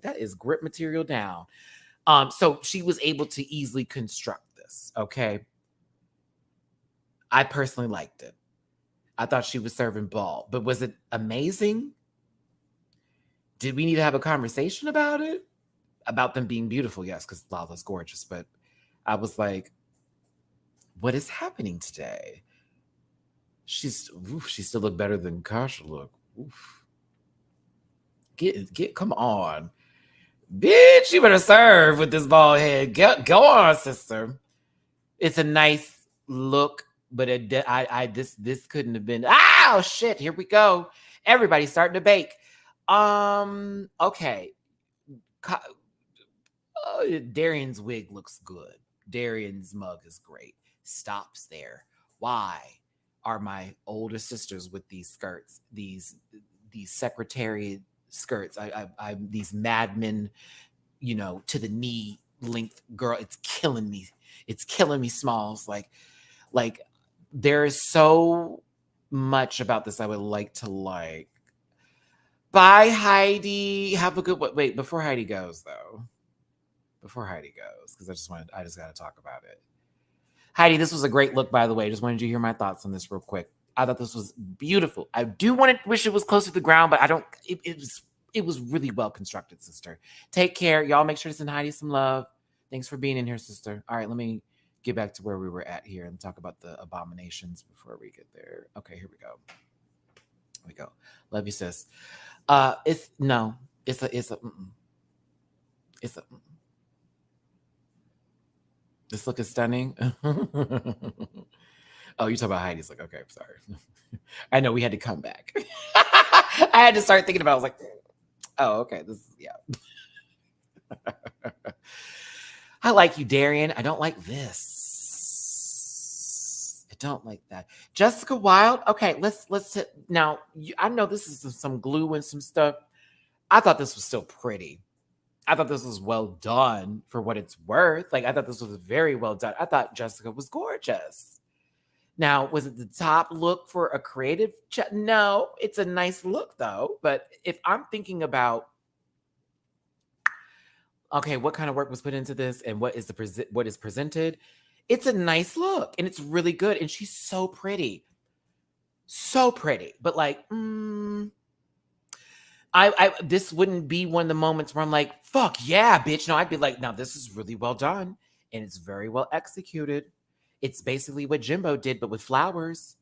that is grip material down. So she was able to easily construct this. Okay. I personally liked it. I thought she was serving ball, but was it amazing? Did we need to have a conversation about it? About them being beautiful? Yes, because Lala's gorgeous, but I was like, what is happening today? She still looked better than Kasha look. Oof. Come on. Bitch, you better serve with this bald head. Go on, sister. It's a nice look, but this couldn't have been. Oh shit! Here we go. Everybody's starting to bake. Okay. Darian's wig looks good. Darian's mug is great. Stops there. Why are my older sisters with these skirts? These secretary skirts. I these Mad Men, you know, to the knee length. Girl, it's killing me. It's killing me, Smalls. Like there is so much about this I would like to like. Bye, Heidi. Have a good one. Wait, before Heidi goes, though. Because I just got to talk about it. Heidi, this was a great look, by the way. Just wanted you to hear my thoughts on this real quick. I thought this was beautiful. I do wish it was closer to the ground, but I don't. It was really well constructed, sister. Take care, y'all. Make sure to send Heidi some love. Thanks for being in here, sister. All right, let me get back to where we were at here and talk about the abominations before we get there. Okay, here we go. Love you, sis. It's a. This look is stunning. Oh, you talk about Heidi's like, okay, sorry. I know we had to come back. I had to start thinking about it. I was like, oh, okay. I like you, Darian. I don't like this. I don't like that. Jessica Wilde. Okay, let's hit. Now, I know this is some glue and some stuff. I thought this was still pretty. I thought this was well done for what it's worth. Like, I thought this was very well done. I thought Jessica was gorgeous. Now, was it the top look for a creative? No, it's a nice look though. But if I'm thinking about, okay, what kind of work was put into this and what is presented, it's a nice look and it's really good. And she's so pretty. But like, this wouldn't be one of the moments where I'm like, fuck yeah, bitch. No, I'd be like, no, this is really well done and it's very well executed. It's basically what Jimbo did, but with flowers.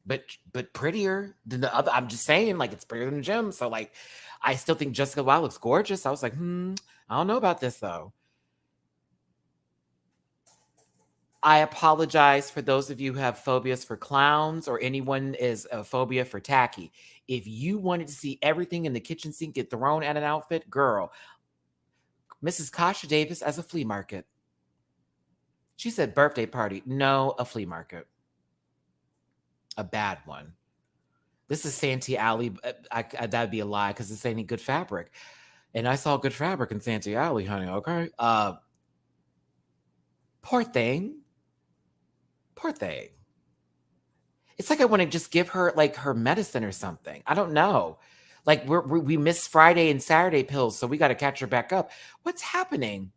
But prettier than the other. I'm just saying, like, it's prettier than Jim. So like, I still think Jessica Wilde looks gorgeous. I was like, I don't know about this though. I apologize for those of you who have phobias for clowns or anyone is a phobia for tacky. If you wanted to see everything in the kitchen sink get thrown at an outfit, girl, Mrs. Kasha Davis as a flea market. She said birthday party. No, a flea market. A bad one. This is Santee Alley. That'd be a lie because this ain't any good fabric. And I saw good fabric in Santee Alley, honey. Okay. Poor thing. Poor thing. It's like I want to just give her like her medicine or something. I don't know. Like we missed Friday and Saturday pills, so we got to catch her back up. What's happening?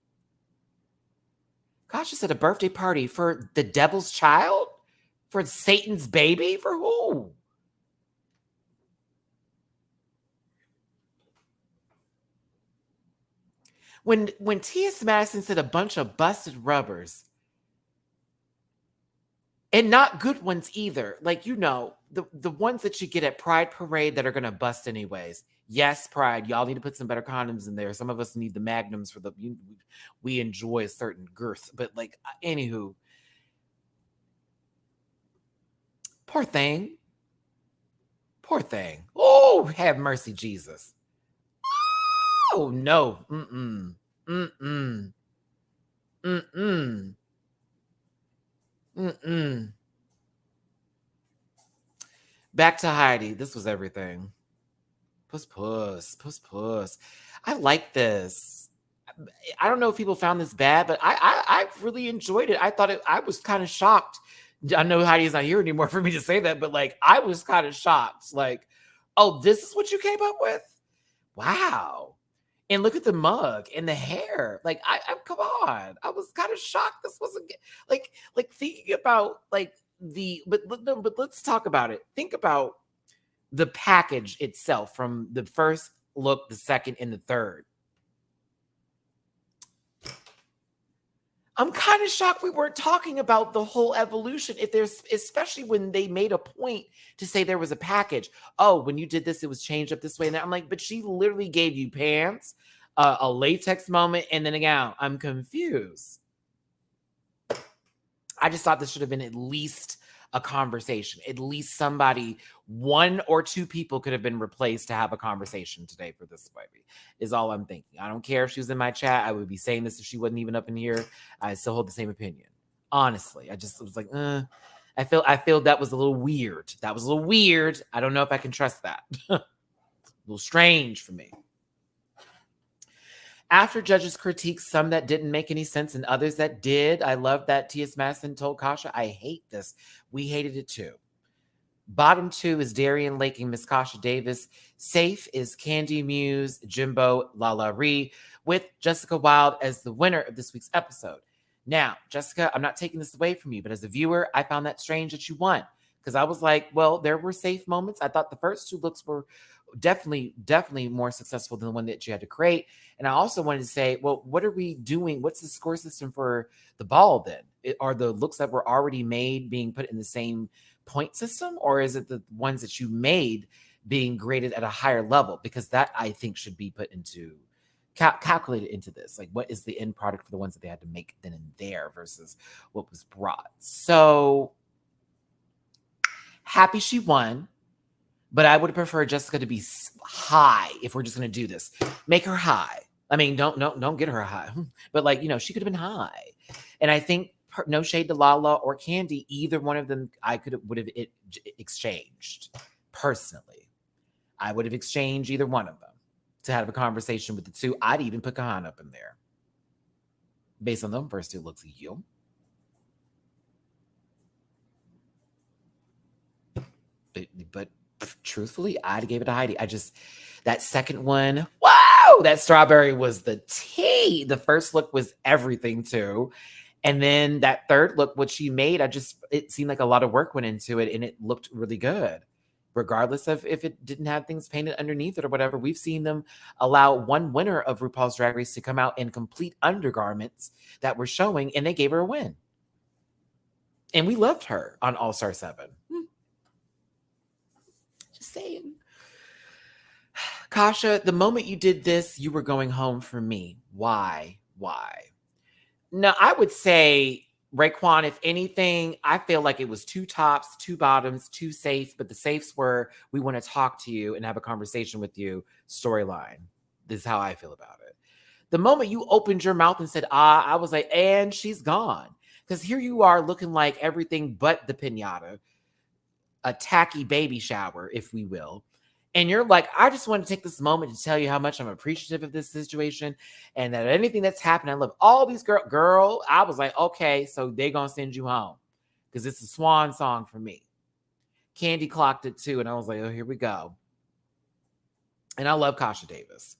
Gosh, it's at a birthday party for the devil's child? For Satan's baby? For who? When TS Madison said a bunch of busted rubbers, and not good ones either, like, you know, the ones that you get at Pride Parade that are going to bust anyways. Yes, Pride, y'all need to put some better condoms in there. Some of us need the magnums for we enjoy a certain girth. But like, anywho, poor thing. Poor thing. Oh, have mercy, Jesus. Oh, no. Mm-mm. Mm-mm. Mm-mm. Mm-mm. Back to Heidi. This was everything. Puss, puss, puss, puss. I like this. I don't know if people found this bad, but I really enjoyed it. I thought I was kind of shocked. I know Heidi's not here anymore for me to say that, but like I was kind of shocked. Like, oh, this is what you came up with? Wow. And look at the mug and the hair. Like, I come on. I was kind of shocked. This wasn't like thinking about like but let's talk about it. Think about the package itself from the first look, the second, and the third. I'm kind of shocked we weren't talking about the whole evolution. If there's, especially when they made a point to say there was a package. Oh, when you did this, it was changed up this way and that. I'm like, but she literally gave you pants, a latex moment, and then a gown. I'm confused. I just thought this should have been at least a conversation. At least somebody, one or two people could have been replaced to have a conversation today for this baby, is all I'm thinking. I don't care if she was in my chat. I would be saying this if she wasn't even up in here. I still hold the same opinion. Honestly, I just was like, I feel that was a little weird. That was a little weird. I don't know if I can trust that. A little strange for me. After judges critiqued some that didn't make any sense and others that did, I love that T.S. Madison told Kasha, I hate this. We hated it too. Bottom two is Darian Lake and Miss Kasha Davis. Safe is Candy Muse, Jimbo, Lala Ree, with Jessica Wilde as the winner of this week's episode. Now, Jessica, I'm not taking this away from you, but as a viewer, I found that strange that you won. Because I was like, well, there were safe moments. I thought the first two looks were definitely more successful than the one that you had to create. And I also wanted to say, well, what are we doing? What's the score system for the ball then? Are the looks that were already made being put in the same point system? Or is it the ones that you made being graded at a higher level? Because that, I think, should be put into calculated into this. Like, what is the end product for the ones that they had to make then and there versus what was brought? So happy she won. But I would prefer Jessica to be high if we're just going to do this. Make her high. I mean, don't get her high. But like, you know, she could have been high. And I think no shade to Lala or Candy, either one of them would have exchanged personally. I would have exchanged either one of them to have a conversation with the two. I'd even put Kahan up in there. Based on them first two looks of you. But truthfully, I'd gave it to Heidi. That second one, wow, that strawberry was the tea. The first look was everything too. And then that third look, what she made, it seemed like a lot of work went into it and it looked really good. Regardless of if it didn't have things painted underneath it or whatever. We've seen them allow one winner of RuPaul's Drag Race to come out in complete undergarments that were showing, and they gave her a win. And we loved her on All-Star 7. Just saying. Kasha, the moment you did this, you were going home for me. Why? No, I would say, Raekwon, if anything, I feel like it was two tops, two bottoms, two safes, but the safes were, we want to talk to you and have a conversation with you storyline. This is how I feel about it. The moment you opened your mouth and said, I was like, and she's gone. Because here you are looking like everything but the pinata, a tacky baby shower, if we will. And you're like, I just want to take this moment to tell you how much I'm appreciative of this situation and that anything that's happened, I love all these girl. I was like, okay, so they're going to send you home because it's a swan song for me. Candy clocked it too. And I was like, oh, here we go. And I love Kasha Davis.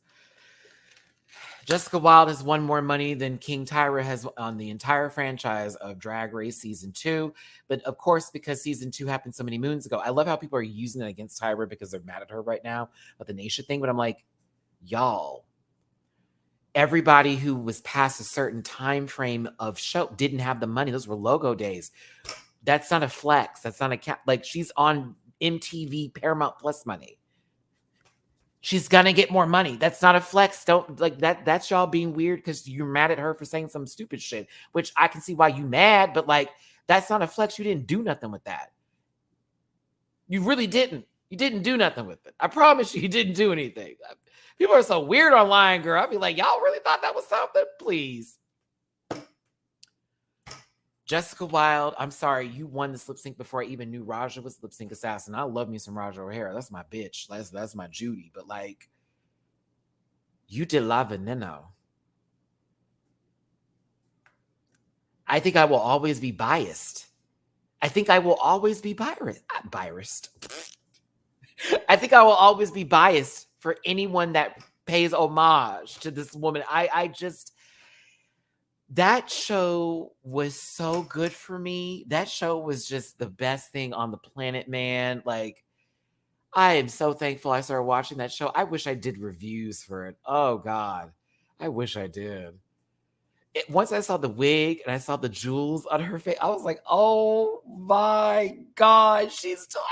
Jessica Wilde has won more money than King Tyra has on the entire franchise of Drag Race Season 2. But of course, because Season 2 happened so many moons ago, I love how people are using it against Tyra because they're mad at her right now with the Naysha thing. But I'm like, y'all, everybody who was past a certain time frame of show didn't have the money. Those were logo days. That's not a flex. That's not a like she's on MTV Paramount Plus money. She's gonna get more money. That's not a flex. Don't like that. That's y'all being weird because you're mad at her for saying some stupid shit, which I can see why you mad, but like that's not a flex. You didn't do nothing with that. You really didn't. You didn't do nothing with it. I promise you didn't do anything. People are so weird online, girl. I'd be like, y'all really thought that was something? Please. Jessica Wilde, I'm sorry, you won this lip sync before I even knew Raja was lip sync assassin. I love me some Raja O'Hara. That's my bitch. That's my Judy. But like, you did La Veneno. I think I will always be biased. I think I will always be biased. I think I will always be biased for anyone that pays homage to this woman. I just... That show was so good for me. That show was just the best thing on the planet, man. Like, I am so thankful I started watching that show. I wish I did reviews for it. Oh, God. I wish I did. Once I saw the wig and I saw the jewels on her face, I was like, oh, my God. She's talking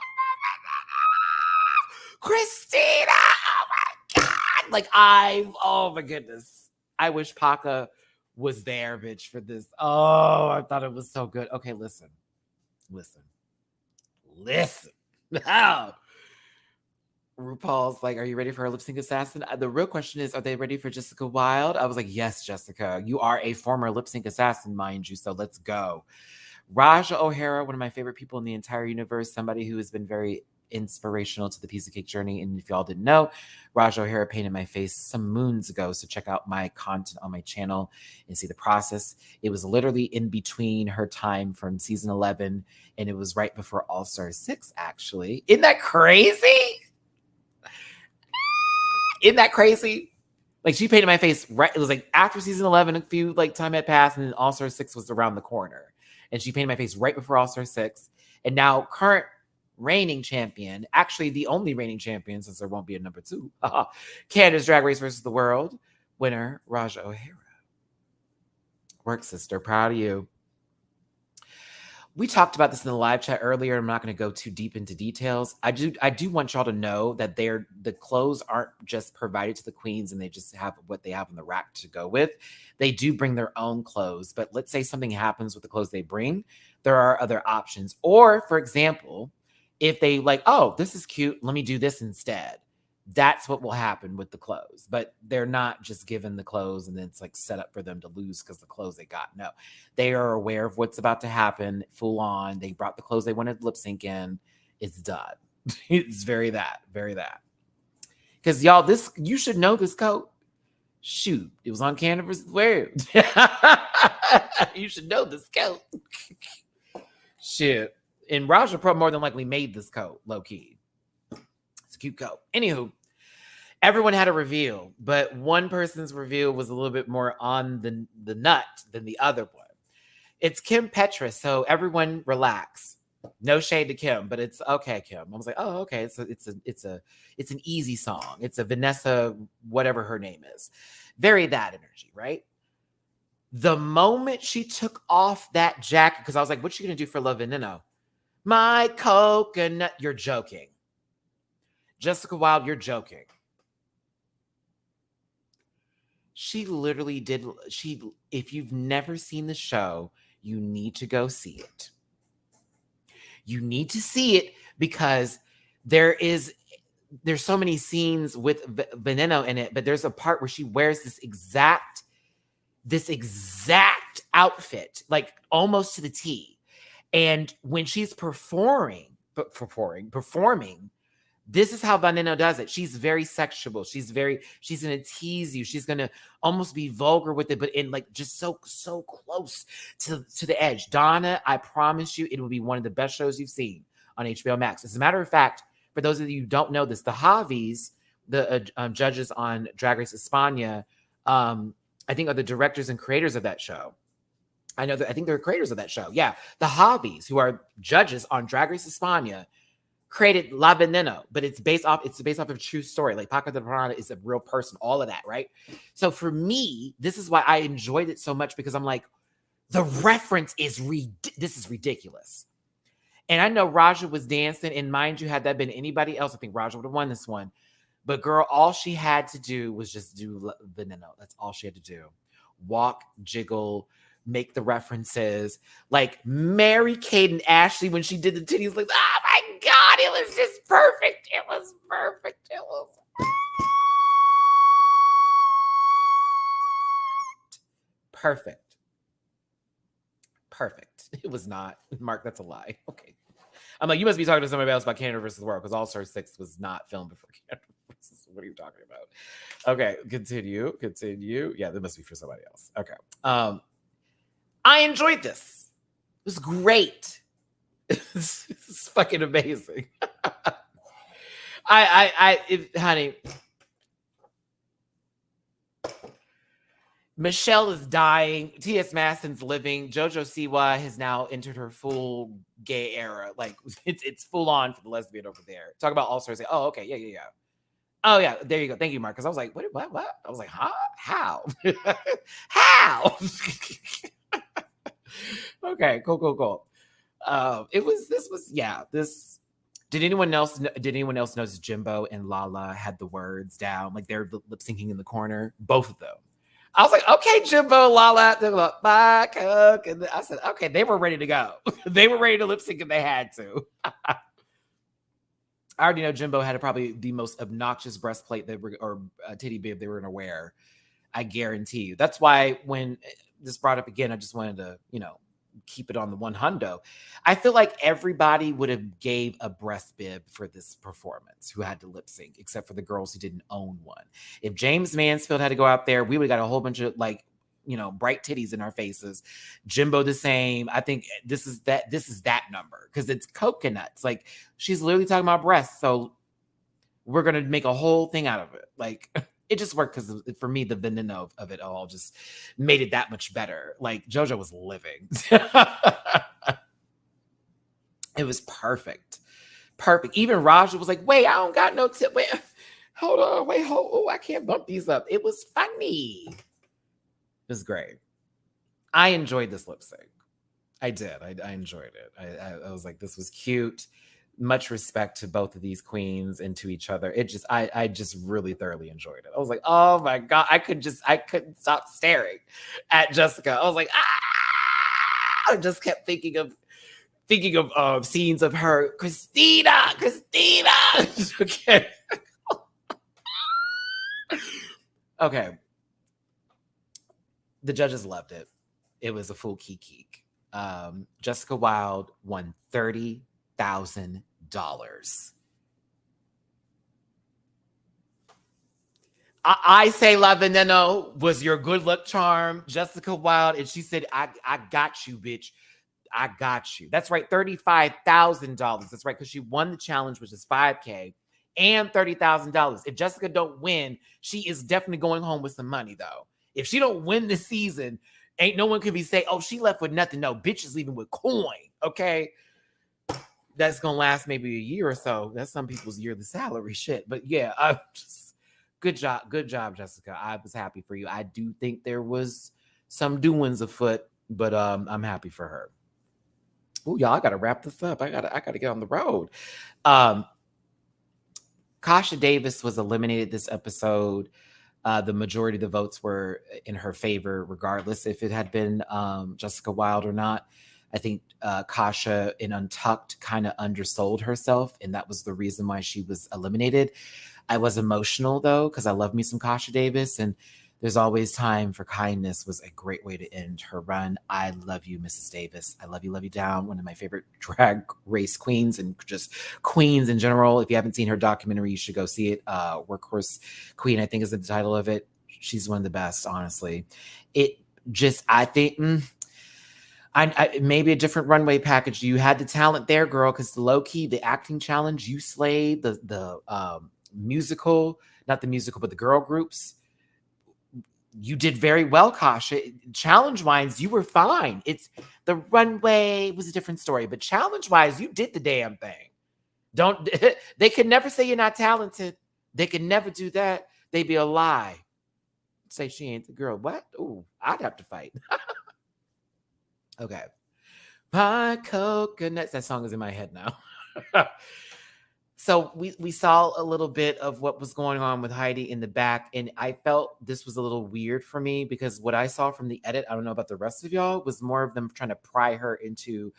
Christina. Oh, my God. Like, oh, my goodness. I wish Paca was there, bitch, for this. Oh, I thought it was so good. Okay, listen. Oh. RuPaul's like, are you ready for a lip sync assassin? The real question is, are they ready for Jessica Wilde? I was like, yes, Jessica. You are a former lip sync assassin, mind you, so let's go. Raja O'Hara, one of my favorite people in the entire universe, somebody who has been very inspirational to the Piece of Cake journey. And if y'all didn't know, Raja O'Hara painted my face some moons ago. So check out my content on my channel and see the process. It was literally in between her time from season 11 and it was right before All Star 6, actually. Isn't that crazy? Isn't that crazy? Like she painted my face right. It was like after season 11, a few like time had passed and then All Star 6 was around the corner. And she painted my face right before All Star 6. And now current reigning champion, actually the only reigning champion since there won't be a number 2, Canada's Drag Race versus the World winner, Raja O'Hara. Work, sister. Proud of you. We talked about this in the live chat earlier. I'm not going to go too deep into details. I do want y'all to know that the clothes aren't just provided to the queens and they just have what they have on the rack to go with. They do bring their own clothes, but let's say something happens with the clothes they bring, there are other options. Or, for example, if they like, oh, this is cute, let me do this instead. That's what will happen with the clothes. But they're not just given the clothes and then it's like set up for them to lose because the clothes they got. No, they are aware of what's about to happen full on. They brought the clothes they wanted to lip sync in. It's done. It's very that. Because y'all, you should know this coat. Shoot, it was on Canada vs. World. You should know this coat. Shit. And Raja Pro more than likely made this coat, low key. It's a cute coat. Anywho, everyone had a reveal, but one person's reveal was a little bit more on the nut than the other one. It's Kim Petras, so everyone relax. No shade to Kim, but it's okay, Kim. I was like, oh, okay. It's an easy song. It's a Vanessa, whatever her name is. Very that energy, right? The moment she took off that jacket, because I was like, what's she gonna do for La Veneno? My coconut. You're joking. Jessica Wilde, you're joking. She literally did. If you've never seen the show, you need to go see it. You need to see it because there's so many scenes with Veneno in it, but there's a part where she wears this exact this exact outfit, like almost to the T. And when she's performing, this is how Veneno does it. She's very sexual. She's gonna tease you. She's gonna almost be vulgar with it, but in like just so close to the edge. Donna, I promise you, it will be one of the best shows you've seen on HBO Max. As a matter of fact, for those of you who don't know this, the Javis, the judges on Drag Race España, I think are the directors and creators of that show. I think they're creators of that show. Yeah, the Javis, who are judges on Drag Race España, created La Veneno, but it's based off of a true story. Like Paco de Parana is a real person, all of that, right? So for me, this is why I enjoyed it so much, because I'm like, the reference is this is ridiculous. And I know Raja was dancing, and mind you, had that been anybody else, I think Raja would have won this one. But girl, all she had to do was just do Veneno. That's all she had to do. Walk, jiggle, make the references. Like Mary-Kate and Ashley, when she did the titties, like, oh my God, it was just perfect. It was perfect. It was perfect. Perfect. It was not. Mark, that's a lie. Okay. I'm like, you must be talking to somebody else about Canada versus the World, because All Star 6 was not filmed before Canada versus. What are you talking about? Okay, continue. Yeah, that must be for somebody else. Okay. I enjoyed this. It was great. It's fucking amazing. Honey, Michelle is dying. TS Madison's living. Jojo Siwa has now entered her full gay era. Like it's full on for the lesbian over there. Talk about All Stars. Oh, okay, yeah. Oh yeah, there you go. Thank you, Mark. Because I was like, what? I was like, huh? How? How? Okay, cool. This. Did anyone else notice Jimbo and Lala had the words down? Like they're lip syncing in the corner, both of them. I was like, okay, Jimbo, Lala, they're like, bye, Cook. And I said, okay, they were ready to go. They were ready to lip sync if they had to. I already know Jimbo had probably the most obnoxious breastplate or titty bib they were going to wear. I guarantee you. That's why when this brought up again, I just wanted to, keep it on the 100. I feel like everybody would have gave a breast bib for this performance who had to lip sync, except for the girls who didn't own one. If James Mansfield had to go out there, we would have got a whole bunch of bright titties in our faces. Jimbo the same. I think this is that number because it's coconuts. Like she's literally talking about breasts. So we're going to make a whole thing out of it. Like it just worked because for me, the veneno of it all just made it that much better. Like JoJo was living. It was perfect. Even Raja was like, wait, I don't got no tip. Wait, hold on. Oh, I can't bump these up. It was funny. It was great. I enjoyed this lip sync. I did. I enjoyed it. I was like, this was cute. Much respect to both of these queens and to each other. I just really thoroughly enjoyed it. I was like, oh my God, I couldn't stop staring at Jessica. I was like, I just kept thinking of scenes of her, Christina. Okay. Okay. The judges loved it. It was a full keek. Jessica Wilde won $30,000. I say La Veneno was your good luck charm, Jessica Wilde, and she said, I got you, bitch. I got you. That's right, $35,000. That's right, because she won the challenge, which is $5K, and $30,000. If Jessica don't win, she is definitely going home with some money, though. If she don't win this season, ain't no one could be saying, oh, she left with nothing. No, bitch is leaving with coin, okay? That's going to last maybe a year or so. That's some people's yearly salary shit. But yeah, good job, Jessica. I was happy for you. I do think there was some doings afoot, but I'm happy for her. Oh, y'all, I got to wrap this up. I got to get on the road. Kasha Davis was eliminated this episode. The majority of the votes were in her favor, regardless if it had been Jessica Wilde or not. I think Kasha in Untucked kind of undersold herself, and that was the reason why she was eliminated. I was emotional, though, because I love me some Kasha Davis, and There's always time for kindness was a great way to end her run. I love you, Mrs. Davis. I love you down. One of my favorite drag race queens and just queens in general. If you haven't seen her documentary, you should go see it. Workhorse Queen, I think is the title of it. She's one of the best, honestly. It just, I think, maybe a different runway package. You had the talent there, girl, because the low key, the acting challenge, you slayed the musical, not the musical, but the girl groups. You did very well, Kasha. Challenge-wise, you were fine. It's the runway was a different story, but challenge-wise, you did the damn thing. Don't they could never say you're not talented. They could never do that. They'd be a lie. Say she ain't the girl. What? Ooh, I'd have to fight. Okay. My coconuts. That song is in my head now. So we saw a little bit of what was going on with Heidi in the back, and I felt this was a little weird for me because what I saw from the edit, I don't know about the rest of y'all, was more of them trying to pry her into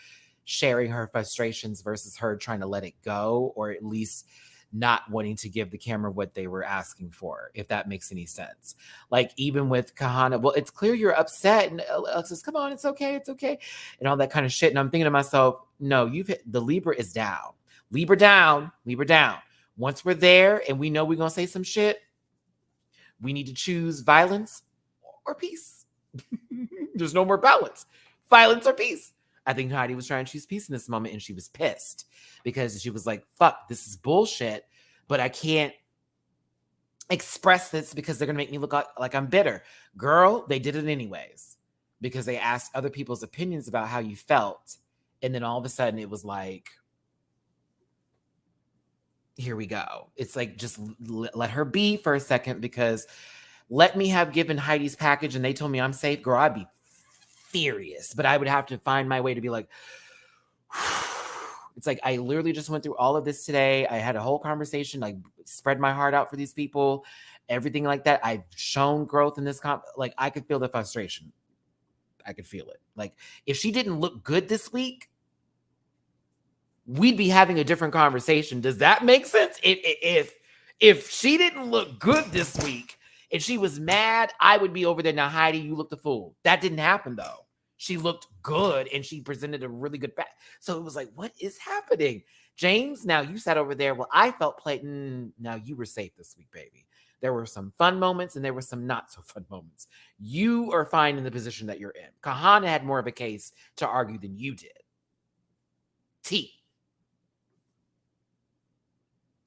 sharing her frustrations versus her trying to let it go, or at least not wanting to give the camera what they were asking for, if that makes any sense. Like even with Kahana, well, it's clear you're upset, and Alexis, come on, it's okay, and all that kind of shit. And I'm thinking to myself, no, you've hit the Libra is down. Libra down. Once we're there and we know we're going to say some shit, we need to choose violence or peace. There's no more balance. Violence or peace. I think Heidi was trying to choose peace in this moment, and she was pissed because she was like, fuck, this is bullshit, but I can't express this because they're going to make me look like I'm bitter. Girl, they did it anyways because they asked other people's opinions about how you felt. And then all of a sudden it was like, here we go. It's like, just let her be for a second, because let me have given Heidi's package and they told me I'm safe, girl, I'd be furious, but I would have to find my way to be like, it's like, I literally just went through all of this today. I had a whole conversation, like spread my heart out for these people, everything like that. I've shown growth in this like I could feel the frustration. I could feel it. Like if she didn't look good this week, we'd be having a different conversation. Does that make sense? If she didn't look good this week and she was mad, I would be over there. Now, Heidi, you looked a fool. That didn't happen though. She looked good and she presented a really good back. So it was like, what is happening? James, now you sat over there. Well, I felt now you were safe this week, baby. There were some fun moments and there were some not so fun moments. You are fine in the position that you're in. Kahana had more of a case to argue than you did. T.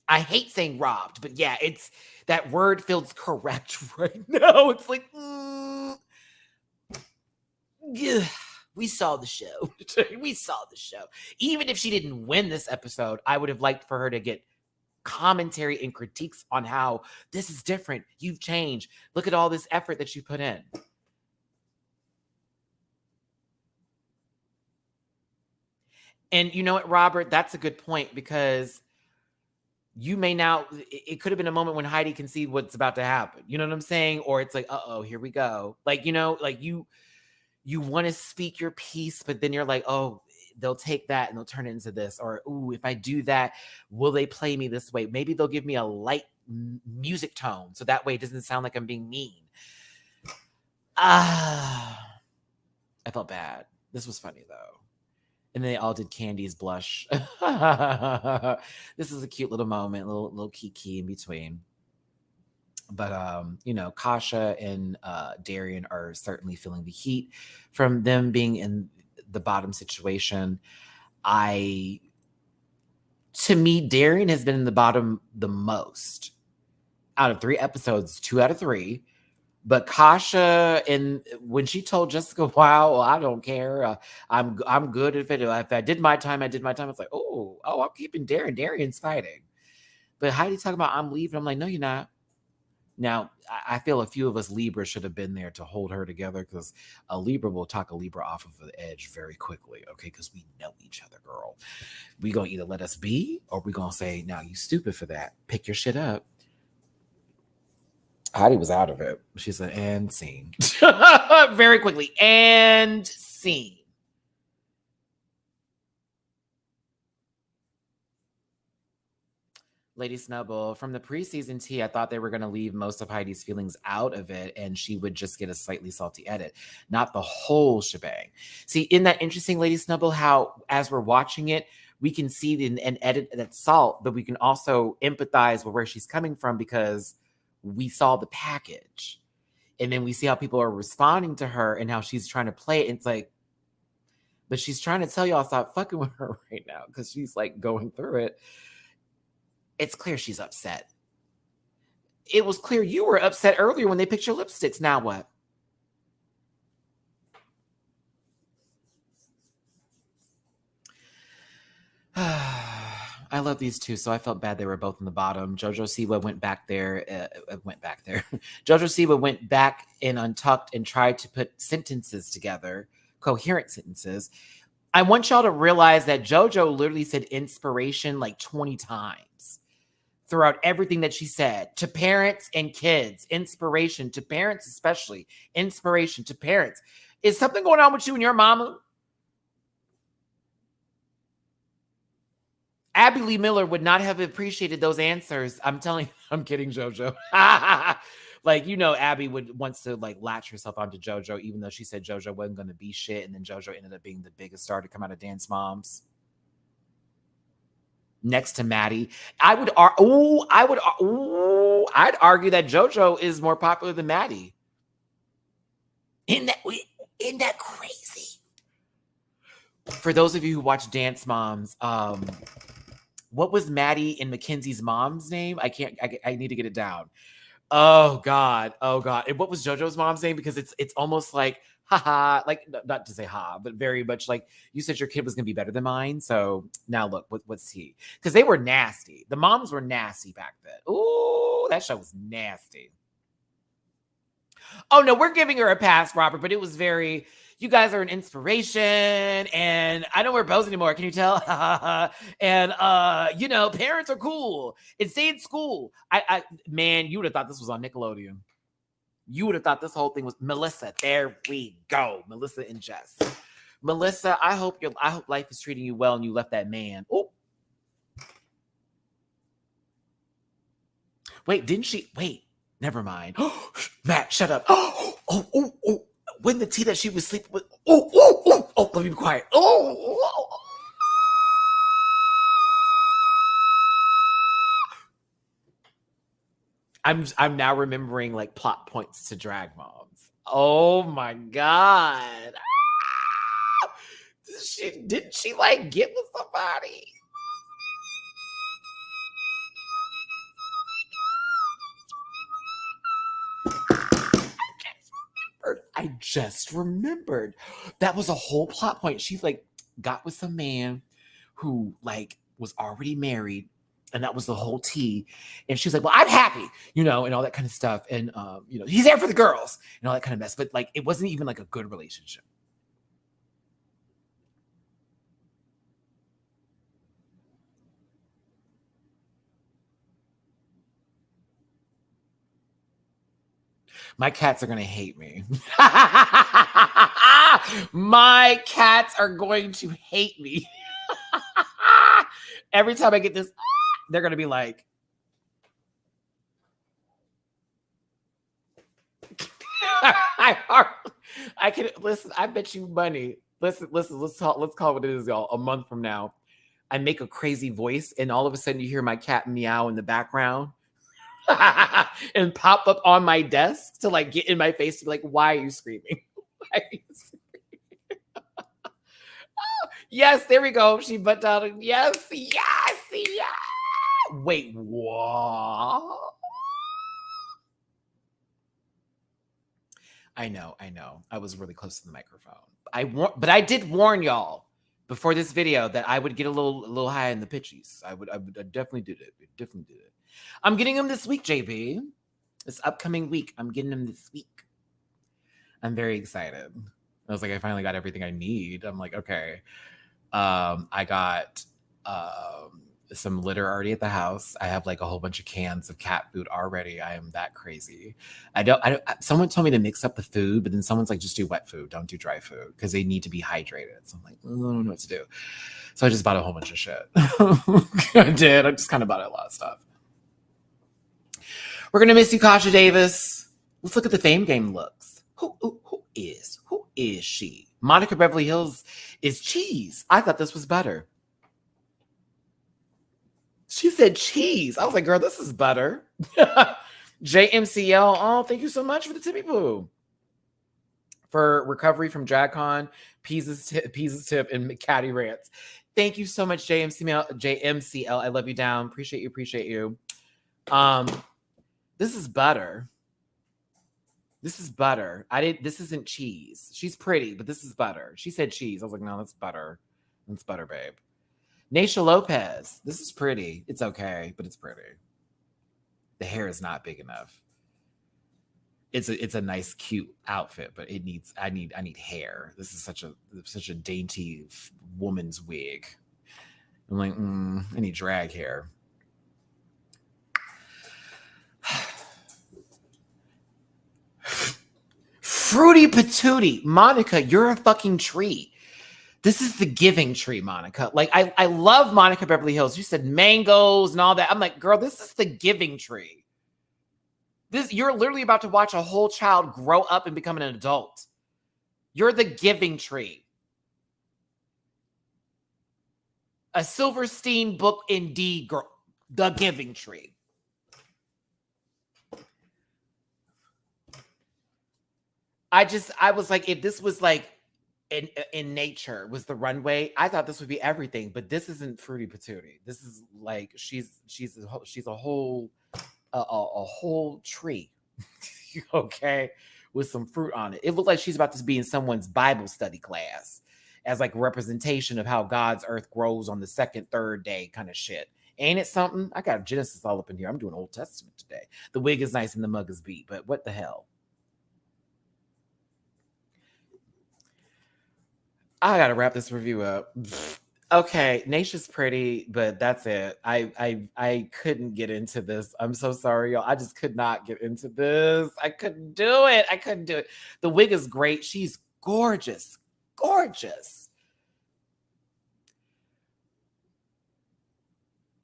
I hate saying robbed, but yeah, it's that word feels correct right now. It's like, we saw the show. We saw the show. Even if she didn't win this episode, I would have liked for her to get commentary and critiques on how this is different. You've changed. Look at all this effort that you put in. And you know what, Robert? That's a good point, because you may now, it could have been a moment when Heidi can see what's about to happen. You know what I'm saying? Or it's like, uh-oh, here we go. Like, you know, like you want to speak your piece, but then you're like, oh, they'll take that and they'll turn it into this. Or, ooh, if I do that, will they play me this way? Maybe they'll give me a light music tone, so that way it doesn't sound like I'm being mean. I felt bad. This was funny, though. And they all did Candy's blush. This is a cute little moment, little kiki in between. But you know, Kasha and Darian are certainly feeling the heat from them being in the bottom situation. To me, Darian has been in the bottom the most out of 3 episodes, 2 out of 3. But Kasha, and when she told Jessica, "Wow, well, I don't care. I'm good if I did my time, I did my time." It's like, oh, I'm keeping Darian. Darian's fighting. But Heidi talking about I'm leaving. I'm like, no, you're not. Now, I feel a few of us Libra should have been there to hold her together, because a Libra will talk a Libra off of the edge very quickly, okay? Because we know each other, girl. We going to either let us be, or we going to say, now you stupid for that. Pick your shit up. Heidi was out of it. She said, and scene. Very quickly. And scene. Lady Snubble, from the preseason tea, I thought they were going to leave most of Heidi's feelings out of it and she would just get a slightly salty edit, not the whole shebang. See, isn't that interesting, Lady Snubble, how as we're watching it, we can see an edit that's salt, but we can also empathize with where she's coming from because we saw the package. And then we see how people are responding to her and how she's trying to play it. It's like, but she's trying to tell y'all stop fucking with her right now because she's like going through it. It's clear she's upset. It was clear you were upset earlier when they picked your lipsticks. Now what? I love these two, so I felt bad they were both in the bottom. Jojo Siwa went back there. Jojo Siwa went back in Untucked and tried to put sentences together, coherent sentences. I want y'all to realize that Jojo literally said inspiration like 20 times throughout everything that she said to parents and kids. Inspiration to parents, especially. Inspiration to parents. Is something going on with you and your mama? Abby Lee Miller would not have appreciated those answers. I'm telling you, I'm kidding, Jojo. Like, you know, Abby wants to like latch herself onto Jojo, even though she said Jojo wasn't going to be shit. And then Jojo ended up being the biggest star to come out of Dance Moms. Next to Matty. I'd argue that Jojo is more popular than Matty. Isn't that crazy? For those of you who watch Dance Moms, what was Matty and Mackenzie's mom's name? I need to get it down. Oh God. And what was JoJo's mom's name? Because it's almost like, haha, like not to say ha, but very much like you said your kid was gonna be better than mine. So now look, what's he? Because they were nasty. The moms were nasty back then. Ooh, that show was nasty. Oh no, we're giving her a pass, Robert, but it was very, you guys are an inspiration, and I don't wear bows anymore. Can you tell? And you know, parents are cool. And stay in school. Man, you would have thought this was on Nickelodeon. You would have thought this whole thing was Melissa. There we go, Melissa and Jess. Melissa, I hope life is treating you well, and you left that man. Oh, wait, didn't she? Wait, never mind. Matt, shut up. Oh. When the tea that she was sleeping with. Oh, let me be quiet. I'm now remembering like plot points to Drag Moms. Oh my God. Didn't she like get with somebody? I just remembered. That was a whole plot point. She like got with some man who like was already married, and that was the whole tea. And she was like, well, I'm happy, you know, and all that kind of stuff. And you know, he's there for the girls and all that kind of mess. But like it wasn't even like a good relationship. My cats are going to hate me. My cats are going to hate me. Every time I get this, they're going to be like, I can listen. I bet you money. Listen. Let's call it what it is, y'all. A month from now, I make a crazy voice, and all of a sudden, you hear my cat meow in the background. And pop up on my desk to like get in my face to be like, why are you screaming? Why are you screaming? Oh, yes, there we go. She butt down. Yes. Wait, what? I know. I was really close to the microphone. But I did warn y'all before this video that I would get a little high in the pitches. I definitely did it. I'm getting them this week, JB. This upcoming week. I'm getting them this week. I'm very excited. I was like, I finally got everything I need. I'm like, okay. I got some litter already at the house. I have like a whole bunch of cans of cat food already. I am that crazy. I don't. Someone told me to mix up the food, but then someone's like, just do wet food. Don't do dry food because they need to be hydrated. So I'm like, I don't know what to do. So I just bought a whole bunch of shit. I did. I just kind of bought a lot of stuff. We're going to miss you, Kasha Davis. Let's look at the Fame Game looks. Who is she? Monica Beverly Hills is cheese. I thought this was butter. She said cheese. I was like, girl, this is butter. JMCL. Oh, thank you so much for the tippy poo. For recovery from DragCon, Pease's tip, and Matty Rants. Thank you so much, JMCL. I love you down. Appreciate you. This is butter. This isn't cheese. She's pretty, but this is butter. She said cheese. I was like, no, that's butter. That's butter, babe. Naysha Lopez. This is pretty. It's okay, but it's pretty. The hair is not big enough. It's a nice, cute outfit, but I need hair. This is such a dainty woman's wig. I'm like, I need drag hair. Fruity Patootie. Monica, you're a fucking tree. This is the giving tree, Monica. Like, I love Monica Beverly Hills. You said mangoes and all that. I'm like, girl, this is the giving tree. You're literally about to watch a whole child grow up and become an adult. You're the giving tree. A Silverstein book indeed, girl. The giving tree. I was like, if this was like in nature was the runway, I thought this would be everything, but this isn't Fruity Patootie. This is like she's a whole tree, okay, with some fruit on it. It looked like she's about to be in someone's Bible study class as like representation of how God's earth grows on the second, third day kind of shit. Ain't it something? I got Genesis all up in here. I'm doing Old Testament today. The wig is nice and the mug is beat, but what the hell? I gotta wrap this review up. Okay, Naysha's pretty, but that's it. I couldn't get into this. I'm so sorry, y'all. I just could not get into this. I couldn't do it. The wig is great. She's gorgeous. Gorgeous.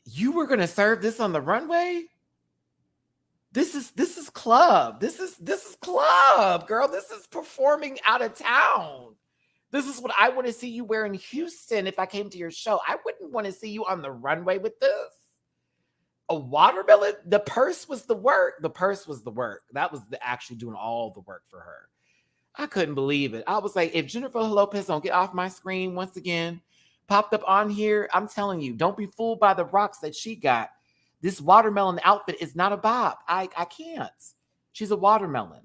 You were gonna serve this on the runway? This is club. This is club, girl. This is performing out of town. This is what I want to see you wear in Houston if I came to your show. I wouldn't want to see you on the runway with this. A watermelon? The purse was the work. That was actually doing all the work for her. I couldn't believe it. I was like, if Jennifer Lopez don't get off my screen once again, popped up on here, I'm telling you, don't be fooled by the rocks that she got. This watermelon outfit is not a bop. I can't. She's a watermelon.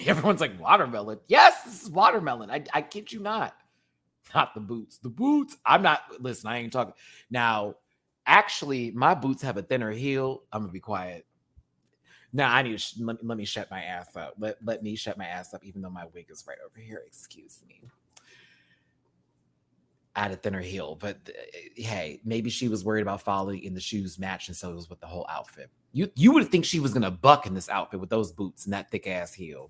Everyone's like, watermelon. Yes, this is watermelon. I kid you not. Not the boots. The boots. I'm not. Listen, I ain't talking. Now, actually, my boots have a thinner heel. I'm going to be quiet. Now, I need to let me shut my ass up. Let me shut my ass up, even though my wig is right over here. Excuse me. I had a thinner heel, but hey, maybe she was worried about following in the shoes match, and so it was with the whole outfit. You would think she was going to buck in this outfit with those boots and that thick ass heel.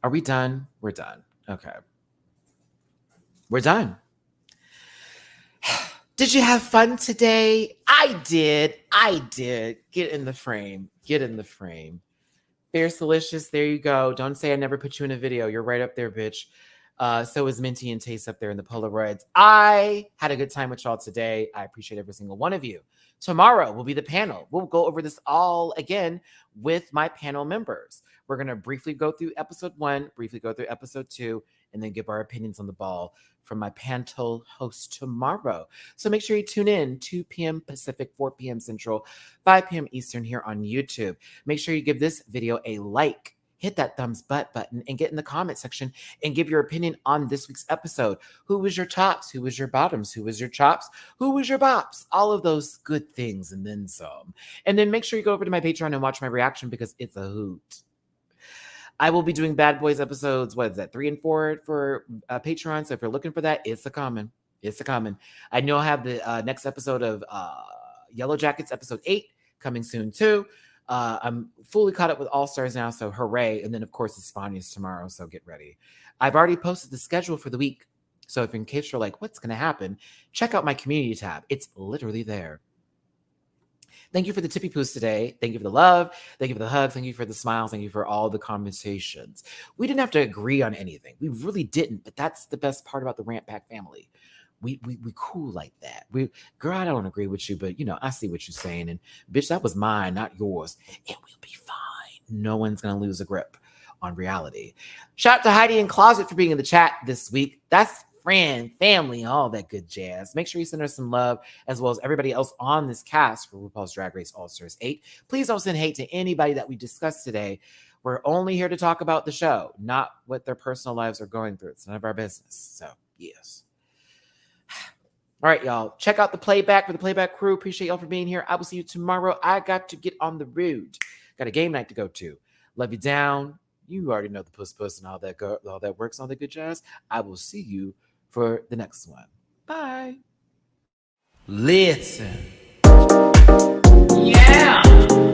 Are we done? We're done. Okay. We're done. Did you have fun today? I did. Get in the frame. Fierce Delicious, there you go. Don't say I never put you in a video. You're right up there, bitch. So is Minty and Taste up there in the Polaroids. I had a good time with y'all today. I appreciate every single one of you. Tomorrow will be the panel. We'll go over this all again with my panel members. We're going to briefly go through episode 1, briefly go through episode 2, and then give our opinions on the ball from my panel host tomorrow. So make sure you tune in 2 p.m. Pacific, 4 p.m. Central, 5 p.m. Eastern here on YouTube. Make sure you give this video a like. Hit that thumbs up button and get in the comment section and give your opinion on this week's episode. Who was your tops? Who was your bottoms? Who was your chops? Who was your bops? All of those good things and then some. And then make sure you go over to my Patreon and watch my reaction because it's a hoot. I will be doing Bad Boys episodes, 3 and 4 for Patreon. So if you're looking for that, it's a coming. I know I have the next episode of Yellow Jackets, episode 8, coming soon too. I'm fully caught up with All Stars now, so hooray. And then, of course, Espana's tomorrow, so get ready. I've already posted the schedule for the week. So if in case you're like, what's going to happen, check out my community tab. It's literally there. Thank you for the tippy poos today. Thank you for the love. Thank you for the hugs. Thank you for the smiles. Thank you for all the conversations. We didn't have to agree on anything. We really didn't, but that's the best part about the Rant Pack family. We cool like that. Girl, I don't agree with you, but I see what you're saying. And bitch, that was mine, not yours. And we'll be fine. No one's gonna lose a grip on reality. Shout out to Heidi in Closet for being in the chat this week. That's friend, family, all that good jazz. Make sure you send her some love, as well as everybody else on this cast for RuPaul's Drag Race All Stars 8. Please don't send hate to anybody that we discussed today. We're only here to talk about the show, not what their personal lives are going through. It's none of our business. So, yes. All right, y'all. Check out the playback for the playback crew. Appreciate y'all for being here. I will see you tomorrow. I got to get on the road. Got a game night to go to. Love you down. You already know the puss and all that works, all that good jazz. I will see you for the next one. Bye. Listen. Yeah.